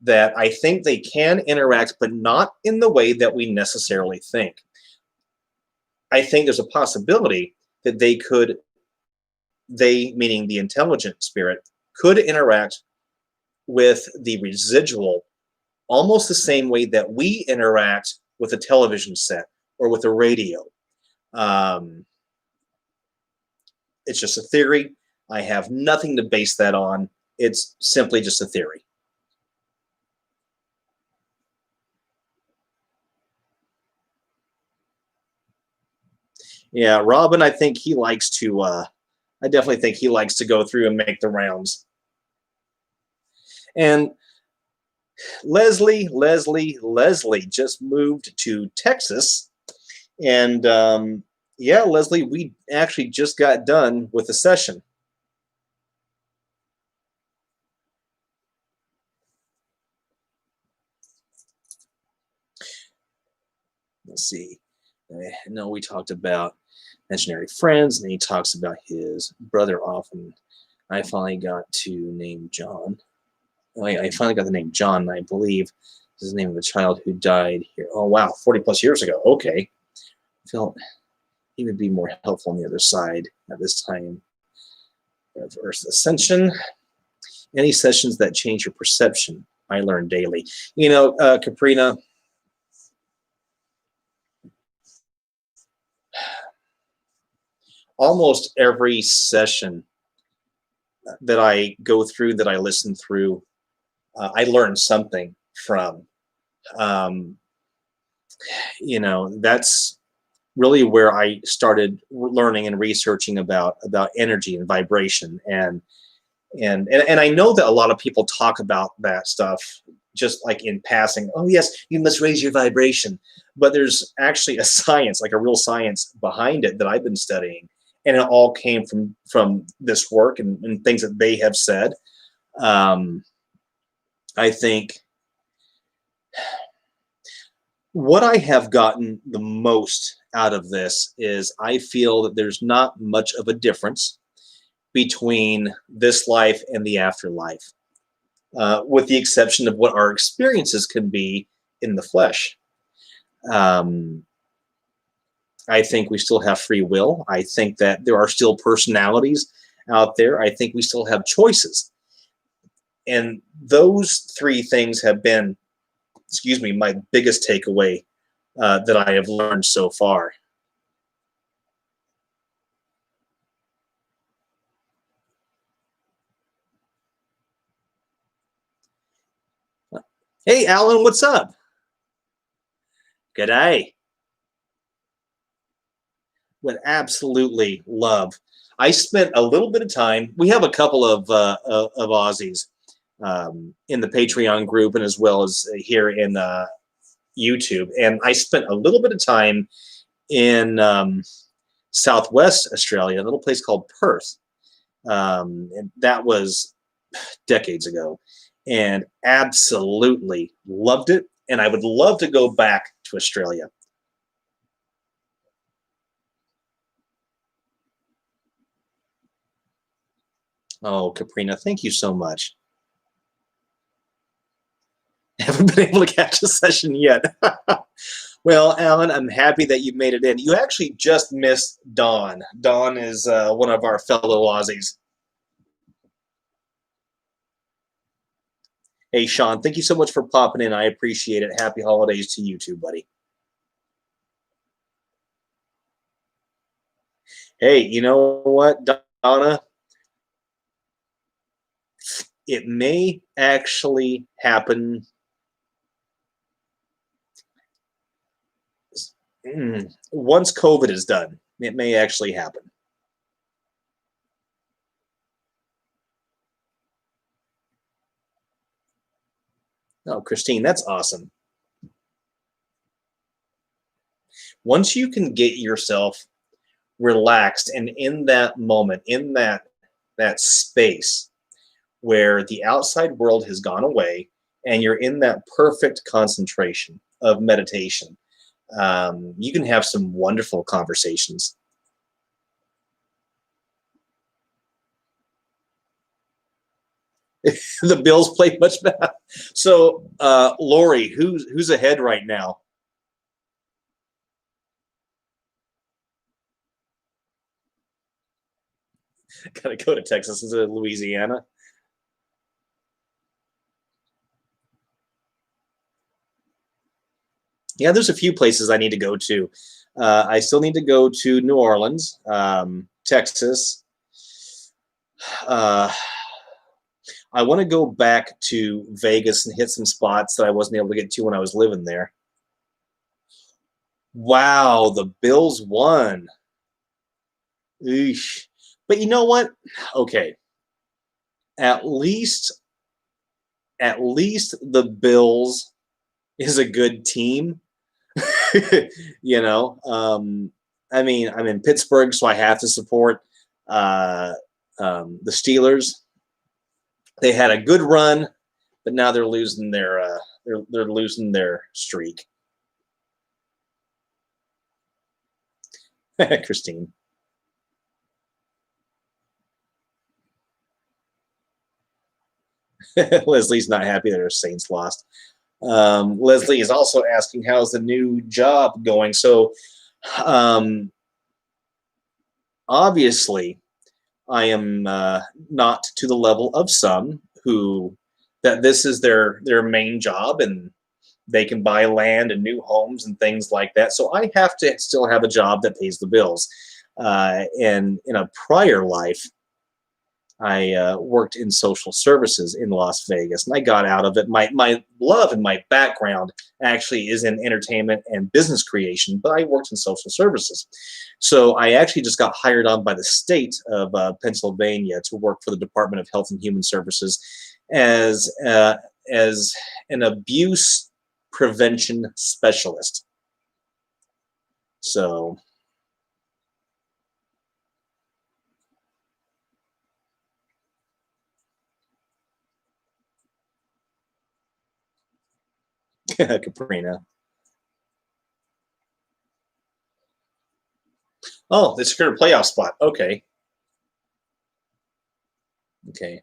That I think they can interact, but not in the way that we necessarily think. I think there's a possibility that they, meaning the intelligent spirit, could interact with the residual almost the same way that we interact with a television set or with a radio. It's just a theory. I have nothing to base that on. It's simply just a theory. Yeah, Robin, I think he likes to, I definitely think he likes to go through and make the rounds. And Leslie just moved to Texas. And yeah, Leslie, we actually just got done with the session. Let's see. I know we talked about imaginary friends, and he talks about his brother often. I finally got to name John. I finally got the name John, I believe. This is the name of a child who died here. Oh, wow, 40 plus years ago. Okay. I felt he would be more helpful on the other side at this time of Earth's ascension. Any sessions that change your perception, I learn daily. Caprina, almost every session that I go through, that I listen through, I learn something from. That's really where I started learning and researching about energy and vibration, and I know that a lot of people talk about that stuff just like in passing. Oh yes, you must raise your vibration, but there's actually a science, like a real science behind it that I've been studying, and it all came from this work and things that they have said. I think what I have gotten the most out of this is I feel that there's not much of a difference between this life and the afterlife, with the exception of what our experiences can be in the flesh. I think we still have free will. I think that there are still personalities out there. I think we still have choices. And those three things have been, my biggest takeaway that I have learned so far. Hey, Alan, what's up? Good day. Would absolutely love. I spent a little bit of time. We have a couple of Aussies in the Patreon group, and as well as here in YouTube, and I spent a little bit of time in Southwest Australia, a little place called Perth. And that was decades ago, and absolutely loved it. And I would love to go back to Australia. Oh, Kaprina, thank you so much. Haven't been able to catch a session yet. Well, Alan, I'm happy that you made it in. You actually just missed Dawn. Dawn is one of our fellow Aussies. Hey, Sean, thank you so much for popping in. I appreciate it. Happy holidays to you too, buddy. Hey, you know what, Donna? It may actually happen. Once COVID is done, it may actually happen. Oh, Christine, that's awesome. Once you can get yourself relaxed and in that moment, in that space where the outside world has gone away and you're in that perfect concentration of meditation, you can have some wonderful conversations. The Bills play much better. So, Lori, who's ahead right now? Gotta go to Texas instead of Louisiana. Yeah, there's a few places I need to go to. I still need to go to New Orleans, Texas. I want to go back to Vegas and hit some spots that I wasn't able to get to when I was living there. Wow, the Bills won. Eesh. But you know what? Okay. At least the Bills is a good team. You know, I mean, I'm in Pittsburgh, so I have to support the Steelers. They had a good run, but now they're losing their they're losing their streak. Christine. Leslie's not happy that her Saints lost. Leslie is also asking, how's the new job going? So, obviously, I am not to the level of some who that this is their main job and they can buy land and new homes and things like that. So I have to still have a job that pays the bills. And in a prior life, I worked in social services in Las Vegas, and I got out of it. My love and my background actually is in entertainment and business creation, but I worked in social services. So I actually just got hired on by the state of Pennsylvania to work for the Department of Health and Human Services as an abuse prevention specialist. So Caprina. Oh, they secured a playoff spot. Okay. Okay.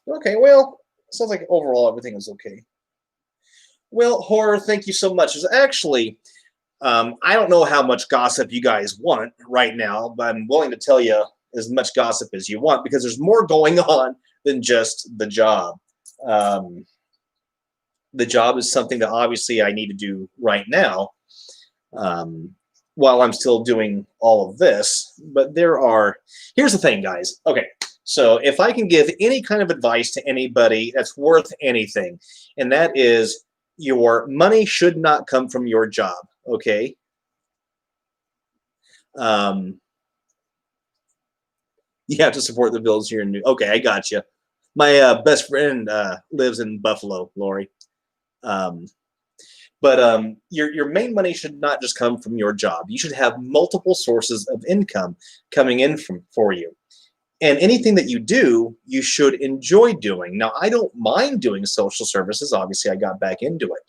Okay, well, sounds like overall everything is okay. Well, Horror, thank you so much. There's actually, I don't know how much gossip you guys want right now, but I'm willing to tell you as much gossip as you want because there's more going on than just the job. The job is something that obviously I need to do right now while I'm still doing all of this. But here's the thing, guys. Okay, so if I can give any kind of advice to anybody that's worth anything, and that is your money should not come from your job, okay? You have to support the bills here in New. Okay, I got you. My best friend lives in Buffalo, Lori. Your main money should not just come from your job. You should have multiple sources of income coming in for you. And anything that you do, you should enjoy doing. Now, I don't mind doing social services. Obviously, I got back into it.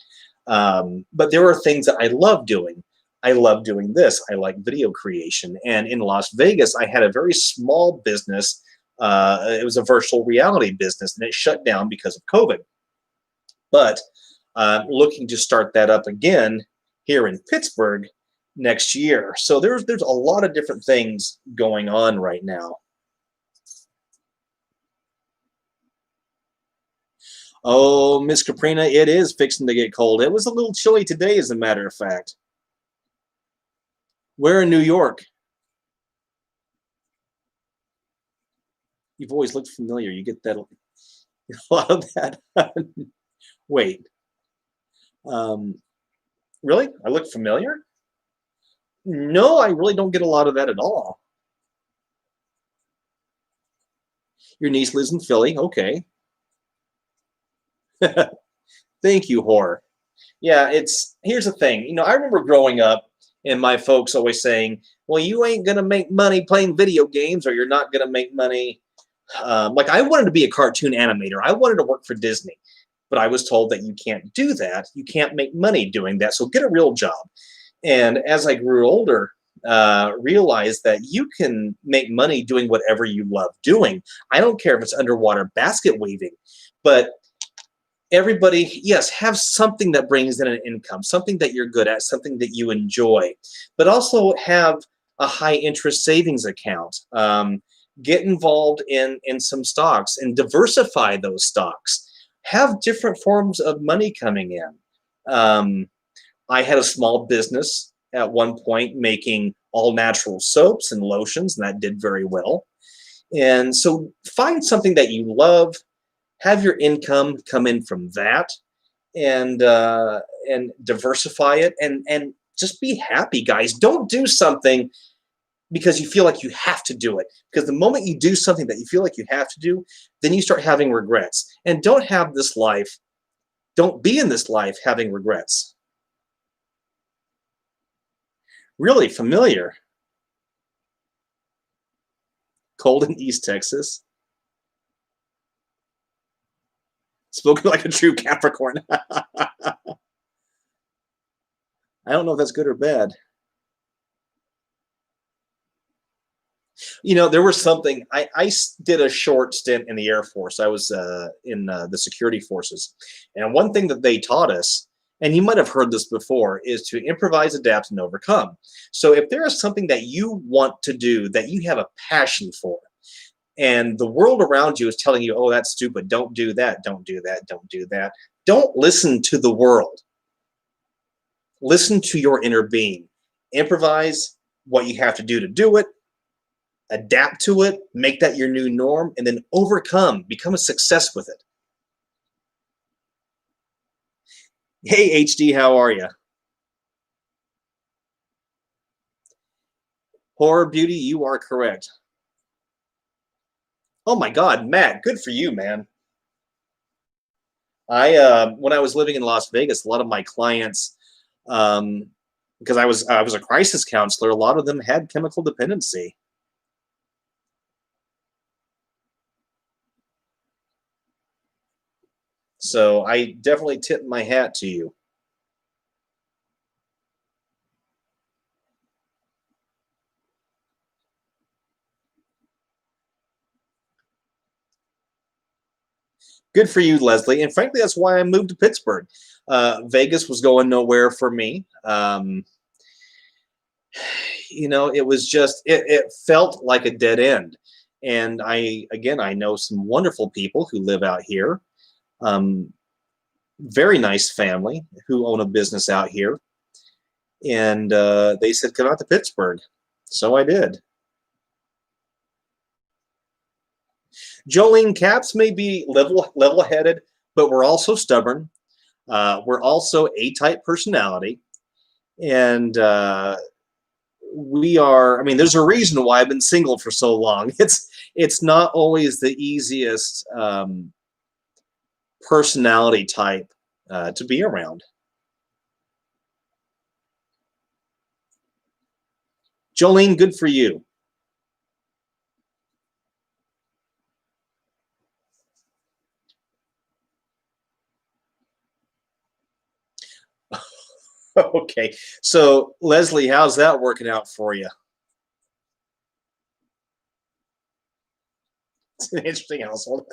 But there are things that I love doing. I love doing this. I like video creation. And in Las Vegas, I had a very small business. It was a virtual reality business, and it shut down because of COVID. But looking to start that up again here in Pittsburgh next year. So there's a lot of different things going on right now. Oh, Miss Caprina, it is fixing to get cold. It was a little chilly today, as a matter of fact. Where in New York? You've always looked familiar. You get that a lot of that. Wait. Really? I look familiar? No, I really don't get a lot of that at all. Your niece lives in Philly. Okay. Thank you, Horror. Yeah, here's the thing. You know, I remember growing up and my folks always saying, well, you ain't going to make money playing video games, or you're not going to make money. Like, I wanted to be a cartoon animator. I wanted to work for Disney. But I was told that you can't do that. You can't make money doing that. So get a real job. And as I grew older, realized that you can make money doing whatever you love doing. I don't care if it's underwater basket weaving, but everybody, yes, have something that brings in an income, something that you're good at, something that you enjoy, but also have a high interest savings account. Get involved in some stocks and diversify those stocks. Have different forms of money coming in. I had a small business at one point making all natural soaps and lotions, and that did very well. And so find something that you love, have your income come in from that, and diversify it, and just be happy, guys. Don't do something because you feel like you have to do it. Because the moment you do something that you feel like you have to do, then you start having regrets. And don't be in this life having regrets. Really familiar. Cold in East Texas. Spoken like a true Capricorn. I don't know if that's good or bad. You know, there was something, I did a short stint in the Air Force. I was in the security forces. And one thing that they taught us, and you might have heard this before, is to improvise, adapt, and overcome. So if there is something that you want to do, that you have a passion for, and the world around you is telling you, oh, that's stupid, don't do that, don't do that, don't do that, don't listen to the world. Listen to your inner being. Improvise what you have to do it, adapt to it, make that your new norm, and then overcome, become a success with it. Hey, HD, how are you? Horror Beauty, you are correct. Oh my God, Matt, good for you, man. When I was living in Las Vegas, a lot of my clients, because I was a crisis counselor, a lot of them had chemical dependency. So I definitely tip my hat to you. Good for you, Leslie. And frankly, that's why I moved to Pittsburgh. Vegas was going nowhere for me. You know, it was just, it felt like a dead end. And I know some wonderful people who live out here. Very nice family who own a business out here. And they said, come out to Pittsburgh. So I did. Jolene, Caps may be level-headed, but we're also stubborn. We're also A-type personality. And we are, I mean, there's a reason why I've been single for so long. It's not always the easiest personality type to be around. Jolene, good for you. Okay, so Leslie, how's that working out for you? It's an interesting household.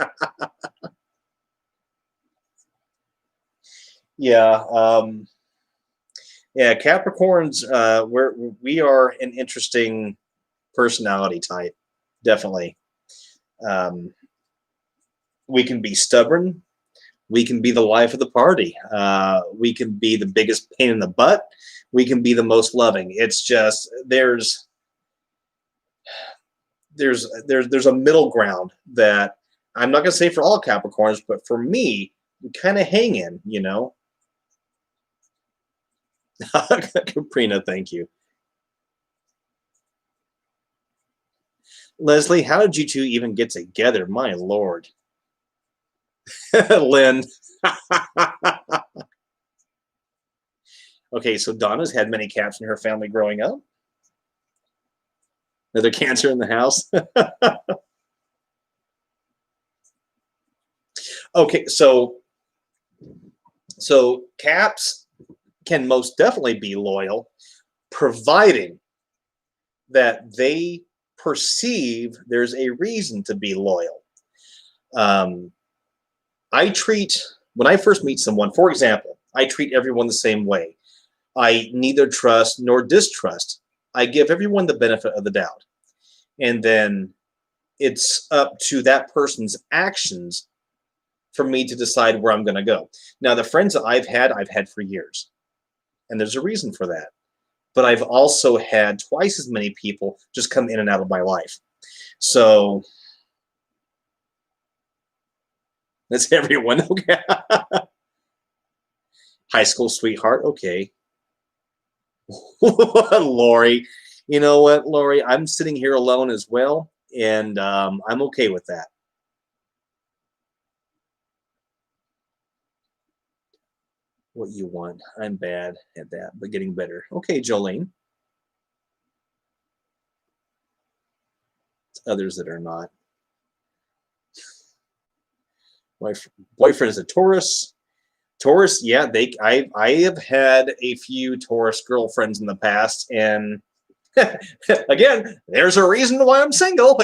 Yeah, yeah. Capricorns, we are an interesting personality type, definitely. Um, we can be stubborn. We can be the life of the party. We can be the biggest pain in the butt. We can be the most loving. It's just there's a middle ground that I'm not going to say for all Capricorns, but for me, we kind of hang in, you know. Caprina, thank you. Leslie, how did you two even get together? My Lord. Lynn. Okay, so Donna's had many cats in her family growing up. Another Cancer in the house. Okay, so Caps can most definitely be loyal, providing that they perceive there's a reason to be loyal. When I first meet someone, for example, I treat everyone the same way. I neither trust nor distrust. I give everyone the benefit of the doubt. And then it's up to that person's actions for me to decide where I'm going to go. Now, the friends that I've had for years. And there's a reason for that. But I've also had twice as many people just come in and out of my life. So that's everyone. Okay. High school sweetheart. Okay. Lori. You know what, Lori? I'm sitting here alone as well. And I'm okay with that. What you want. I'm bad at that, but getting better. Okay, Jolene. It's others that are not. My boyfriend is a Taurus. Taurus, yeah, I have had a few Taurus girlfriends in the past, and again, there's a reason why I'm single.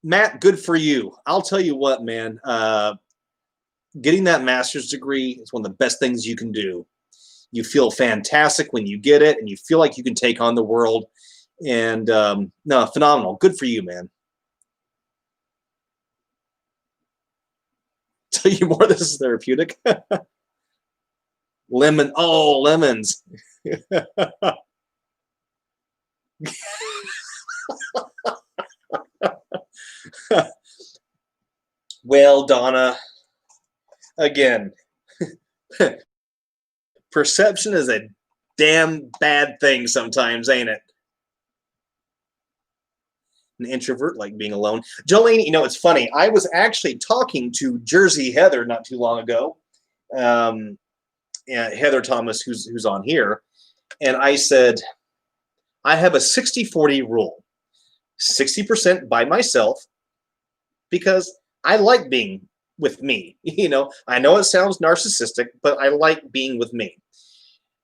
Matt, good for you. I'll tell you what, man. Getting that master's degree is one of the best things you can do. You feel fantastic when you get it, and you feel like you can take on the world. And no, phenomenal. Good for you, man. Tell you more, this is therapeutic. Lemon. Oh, lemons. Well, Donna, again, perception is a damn bad thing sometimes, ain't it? An introvert like being alone. Jolene, you know, it's funny. I was actually talking to Jersey Heather not too long ago. Heather Thomas, who's on here. And I said, I have a 60-40 rule. 60% by myself, because I like being with me. You know, I know it sounds narcissistic, but I like being with me.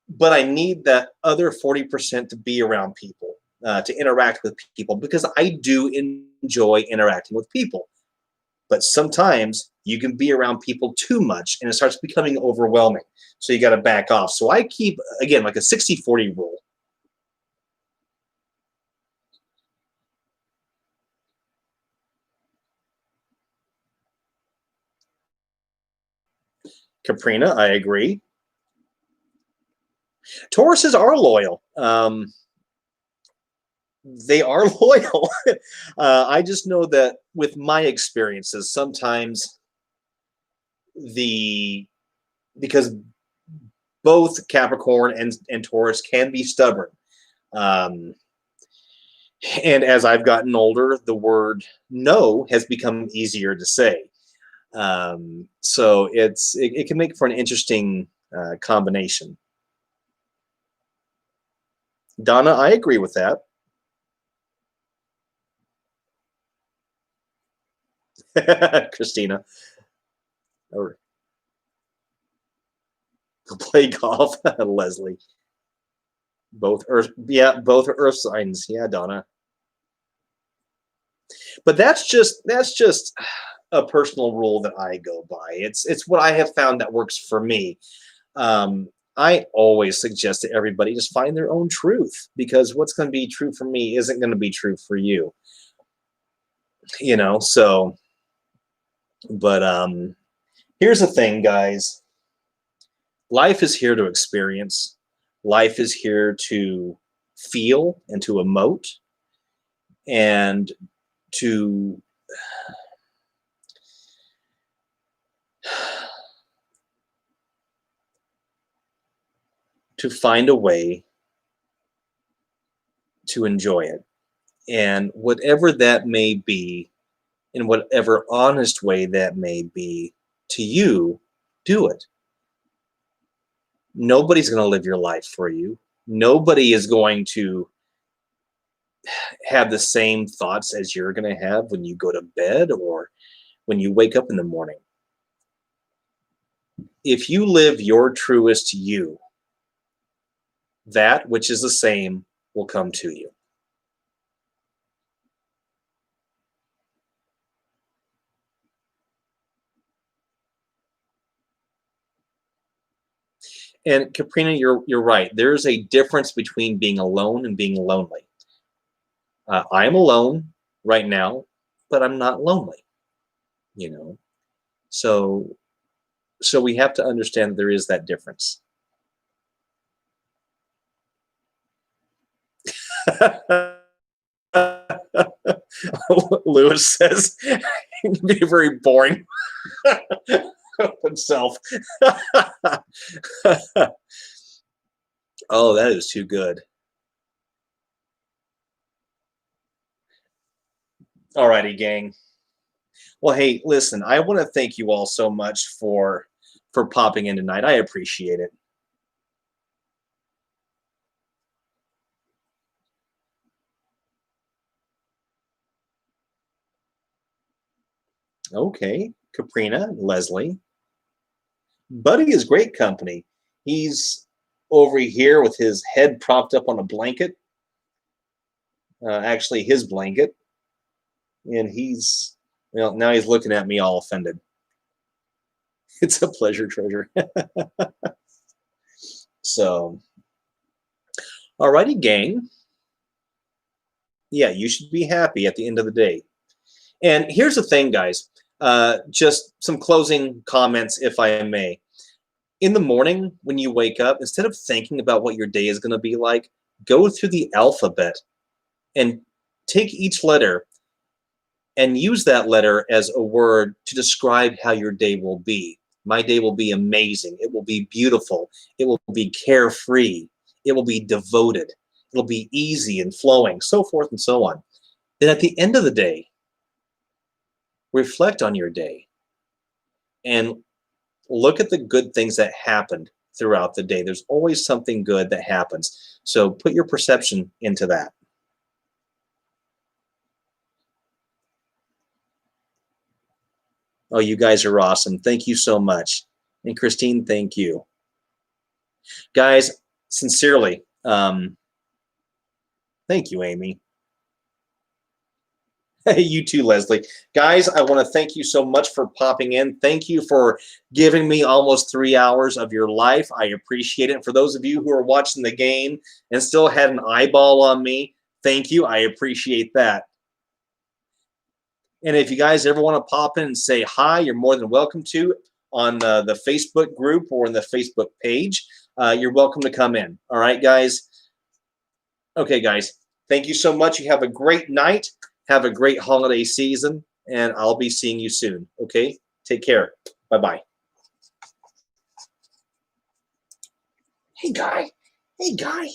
But I need that other 40% to be around people, to interact with people, because I do enjoy interacting with people. But sometimes you can be around people too much and it starts becoming overwhelming. So you got to back off. So I keep, again, like a 60-40 rule. Caprina, I agree. Tauruses are loyal. They are loyal. I just know that with my experiences, sometimes because both Capricorn and Taurus can be stubborn. And as I've gotten older, the word no has become easier to say. So it can make for an interesting combination. Donna, I agree with that. Christina, or play golf. Leslie, both Earth, yeah, both are Earth signs. Yeah, Donna. But that's just a personal rule that I go by. It's what I have found that works for me. I always suggest to everybody just find their own truth, because what's going to be true for me isn't going to be true for you. You know, so, but here's the thing, guys. Life is here to experience. Life is here to feel and to emote and to find a way to enjoy it. And whatever that may be, in whatever honest way that may be to you, do it. Nobody's going to live your life for you. Nobody is going to have the same thoughts as you're going to have when you go to bed or when you wake up in the morning. If you live your truest you, that which is the same will come to you. And Caprina, you're right. There's a difference between being alone and being lonely. I am alone right now, but I'm not lonely. You know, so we have to understand that there is that difference. Lewis says it can be very boring himself. Oh, that is too good. Alrighty, gang. Well, hey, listen, I want to thank you all so much for popping in tonight. I appreciate it. Okay, Caprina, Leslie. Buddy is great company. He's over here with his head propped up on a blanket. Actually, his blanket. And he's, well, now he's looking at me all offended. It's a pleasure, treasure. So, alrighty, gang. Yeah, you should be happy at the end of the day. And here's the thing, guys. Just some closing comments, if I may. In the morning, when you wake up, instead of thinking about what your day is going to be like, go through the alphabet and take each letter and use that letter as a word to describe how your day will be. My day will be amazing. It will be beautiful. It will be carefree. It will be devoted. It'll be easy and flowing, so forth and so on. Then at the end of the day, reflect on your day and look at the good things that happened throughout the day. There's always something good that happens. So put your perception into that. Oh, you guys are awesome. Thank you so much. And Christine, thank you. Guys, sincerely, thank you, Amy. Hey, you too, Leslie. Guys, I want to thank you so much for popping in. Thank you for giving me almost 3 hours of your life. I appreciate it. For those of you who are watching the game and still had an eyeball on me, thank you. I appreciate that. And if you guys ever want to pop in and say hi, you're more than welcome to on the Facebook group or in the Facebook page. You're welcome to come in. All right, guys? Okay, guys. Thank you so much. You have a great night. Have a great holiday season, and I'll be seeing you soon. Okay? Take care. Bye-bye. Hey, guy. Hey, guy.